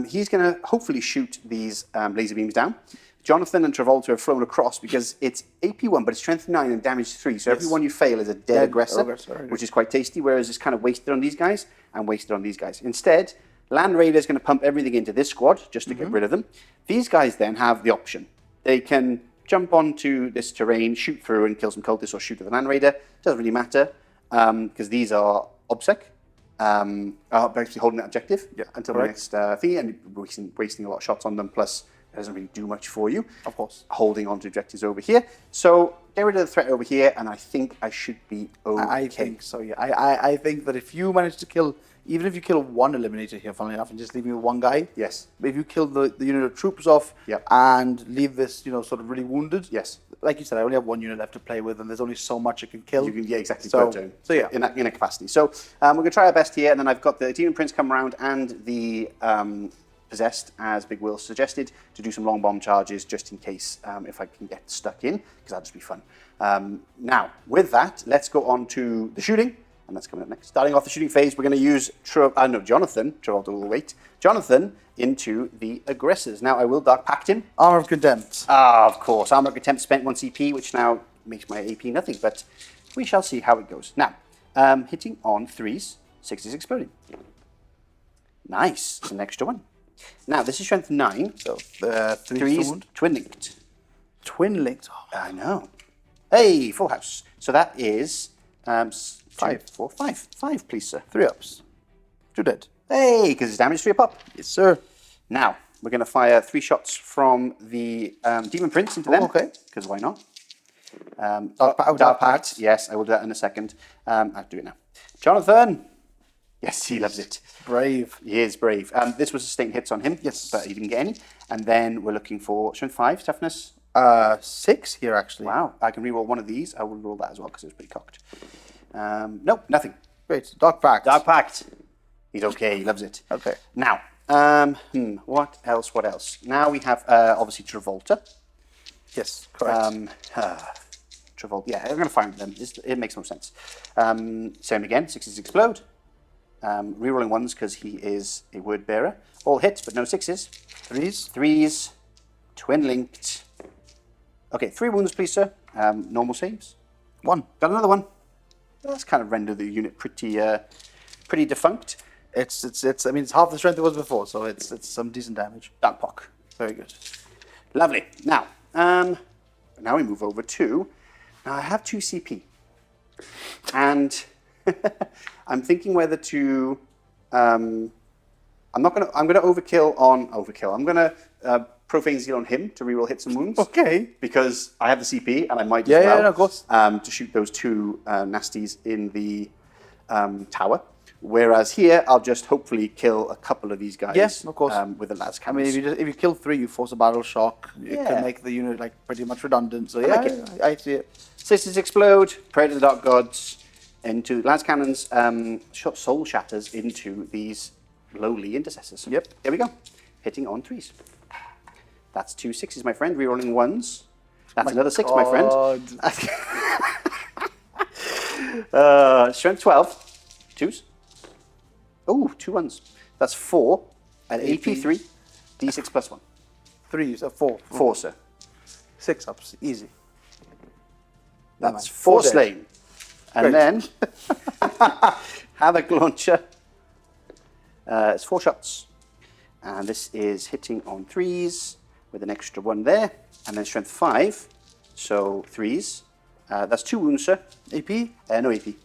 He's going to hopefully shoot these laser beams down. Jonathan and Travolta have flown across because it's AP1, but it's strength 9 and damage 3. So every one you fail is a dead aggressor, which is quite tasty, whereas it's kind of wasted on these guys and wasted on these guys. Instead, Land Raider is going to pump everything into this squad just to get rid of them. These guys then have the option. They can jump onto this terrain, shoot through and kill some cultists, or shoot at the Land Raider. Doesn't really matter, because these are OBSEC, basically holding that objective until the next thingy, and wasting a lot of shots on them, plus it doesn't really do much for you. Of course. Holding on to objectives over here. So get rid of the threat over here, and I think I should be okay. I think so, yeah. I think that if you manage to kill... Even if you kill one eliminator here, funnily enough, and just leave me with one guy. Yes. But if you kill the unit of troops off and leave this, sort of really wounded. Yes. Like you said, I only have one unit left to play with, and there's only so much it can kill. You can, exactly. So yeah. In a capacity. So we're going to try our best here, and then I've got the Demon Prince come around and the Possessed, as Big Will suggested, to do some long bomb charges just in case if I can get stuck in, because that'd just be fun. Now, with that, let's go on to the shooting. And that's coming up next. Starting off the shooting phase, we're going to use Jonathan. Travolta will wait. Jonathan into the aggressors. Now, I will Dark Pact him. Armor of Contempt. Of course. Armor of Contempt spent 1 CP, which now makes my AP nothing. But we shall see how it goes. Now, hitting on 3s, 6s exploding. Nice. It's an extra one. Now, this is strength 9. So, 3s, twin linked. Twin linked. Oh. I know. Hey, full house. So that is... 5, 4, 5. 5, please, sir. 3 ups. 2 dead. Hey, because it's damage 3 a pop. Yes, sir. Now, we're going to fire 3 shots from the Demon Prince into them. Okay. Because why not? Dark Pact. Yes, I will do that in a second. I'll do it now. Jonathan. Yes, he loves it. Brave. He is brave. This was sustained hits on him. Yes. But he didn't get any. And then we're looking for strength 5, toughness. 6 here, actually. Wow. I can reroll one of these. I will roll that as well because it was pretty cocked. Nope, nothing. Great. Dark Pact. Dark Pact. He's okay. He loves it. Okay. Now, what else? Now we have, obviously, Travolta. Yes, correct. Travolta. Yeah, I'm going to fire them. It makes no sense. Same again. 6s explode. Rerolling 1s because he is a word bearer. All hits, but no 6s. 3s. 3s. Twin linked. Okay, 3 wounds, please, sir. Normal saves. 1. Got another one. That's kind of rendered the unit pretty defunct. It's half the strength it was before, so it's some decent damage. Dark Pock. Very good. Lovely. Now we move over to. Now I have 2 CP, and I'm thinking whether to. I'm going to overkill on overkill. I'm going to Profane Zeal on him to reroll hits and wounds. Okay. Because I have the CP and I might Yeah, as well. yeah, no, of course. To shoot those 2 nasties in the tower. Whereas here, I'll just hopefully kill a couple of these guys. Yes, of course. With the las I mean, cannons. if you kill 3, you force a battle shock. It Yeah. can make the unit like pretty much redundant. So I yeah, like it. I see it. Sisters explode, pray to the dark gods, into las cannons, soul shatters into these lowly intercessors. Yep. Here we go. Hitting on 3s. That's 2 6s, my friend. Rerolling 1s. That's another 6, my friend. Strength 12. 2s. Oh, 2 1s. That's 4 at AP3. D6 plus 1. 3, so 4. 4, sir. 6 ups, easy. That's 4 dead. slain. And Great. then Havoc Launcher. It's 4 shots. And this is hitting on 3s with an extra 1 there. And then strength 5. So 3s. That's 2 wounds, sir. AP? No AP.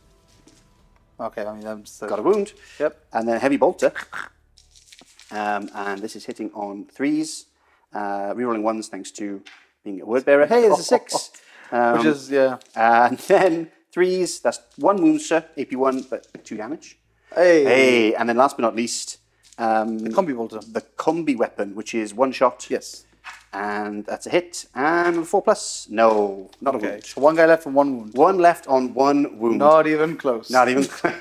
Okay, I mean, I'm so... Got a wound. Yep. And then Heavy Bolter. And this is hitting on 3s. Rerolling 1s thanks to being a word bearer. Hey, there's a 6. Which is, yeah. And then 3s. That's 1 wound, sir. AP 1, but 2 damage. Hey. Hey, and then last but not least, The combi bolter. the combi weapon, which is 1 shot. Yes. And that's a hit. And 4 plus. No, not a Okay, wound. so 1 guy left from 1 wound. 1 left on 1 wound. Not even close. Not even. Could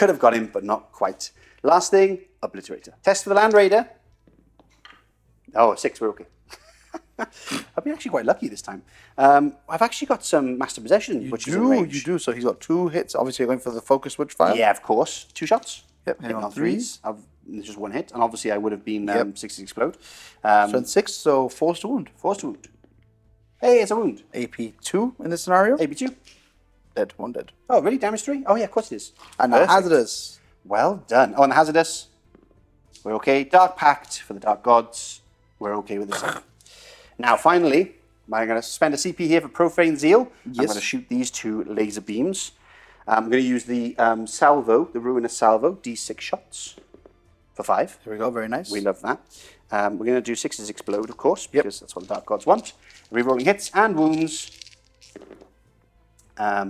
have got him, but not quite. Last thing, Obliterator. Test for the Land Raider. Oh, 6, we're okay. I've been actually quite lucky this time. I've actually got some Master Possession, which is in range. You do. So he's got 2 hits. Obviously, you're going for the focus switch fire. Yeah, of course. 2 shots. Yep, Hitting hitting on on 3s. There's just 1 hit. And obviously, I would have been Yep. 6 explode. Strength 6, so forced to wound. Forced wound. Hey, it's a wound. AP 2 in this scenario. AB2. Dead. 1 dead. Oh, really? Damage 3? Oh, yeah, of course it is. And now Perfect. hazardous. Well done. Oh, and the Hazardous. We're okay. Dark Pact for the Dark Gods. We're okay with this. Now, finally, I'm going to spend a CP here for Profane Zeal. I'm Yes. going to shoot these 2 laser beams. I'm going to use the salvo, the Ruinous Salvo, D6 shots for 5. There we go. Very nice. We love that. We're going to do 6s explode, of course, because that's what the Dark Gods want. Rerolling hits and wounds.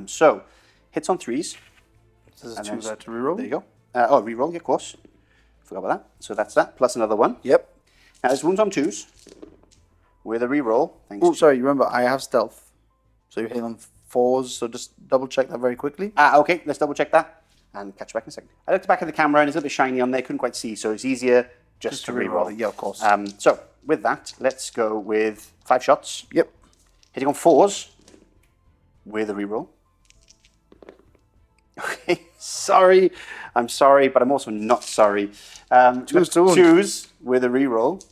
So, hits on 3s. There's And 2 then- there to reroll. There you go. Reroll, yeah, of course. Forgot about that. So that's that, plus another 1. Yep. Now, there's wounds on 2s with a reroll. Thanks Oh, to- sorry. Remember, I have stealth. So you're hitting on 4s. So just double check that very quickly. Okay, let's double check that and catch you back in a second. I looked back at the camera and it's a little bit shiny on there, couldn't quite see, so it's easier just to reroll. Yeah, of course. So, with that, let's go with 5 shots. Yep. Hitting on 4s with a reroll. Okay, sorry. I'm sorry, but I'm also not sorry. 2s to wound. 2s with a reroll.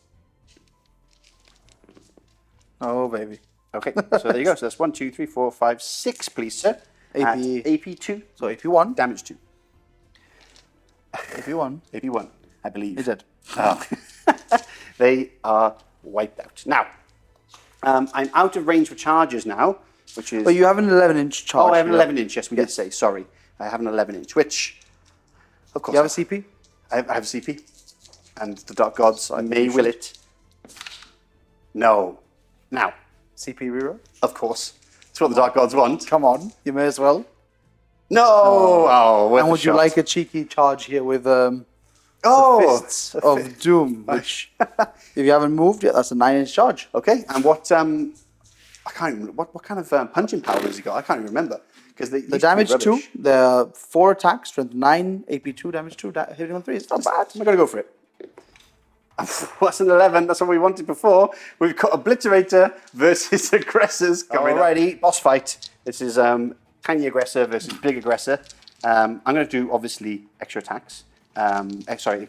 Oh, baby. Okay, so there you go. So that's 1, 2, 3, 4, 5, 6, please, sir. AP. AP2. So AP1. Damage 2. AP1. AP1, I believe. He's dead. Oh. They are wiped out. Now, I'm out of range for charges now, which is... But you have an 11-inch charge. Oh, I have an here. 11-inch. Yes, we did say. Sorry. I have an 11-inch, which, of course... You have a CP? I have a CP. And the Dark Gods may will it. No. Now, CP reroll? of course. It's what the Dark Gods want. Come on. You may as well. No! Oh, worth And a would you shot. like a cheeky charge here with Oh! Fists of Doom, which, if you haven't moved yet, that's a 9-inch charge. Okay, and what, I can't remember, what kind of punching power has he got? I can't even remember. Because The damage 2, there are 4 attacks, strength 9, AP 2, damage 2, hitting on 3. It's not bad. I'm going to go for it. That's an 11. That's what we wanted before. We've got Obliterator versus Aggressors coming up. Alrighty, boss fight. This is tiny aggressor versus big aggressor. I'm going to do, obviously, extra attacks. Exploding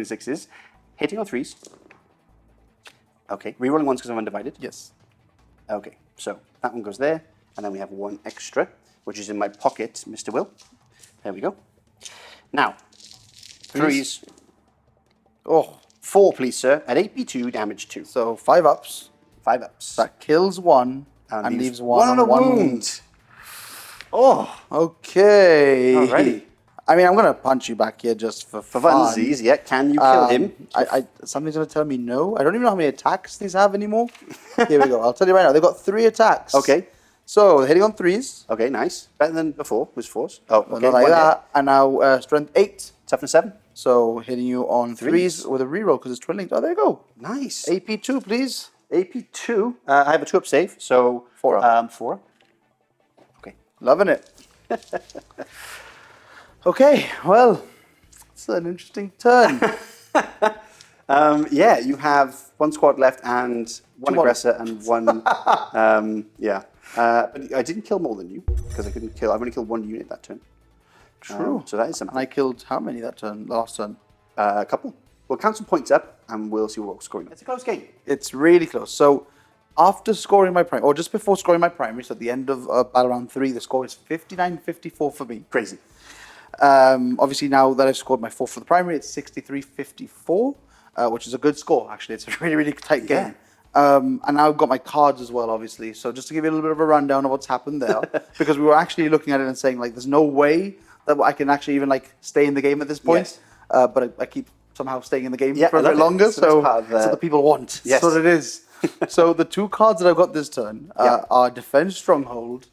6s. Hitting on 3s. Okay, rerolling 1s because I'm undivided. Yes. Okay, so that one goes there. And then we have 1 extra, which is in my pocket, Mr. Will. There we go. Now, 3s. Oh, 4, please, sir, at AP2, damage 2. so 5 ups. 5 ups. That kills 1 and leaves 1 on a wound. Oh, Okay. alrighty. I mean, I'm going to punch you back here just for fun. funsies, yeah. Can you kill him? Something's going to tell me no. I don't even know how many attacks these have anymore. Here we go. I'll tell you right now. They've got 3 attacks. Okay. So, hitting on 3s. Okay, nice. Better than before, was 4s. Oh, okay. Not like that. And now strength 8. Toughness 7. So, hitting you on 3s with a reroll because it's twin-linked. Oh, there you go. Nice. AP 2, please. AP 2. I have a 2-up save, so 4 up. 4. Okay. Loving it. Okay, well, it's an interesting turn. Yeah, you have 1 squad left and 1 aggressor and 1. Yeah. But I didn't kill more than you because I've only killed 1 unit that turn. True. So that is something. And I killed how many that turn, last turn? A couple. We'll count some points up and we'll see what we're scoring. It's a close game. It's really close. So after scoring my primary, or just before scoring my primary, so at the end of battle round 3, the score is 59-54 for me. Crazy. Obviously, now that I've scored my 4th for the primary, it's 63-54, which is a good score, actually. It's a really, really tight game. And now I've got my cards as well, obviously. So just to give you a little bit of a rundown of what's happened there, because we were actually looking at it and saying, like, there's no way that I can actually even, like, stay in the game at this point. Yes. But I keep somehow staying in the game for a bit longer, so the people want. Yes. That's what it is. So the 2 cards that I've got this turn are Defend Stronghold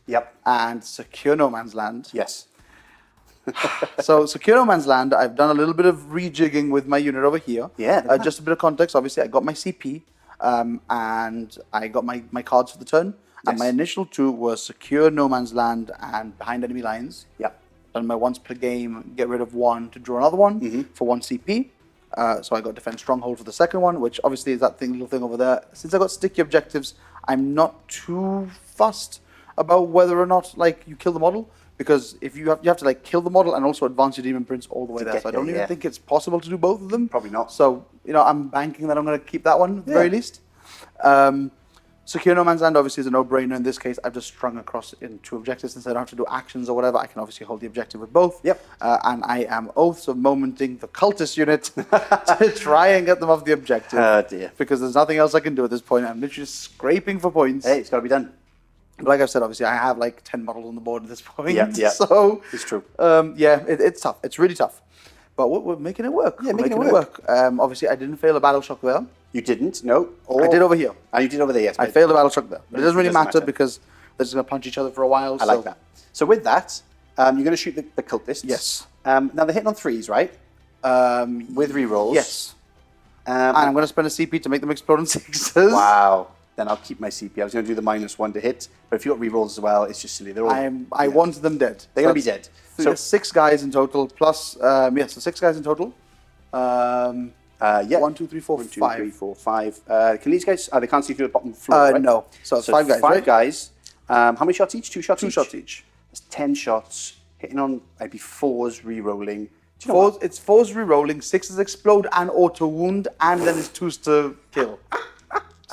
and Secure No Man's Land. Yes. So Secure No Man's Land, I've done a little bit of rejigging with my unit over here. Yeah. Just a bit of context. Obviously, I got my CP and I got my cards for the turn. Yes. And my initial 2 were Secure No Man's Land and Behind Enemy Lines. Yep. And my once per game, get rid of 1 to draw another one for 1 CP. So I got Defend Stronghold for the second one, which obviously is that little thing over there. Since I got sticky objectives, I'm not too fussed about whether or not like you kill the model, because if you have to like kill the model and also advance your Demon Prince all the way there. So I don't even think it's possible to do both of them. Probably not. So I'm banking that I'm going to keep that one at the very least. Secure No Man's Land obviously is a no-brainer. In this case, I've just strung across in 2 objectives. Since I don't have to do actions or whatever, I can obviously hold the objective with both. Yep. And I am Oaths of Momenting the Cultist unit to try and get them off the objective. Oh, dear. Because there's nothing else I can do at this point. I'm literally scraping for points. Hey, it's got to be done. But like I've said, obviously, I have like 10 models on the board at this point. Yeah. So, it's true. It's tough. It's really tough. But we're making it work. Yeah, making it work. Obviously, I didn't fail a battle shock there. You didn't? No. I did over here. And you did over there, yes. I failed a battle shock there. But it doesn't really matter because they're just going to punch each other for a while. I like that. So with that, you're going to shoot the cultists. Yes. Now they're hitting on 3s, right? With rerolls. Yes. And I'm going to spend a CP to make them explode on 6s. Wow. Then I'll keep my CP. I was going to do the -1 to hit, but if you got rerolls as well, it's just silly. They're all. I wanted them dead. They're going to be dead. So 6 guys in total plus. So 6 guys in total. 1, 2, 3, 4, 5. 1, 2, 3, 4, 5. Can these guys? They can't see through the bottom floor, right? No. So it's 5 guys. 5 guys. How many shots each? 2 shots. 2 each? shots each. That's 10 shots. Hitting on maybe 4s, re-rolling. It's 4s re-rolling, 6s explode and auto wound, and then it's 2s to kill.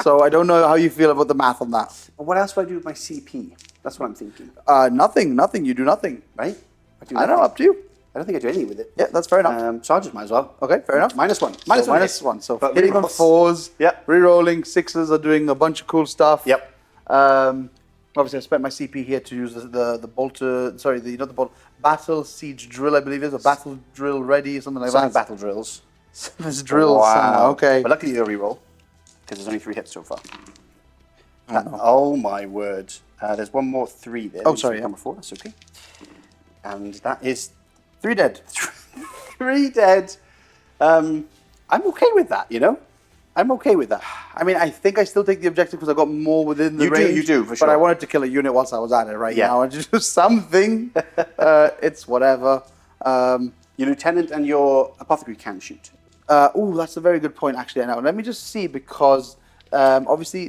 So I don't know how you feel about the math on that. What else do I do with my CP? That's what I'm thinking. Nothing. You do nothing. Right? I don't know, up to you. I don't think I do anything with it. Yeah, that's fair enough. So I just might as well. Okay, fair enough. -1. -1. So hitting on 4s, re-rolling, 6s are doing a bunch of cool stuff. Yep. Obviously, I spent my CP here to use the bolter. Sorry, not the bolt. Battle siege drill, I believe it is, or battle drill ready, or something like that. Battle drills. There's drills. Wow. Okay. But luckily they'll re-roll because there's only 3 hits so far. Oh my word! There's one more 3 there. Oh, sorry. Number 4. That's okay. And that is 3 dead. 3 dead. I'm okay with that. I'm okay with that. I mean, I think I still take the objective because I got more within the range. You do, for sure. But I wanted to kill a unit whilst I was at it, right? Yeah. Now I wanted to do something. It's whatever. Your lieutenant and your apothecary can shoot. That's a very good point, actually. Now, let me just see, because obviously,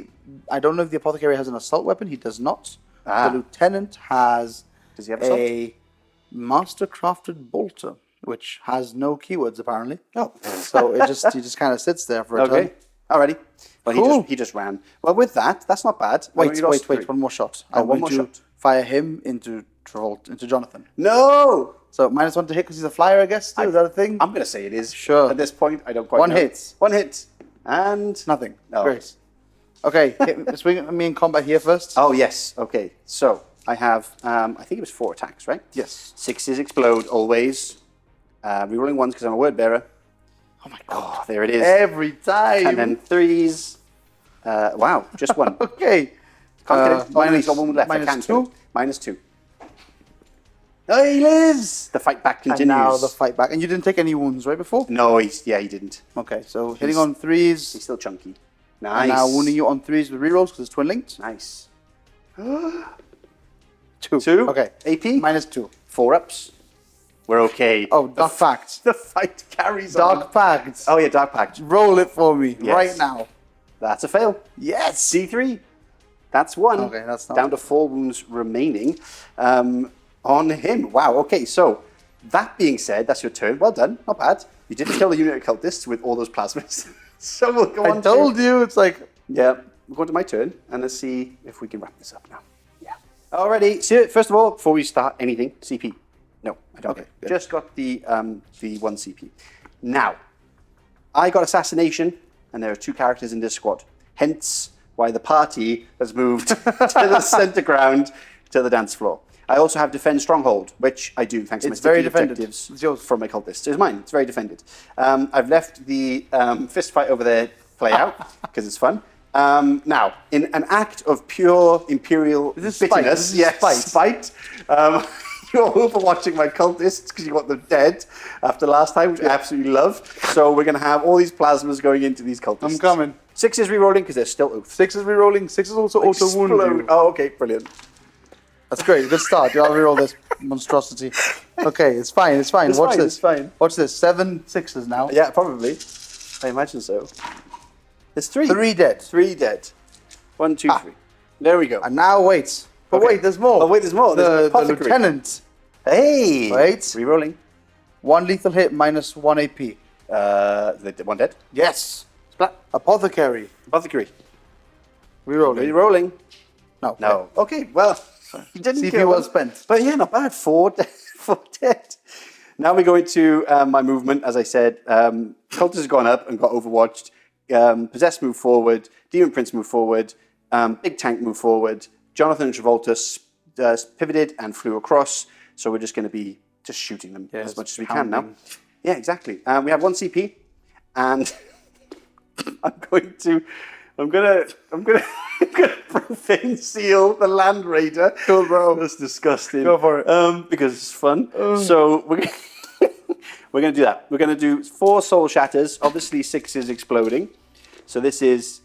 I don't know if the apothecary has an assault weapon. He does not. The lieutenant has Does he have assault? a master-crafted bolter, which has no keywords, apparently. Oh. So he just kind of sits there for a turn. Okay. Alrighty. Well, Cool. he just ran. Well, with that's not bad. Wait, one more shot. Oh, one more shot. Fire him into Jonathan. No! So -1 to hit because he's a flyer, I guess. Is that a thing? I'm going to say it is. Sure. At this point, I don't quite know. 1 hit. 1 hit. And... Nothing. No. Great. Okay, swing at me in combat here first. Oh, yes. Okay. So, I have, I think it was 4 attacks, right? Yes. 6s explode always. Rerolling 1s because I'm a word bearer. Oh my god. Oh, there it is. Every time. And then 3s. Wow, just 1. Okay. Can't get it. Minus- Got one left. I minus can 2? -2. Oh, he lives! The fight back continues. And now the fight back. And you didn't take any wounds, right, before? No, he didn't. Okay, so hitting on 3s. He's still chunky. Nice. And now wounding you on 3s with rerolls because it's twin linked. Nice. 2. 2. Okay. AP. -2. 4 ups. We're okay. Oh, Dark Pact. The fight carries on. Dark Pact. Oh, yeah, Dark Pact. Roll it for me Yes. right now. That's a fail. Yes. D3. That's 1. Okay, that's not down to 4 wounds remaining on him. Wow, okay, so that being said, that's your turn. Well done, not bad. You didn't kill the unit of cultists with all those plasmas. So we'll go on I told you, it's like... Yeah, we'll go on to my turn, and let's see if we can wrap this up now. Yeah. Alrighty, so first of all, before we start anything, CP. No, I don't. Okay, good. Just got the 1 CP. Now, I got Assassination, and there are 2 characters in this squad. Hence, why the party has moved to the center ground, to the dance floor. I also have Defend Stronghold, which I do, thanks to my It's very sticky defended. objectives It's yours. from my cultists. It's mine, it's very defended. I've left the fist fight over there play out, because it's fun. Now, in an act of pure imperial Is this spite? bitterness, This is spite, you're overwatching my cultists because you want them dead after last time, which I absolutely love. So we're going to have all these plasmas going into these cultists. I'm coming. 6 is rerolling because they're still oath. 6 is rerolling. 6 is also auto-wound you. Oh, okay, brilliant. That's great. Good start. I'll reroll this monstrosity. Okay, it's fine. It's fine. It's Watch fine, this. it's fine. Watch this. 7 6s now. Yeah, probably. I imagine so. There's 3. 3 dead. 3 dead. 1, 2, 3. There we go. And now wait. But Okay. wait, there's more. Oh, wait, there's more. There's The Apothecary. lieutenant. Hey! Wait. Rerolling. 1 lethal hit minus 1 AP. The 1 dead. Yes. Splat. Apothecary. Apothecary. Rerolling. Rerolling. No. No. Okay, well, you didn't CP kill well him. spent. But yeah, not bad. 4 dead. 4 dead. Now we go into my movement. As I said, Cultist has gone up and got overwatched. Possessed moved forward. Demon Prince moved forward. Big Tank moved forward. Jonathan and Travolta pivoted and flew across. So we're just going to be just shooting them as much as we can now. Yeah, exactly. We have 1 CP, and I'm gonna profane seal the Land Raider. Cool, bro. That's disgusting. Go for it. Because it's fun. So we're gonna do that. We're gonna do 4 soul shatters. Obviously, 6 is exploding. So this is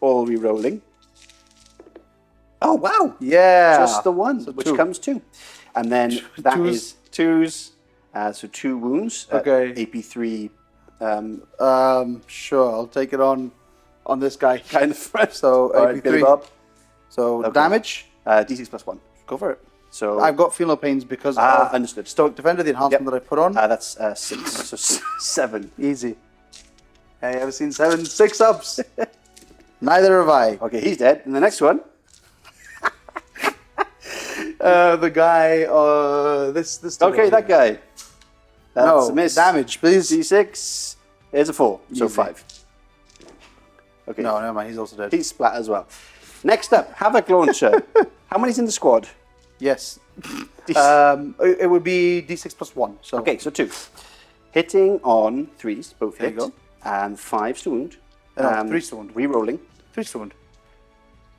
all re-rolling. Oh wow! Yeah. Just the 1, So which 2. comes 2, and then that 2s. is 2s. So 2 wounds. Okay. AP3. Sure. I'll take it on this guy. Kind of fresh. So All right, Billy AP3. Bob. So Okay. damage. D6 plus 1. Go for it. So I've got feel no pains because of understood. Stoic Defender, the enhancement Yep. that I put on. That's 6. So 7. Easy. Hey, ever seen 7 6-ups? Neither have I. Okay, he's dead. And the next one. The guy, this. Okay, that guy. That's a miss. Damage, please. D6 is a 4. So Easy. 5. Okay. No, never mind. He's also dead. He's splat as well. Next up, Havoc Launcher. How many's in the squad? Yes. It would be D6 plus 1. So Okay, so 2. Hitting on 3s, both There hit. you go. And 5 to wound. No, 3 to wound. Re-rolling. 3 to wound.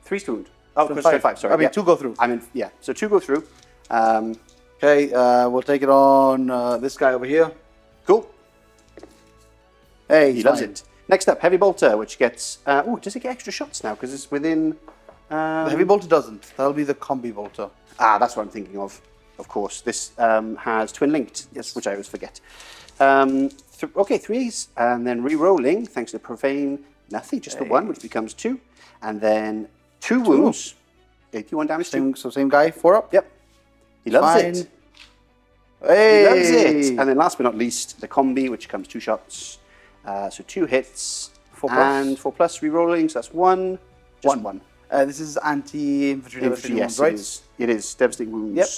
3 to wound. Oh, So sorry, 5. Sorry. I mean, yeah. 2 go through. I mean, yeah. So 2 go through. Okay, we'll take it on this guy over here. Cool. Hey, He loves it. Next up, Heavy Bolter, which gets... does it get extra shots now? Because it's within... The heavy bolter doesn't. That'll be the combi bolter. that's what I'm thinking of. Of course. This has twin linked, yes, which I always forget. Okay, 3s. And then re-rolling, thanks to Profane, nothing. Just the 1, which becomes 2. And then 2 wounds. AP1 damage, 2. Same guy, 4 up. Yep. He loves Fine. it. Hey! He loves it. And then last but not least, the combi, which comes 2 shots. So 2 hits. 4 plus. And 4 plus re-rolling, so that's 1. Just 1. This is anti-infantry devastating Yes, wounds, right? it is. Devastating wounds. Yep.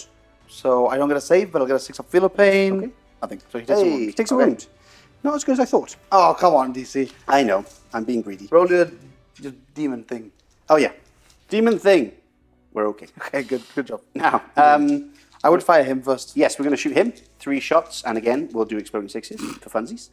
So I don't get a save, but I'll get a 6 up feel of pain. Okay. Nothing. So he takes a Hey, wound. he takes a Okay. wound. Not as good as I thought. Oh, come on, DC. I know. I'm being greedy. Roll your demon thing. Oh, yeah. Demon thing. We're okay. Okay, good job. Now, I would fire him first. Yes, we're going to shoot him. 3 shots, and again, we'll do exploding 6s for funsies.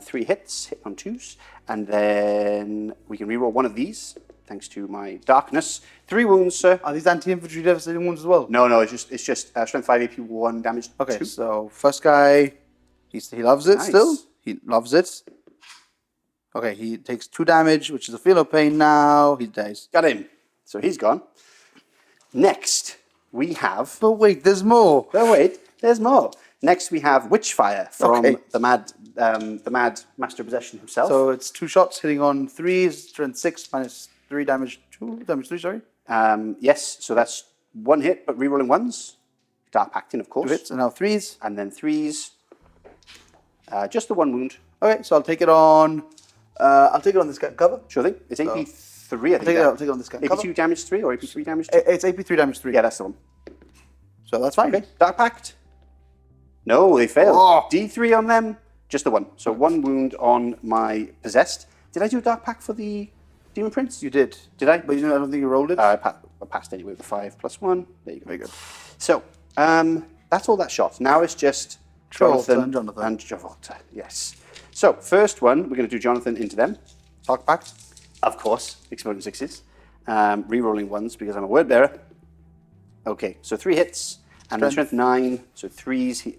3 hits, hit on 2s, and then we can reroll one of these, thanks to my darkness. 3 wounds, sir. Are these anti-infantry devastating wounds as well? No, it's just strength 5, AP 1, damage 2. Okay, so first guy, he loves it still. He loves it. Okay, he takes 2 damage, which is a feel of pain now. He dies. Got him. So he's gone. Next, we have... But wait, there's more. Oh, wait, there's more. Next, we have Witchfire from the mad Master of Possession himself. So it's 2 shots hitting on 3s, strength 6 minus 3 damage 2, damage 3, sorry. Yes, so that's 1 hit, but rerolling 1s. Dark Pacting, of course. 2 hits, and now 3s. And then 3s. Just the 1 wound. Okay, so I'll take it on... I'll take it on this guy cover. Sure thing. It's AP 3, I think. I'll take it on this guy AP cover. 2 damage 3 or AP 3 damage 2? It's AP 3 damage 3. Yeah, that's the one. So that's fine. Okay, Dark Pact. No, they failed. Oh. D3 on them, just the 1. So 1 wound on my Possessed. Did I do a Dark Pact for the Demon Prince? You did. Did I? But I don't think you rolled it. I passed anyway with the 5 plus 1. There you go. Very good. So, that's all that shot. Now it's just Jonathan and Travolta. Yes. So, first one, we're going to do Jonathan into them. Talk back. Of course, exploding 6s. Rerolling 1s because I'm a word bearer. Okay, so 3 hits. And then strength 9, so 3s.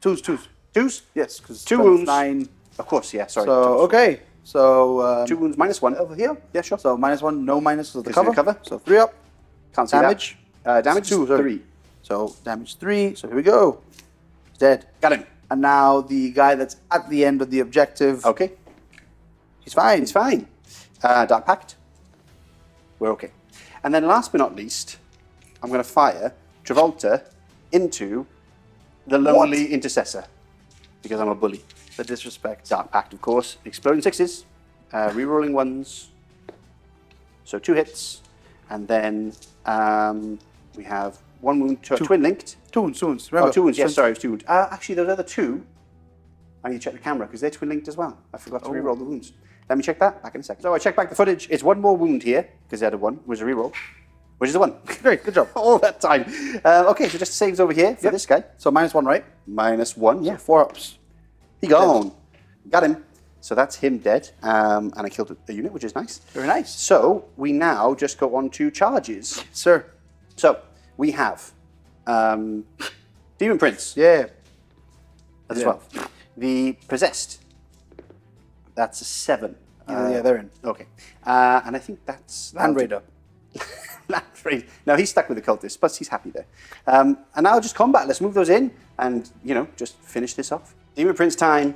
2s. 2s? Yes, because 2 wounds. 9. Of course, yeah, sorry. So, okay. So, 2 wounds minus 1. over here. Yeah, sure. So, -1, no minus because of the Because of cover. the cover. So, 3 up. Can't see Damage. that. Damage 2, is sorry. 3. So, damage 3. So, here we go. He's dead. Got him. And now the guy that's at the end of the objective. Okay. He's fine. It's fine. Dark Pact. We're okay. And then last but not least, I'm going to fire Travolta into the lonely intercessor because I'm a bully. The disrespect. Dark Pact, of course. Exploding 6s. Rerolling 1s. So 2 hits. And then we have 1 wound, twin linked. 2 wounds. Remember? 2 wounds, yes, sorry, it was 2 wounds. Actually, those other 2, I need to check the camera because they're twin linked as well. I forgot to reroll the wounds. Let me check that back in a second. So I check back the footage. It's 1 more wound here because the other 1 was a reroll, which is the 1. Great, good job. All that time. Okay, so just saves over here for this guy. So -1, right? -1, yeah. 4 ups. He gone. Got him. So that's him dead. And I killed a unit, which is nice. Very nice. So we now just go on to charges. Sir. So we have Demon Prince. Yeah. That's 12. The Possessed. That's a 7. Yeah, they're in. Okay. And I think that's... Land Raider. Land Raider. No, he's stuck with the Cultist, but he's happy there. And now just combat. Let's move those in and, just finish this off. Demon Prince time.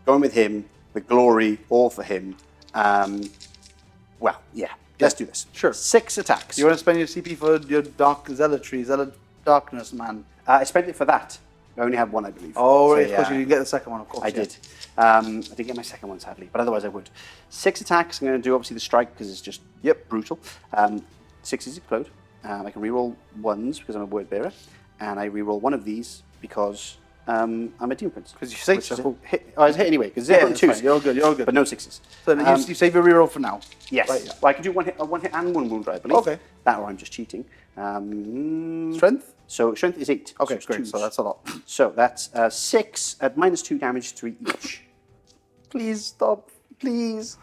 Going with him. The glory, all for him. Well, yeah. Let's do this. Sure. 6 attacks. You want to spend your CP for your dark zealotry, zealot darkness, man? I spent it for that. I only have 1, I believe. Oh, So, of course, you didn't get the second one, of course. I did. I didn't get my second one, sadly, but otherwise I would. 6 attacks. I'm going to do, obviously, the strike because it's just brutal. 6s explode. I can reroll 1s because I'm a word bearer. And I reroll 1 of these because I'm a Demon Prince. Because you say so. It's hit anyway, because 0 and 2s. You're good. But no 6s. So you save your reroll for now. Yes. Right, yeah. Well, I can do 1 hit and 1 wound, I believe. Okay. That or I'm just cheating. Strength? So strength is 8. Okay, so great. 2s. So that's a lot. So that's 6 at -2 damage, 3 each. Please stop. Please.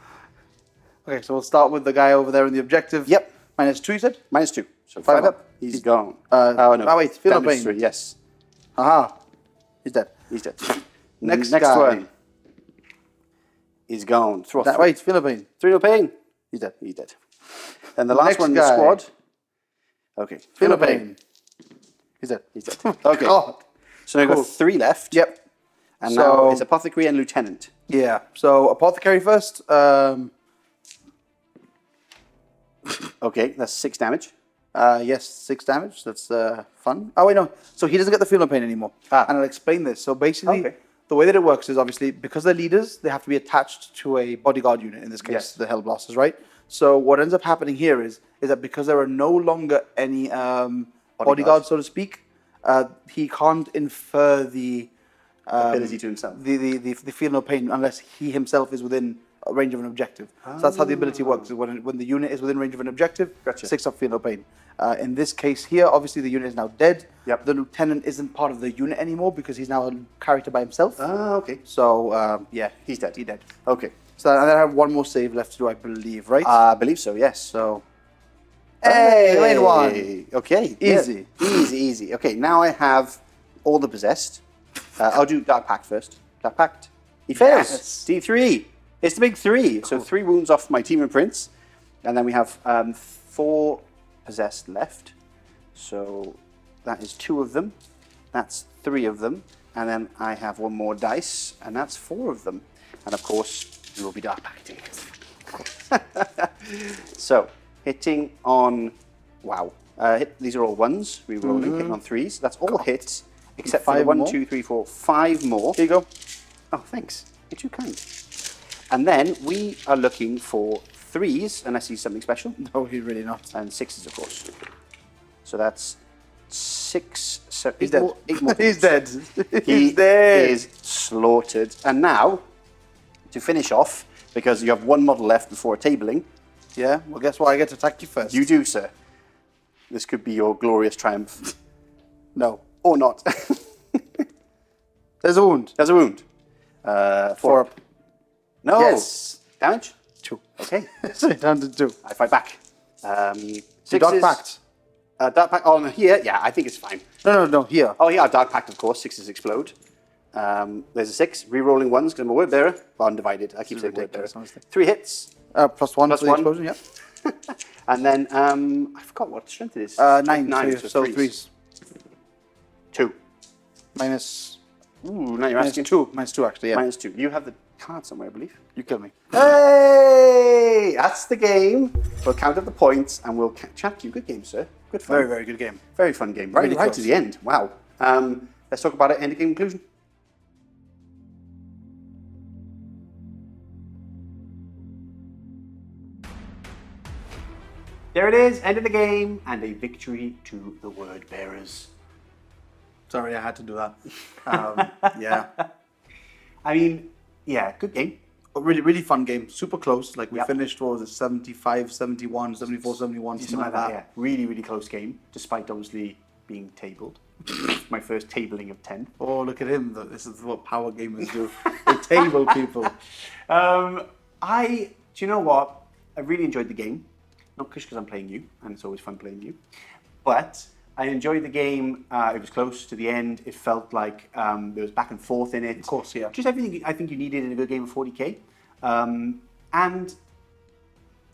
Okay, so we'll start with the guy over there in the objective. Yep. -2, you said? -2. So 5 5 up. He's gone. Oh, wait. Feel no damage pain. 3, yes. Aha. He's dead. He's dead. Next Next guy. one. He's gone. Wait, feel no pain. 3 no pain. He's dead. He's dead. And the last Next one in the guy. squad. Okay. Feel no pain. He's dead. He's dead. Okay. God. So now we've got 3 left. Yep. And So- now it's Apothecary and Lieutenant. Yeah. So apothecary first. Okay, that's 6 damage. Yes, 6 damage. That's fun. Oh, wait, no. So he doesn't get the feel no pain anymore. And I'll explain this. So basically, Okay. the way that it works is obviously because they're leaders, they have to be attached to a bodyguard unit, in this case, Yes. the Hellblasters, right? So what ends up happening here is that because there are no longer any bodyguards, so to speak, he can't infer the Ability to himself. the feel no pain unless he himself is within range of an objective. So that's how the ability works. When the unit is within range of an objective, Gotcha. 6 up, feel no pain. In this case here, obviously the unit is now dead. Yep. The lieutenant isn't part of the unit anymore because he's now a character by himself. Okay. So yeah, He's dead. He's dead. Okay. So and then I have one more save left to do, I believe, right? I believe so, yes. So hey, made one. Okay. Easy. Yeah. Easy. Okay, now I have all the possessed. I'll do Dark Pact first. Dark Pact. He fails. Yes. D3. It's the big 3. So 3 wounds off my Demon Prince. And then we have 4 possessed left. So that is 2 of them. That's 3 of them. And then I have 1 more dice, and that's 4 of them. And of course, we will be Dark Pacting. So, hitting on... Wow. These are all 1s. Rerolling, hitting on 3s. That's all hits, except for 5 1, more. 2, 3, 4, 5 more. Here you go. Oh, thanks. You're too kind. And then we are looking for 3s, unless he's something special, No, he's really not. and 6s, of course. So that's 6, 7, He's 8 dead. more. 8 more He's hits. dead. He He's dead. is slaughtered. And now, to finish off, because you have 1 model left before tabling, Yeah, well, guess what? I get to attack you first. you do, sir. This could be your glorious triumph. No. Or not. There's a wound. There's a wound. 4 up. No. Yes. Damage? 2. Okay. So down to 2. I fight back. So Dark Pact. Dark Pact. Oh, no, here. Yeah, I think it's fine. No, here. Oh, yeah, Dark Pact, of course. 6s explode. There's a 6. Re-rolling 1s because I'm a word bearer. Well, Undivided. I keep saying word bearer. ridiculous, honestly. 3 hits. Plus 1 Plus for the 1. explosion, yeah. And then, I forgot what strength it is. 9, 9, so 3s. 2. Minus... Ooh, now you're Minus asking. 2. Minus 2, actually, yeah. Minus 2. You have the card somewhere, I believe. You kill me. Hey! That's the game. We'll count up the points and we'll chat to you. Good game, sir. Good fun. Very, very good game. Very fun game. Right, Really right close. to the end. Wow. Let's talk about it. End of game conclusion. There it is. End of the game and a victory to the word bearers. Sorry, I had to do that. Yeah. I mean, yeah, good game. A really, really fun game. Super close. Like, we Yep. finished, what was it, 75, 71, 74, 71, something like that. Yeah. Really, really close game, despite obviously being tabled. My first tabling of 10. Oh, look at him. This is what power gamers do. They table people. Do you know what? I really enjoyed the game. Not because I'm playing you, and it's always fun playing you. But I enjoyed the game. It was close to the end. It felt like there was back and forth in it. Of course, yeah. Just everything I think you needed in a good game of 40k. And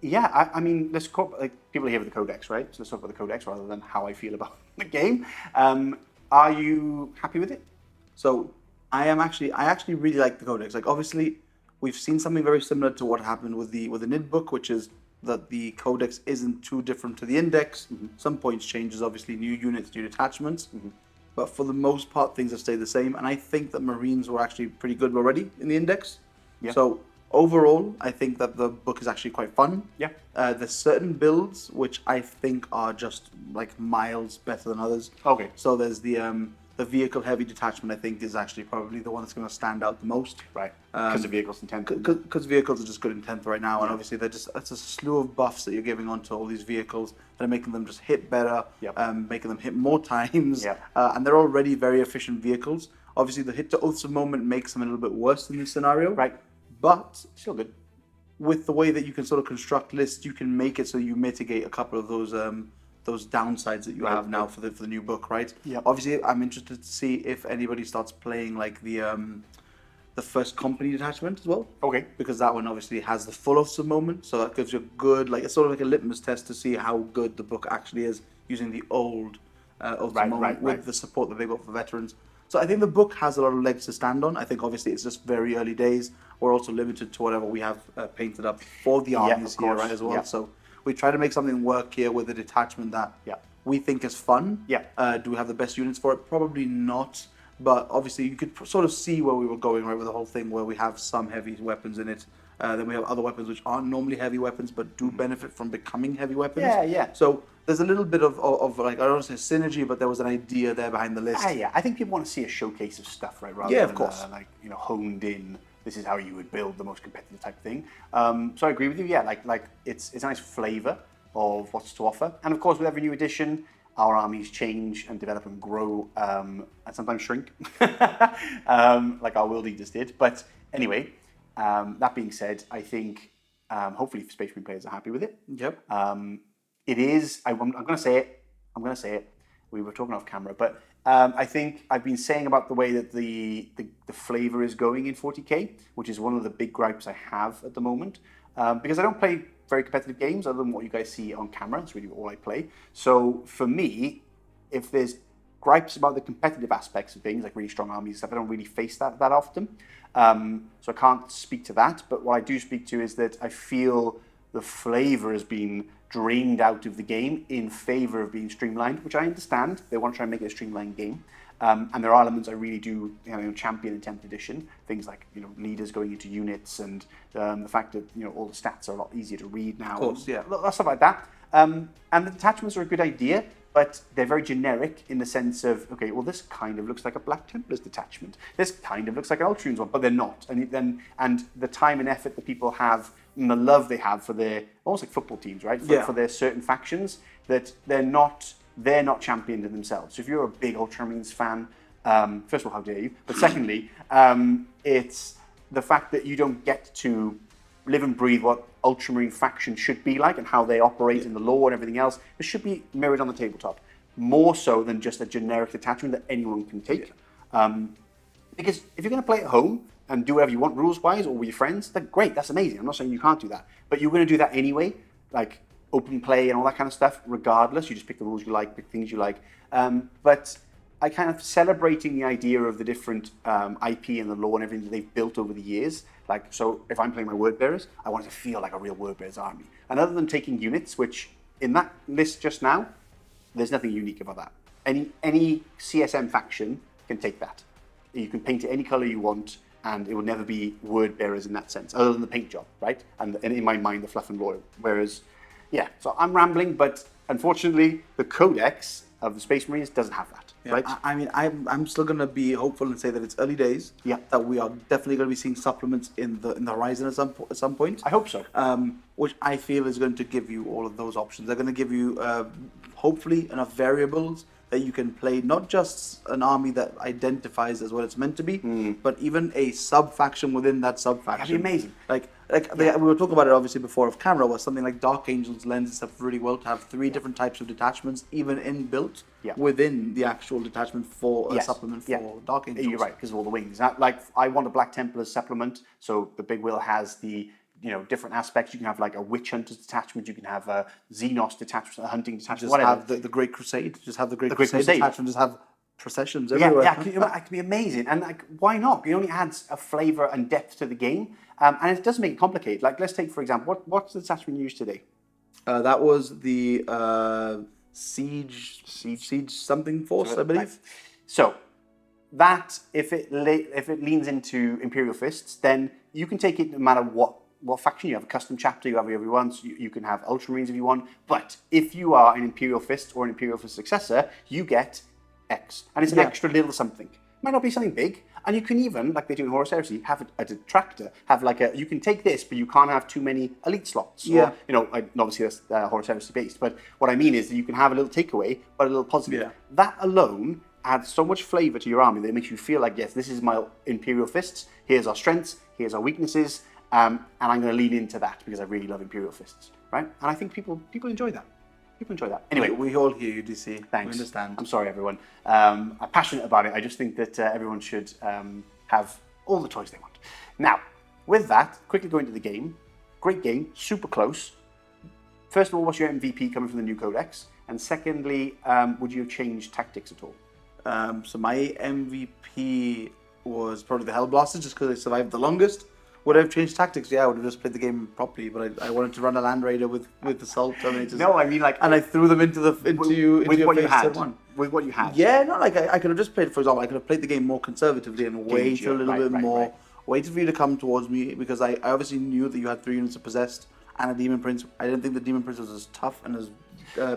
yeah, I mean, let's talk, like, people are here with the Codex, right? So let's talk about the Codex rather than how I feel about the game. Are you happy with it? So I actually really like the Codex. Like, obviously, we've seen something very similar to what happened with the NID book, which is that the Codex isn't too different to the Index. Some points changes, obviously, new units, new detachments. But for the most part, things have stayed the same. And I think that Marines were actually pretty good already in the Index. Yeah. So overall, I think that the book is actually quite fun. Yeah. There's certain builds which I think are just like miles better than others. Okay. So there's the vehicle heavy detachment. I think is actually probably the one that's going to stand out the most. Right. Because the vehicles in 10th. Because vehicles are just good in 10th right now, and obviously it's a slew of buffs that you're giving onto all these vehicles that are making them just hit better, making them hit more times, and they're already very efficient vehicles. Obviously, the hit to Oaths of Moment makes them a little bit worse in this scenario, Right. But Still good. with the way that you can sort of construct lists, you can make it so you mitigate a couple of those downsides that you have now for the new book, right? Yep. Obviously, I'm interested to see if anybody starts playing like the first company detachment as well. Okay. Because that one obviously has the full Oaths of Moment, so that gives you a good, like, it's sort of like a litmus test to see how good the book actually is using the old Oaths of Moment with the support that they got for veterans. So I think the book has a lot of legs to stand on. I think obviously it's just very early days. We're also limited to whatever we have painted up for the armies here, right, as well. Yeah. So we try to make something work here with a detachment that we think is fun. Yeah. Do we have the best units for it? Probably not. But obviously you could sort of see where we were going, right, with the whole thing where we have some heavy weapons in it. Then we have other weapons which aren't normally heavy weapons but do benefit from becoming heavy weapons. Yeah, yeah. So there's a little bit of like, I don't want to say synergy, but there was an idea there behind the list. Yeah, I think people want to see a showcase of stuff, right? Rather Yeah, of than, course. like, honed in this is how you would build the most competitive type of thing. So I agree with you. Yeah, like it's a nice flavour of what's to offer. And of course, with every new edition, our armies change and develop and grow, and sometimes shrink, like our World Eaters did. But anyway, that being said, I think hopefully Space Marine players are happy with it. Yep. It is. I'm going to say it. I'm going to say it. We were talking off camera, but I think I've been saying about the way that the flavour is going in 40k, which is one of the big gripes I have at the moment, because I don't play very competitive games other than what you guys see on camera. That's really all I play. So for me, if there's gripes about the competitive aspects of things, like really strong armies and stuff, I don't really face that often. So I can't speak to that. But what I do speak to is that I feel the flavour has been drained out of the game in favour of being streamlined, which I understand. They want to try and make it a streamlined game. And there are elements I really do, champion in 10th edition. Things like, leaders going into units, and the fact that, all the stats are a lot easier to read now. Of course, yeah. Stuff like that. And the detachments are a good idea, but they're very generic in the sense of, okay, well, this kind of looks like a Black Templars detachment. This kind of looks like an Ultramarines one, but they're not. And the time and effort that people have and the love they have for their, almost like football teams, right? For their certain factions, that they're not championed in themselves. So if you're a big Ultramarines fan, first of all, how dare you? But secondly, it's the fact that you don't get to live and breathe what Ultramarine faction should be like and how they operate in the lore and everything else. It should be mirrored on the tabletop, more so than just a generic detachment that anyone can take. Because if you're going to play at home and do whatever you want rules-wise or with your friends, then great, that's amazing. I'm not saying you can't do that. But you're going to do that anyway, like open play and all that kind of stuff, regardless. You just pick the rules you like, pick things you like. But I kind of celebrating the idea of the different IP and the lore and everything that they've built over the years. Like, so if I'm playing my word bearers, I want it to feel like a real word bearers army. And other than taking units, which in that list just now, there's nothing unique about that. Any CSM faction can take that. You can paint it any color you want, and it will never be word bearers in that sense, other than the paint job, right? And in my mind, the fluff and royal. Whereas, yeah, so I'm rambling, but unfortunately, the Codex of the Space Marines doesn't have that, right? I mean, I'm still going to be hopeful and say that it's early days. Yeah. That we are definitely going to be seeing supplements in the horizon at some point. I hope so. Which I feel is going to give you all of those options. They're going to give you hopefully enough variables that you can play not just an army that identifies as what it's meant to be, but even a sub-faction within that sub-faction. That'd be amazing. We were talking about it obviously before off camera, where something like Dark Angels lends itself really well to have 3 different types of detachments, even inbuilt within the actual detachment for a supplement for Dark Angels. You're right, because of all the wings. I want a Black Templars supplement, so the Big Wheel has the different aspects. You can have like a Witch Hunters detachment, you can have a Xenos detachment, a hunting detachment, just whatever. Have the Great Crusade, just have the Great Crusade detachment, just have processions everywhere. Yeah, it could be amazing. And why not? It only adds a flavour and depth to the game. And it doesn't make it complicated. Like, let's take, for example, what's the detachment you used today? That was the Siege something force, I believe. Right. So, that, if it leans into Imperial Fists, then you can take it no matter what faction. You have a custom chapter, you have whatever you want, you can have Ultramarines if you want, but if you are an Imperial Fist or an Imperial Fist successor, you get X. And it's an extra little something. It might not be something big, and you can even, like they do in Horus Heresy, have a detractor, have like you can take this, but you can't have too many elite slots. Or, obviously that's Horus Heresy based, but what I mean is that you can have a little takeaway, but a little positive. Yeah. That alone adds so much flavour to your army that it makes you feel like, yes, this is my Imperial Fists, here's our strengths, here's our weaknesses, and I'm going to lean into that because I really love Imperial Fists, right? And I think people enjoy that. People enjoy that. Anyway, we all hear you, DC. Thanks. We understand. I'm sorry, everyone. I'm passionate about it. I just think that everyone should have all the toys they want. Now, with that, quickly going to the game. Great game, super close. First of all, what's your MVP coming from the new Codex? And secondly, would you have changed tactics at all? So my MVP was probably the Hellblasters, just because they survived the longest. Would I have changed tactics? Yeah, I would have just played the game properly, but I wanted to run a Land Raider with Assault Terminators. No, I mean like... And I threw them into what you had. With what you had. Yeah, no, like I could have just played, for example, I could have played the game more conservatively and wait a little bit more. Right. Waited for you to come towards me, because I obviously knew that you had 3 units of Possessed and a Demon Prince. I didn't think the Demon Prince was as tough and as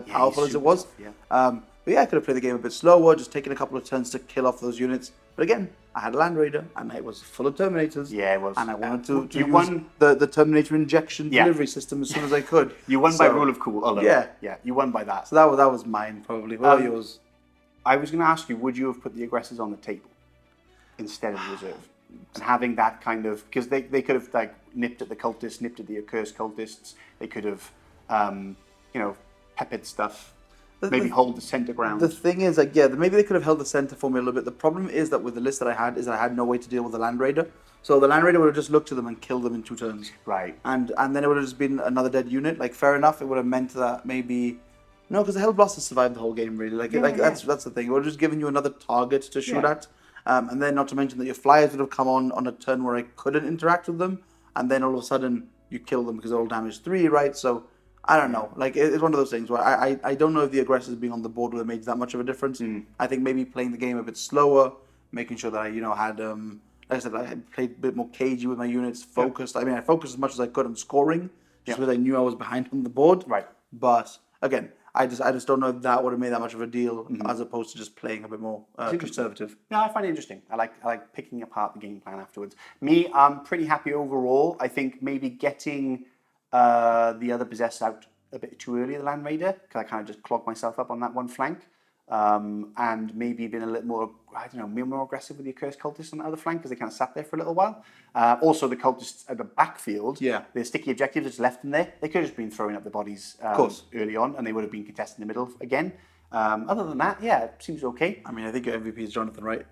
powerful as it was. Yeah. But yeah, I could have played the game a bit slower, just taken a couple of turns to kill off those units. But again, I had a Land Raider, and it was full of Terminators. Yeah, it was. And I wanted to You use won- the Terminator injection Yeah. delivery system as soon as I could. You won by So, rule of cool. Oh, no. Yeah. Yeah, you won by that. So that was mine, probably. What about yours? I was going to ask you, would you have put the aggressors on the table instead of the reserve? And having that kind of, because they could have like nipped at the cultists, nipped at the accursed cultists. They could have, peppered stuff. Maybe hold the center ground. The thing is, like, yeah, maybe they could have held the center for me a little bit. The problem is that with the list that I had, is that I had no way to deal with the Land Raider. So the Land Raider would have just looked to them and killed them in 2 turns. Right. And then it would have just been another dead unit. Like, fair enough, it would have meant that maybe... No, because the Hellblasters survived the whole game, really. That's the thing. It would have just given you another target to shoot at. And then not to mention that your flyers would have come on a turn where I couldn't interact with them. And then all of a sudden, you kill them because they're all damage 3, right? So... I don't know. Like, it's one of those things where I don't know if the aggressors being on the board would have made that much of a difference. I think maybe playing the game a bit slower, making sure that I, had, like I said, I had played a bit more cagey with my units, focused. I mean, I focused as much as I could on scoring, just because I knew I was behind on the board. Right. But, again, I just don't know if that would have made that much of a deal, as opposed to just playing a bit more conservative. No, I find it interesting. I like picking apart the game plan afterwards. Me, I'm pretty happy overall. I think maybe getting... the other possessed out a bit too early, the Land Raider, because I kind of just clogged myself up on that one flank. And maybe been a little more, more aggressive with the accursed cultists on the other flank, because they kind of sat there for a little while. Also, the cultists at the backfield, the sticky objectives just left them there. They could have just been throwing up the bodies early on, and they would have been contested in the middle again. Other than that, it seems okay. I mean, I think your MVP is Jonathan, right?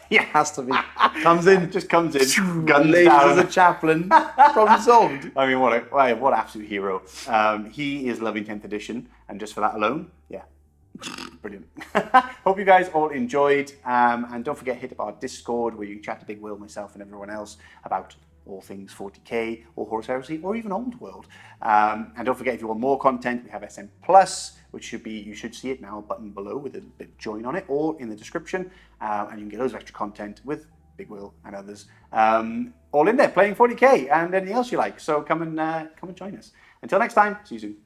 Yeah, has to be. Comes in, guns down as a chaplain. Problem solved. I mean, what absolute hero. He is loving 10th edition, and just for that alone, brilliant. Hope you guys all enjoyed, and don't forget, hit up our Discord where you can chat to Big Will, myself, and everyone else about all things 40k, or Horus Heresy, or even Old World. And don't forget, if you want more content, we have SM Plus, which you should see it now, a button below with a bit of join on it, or in the description, and you can get loads of extra content with Big Will and others, all in there, playing 40k and anything else you like. So come and join us. Until next time, see you soon.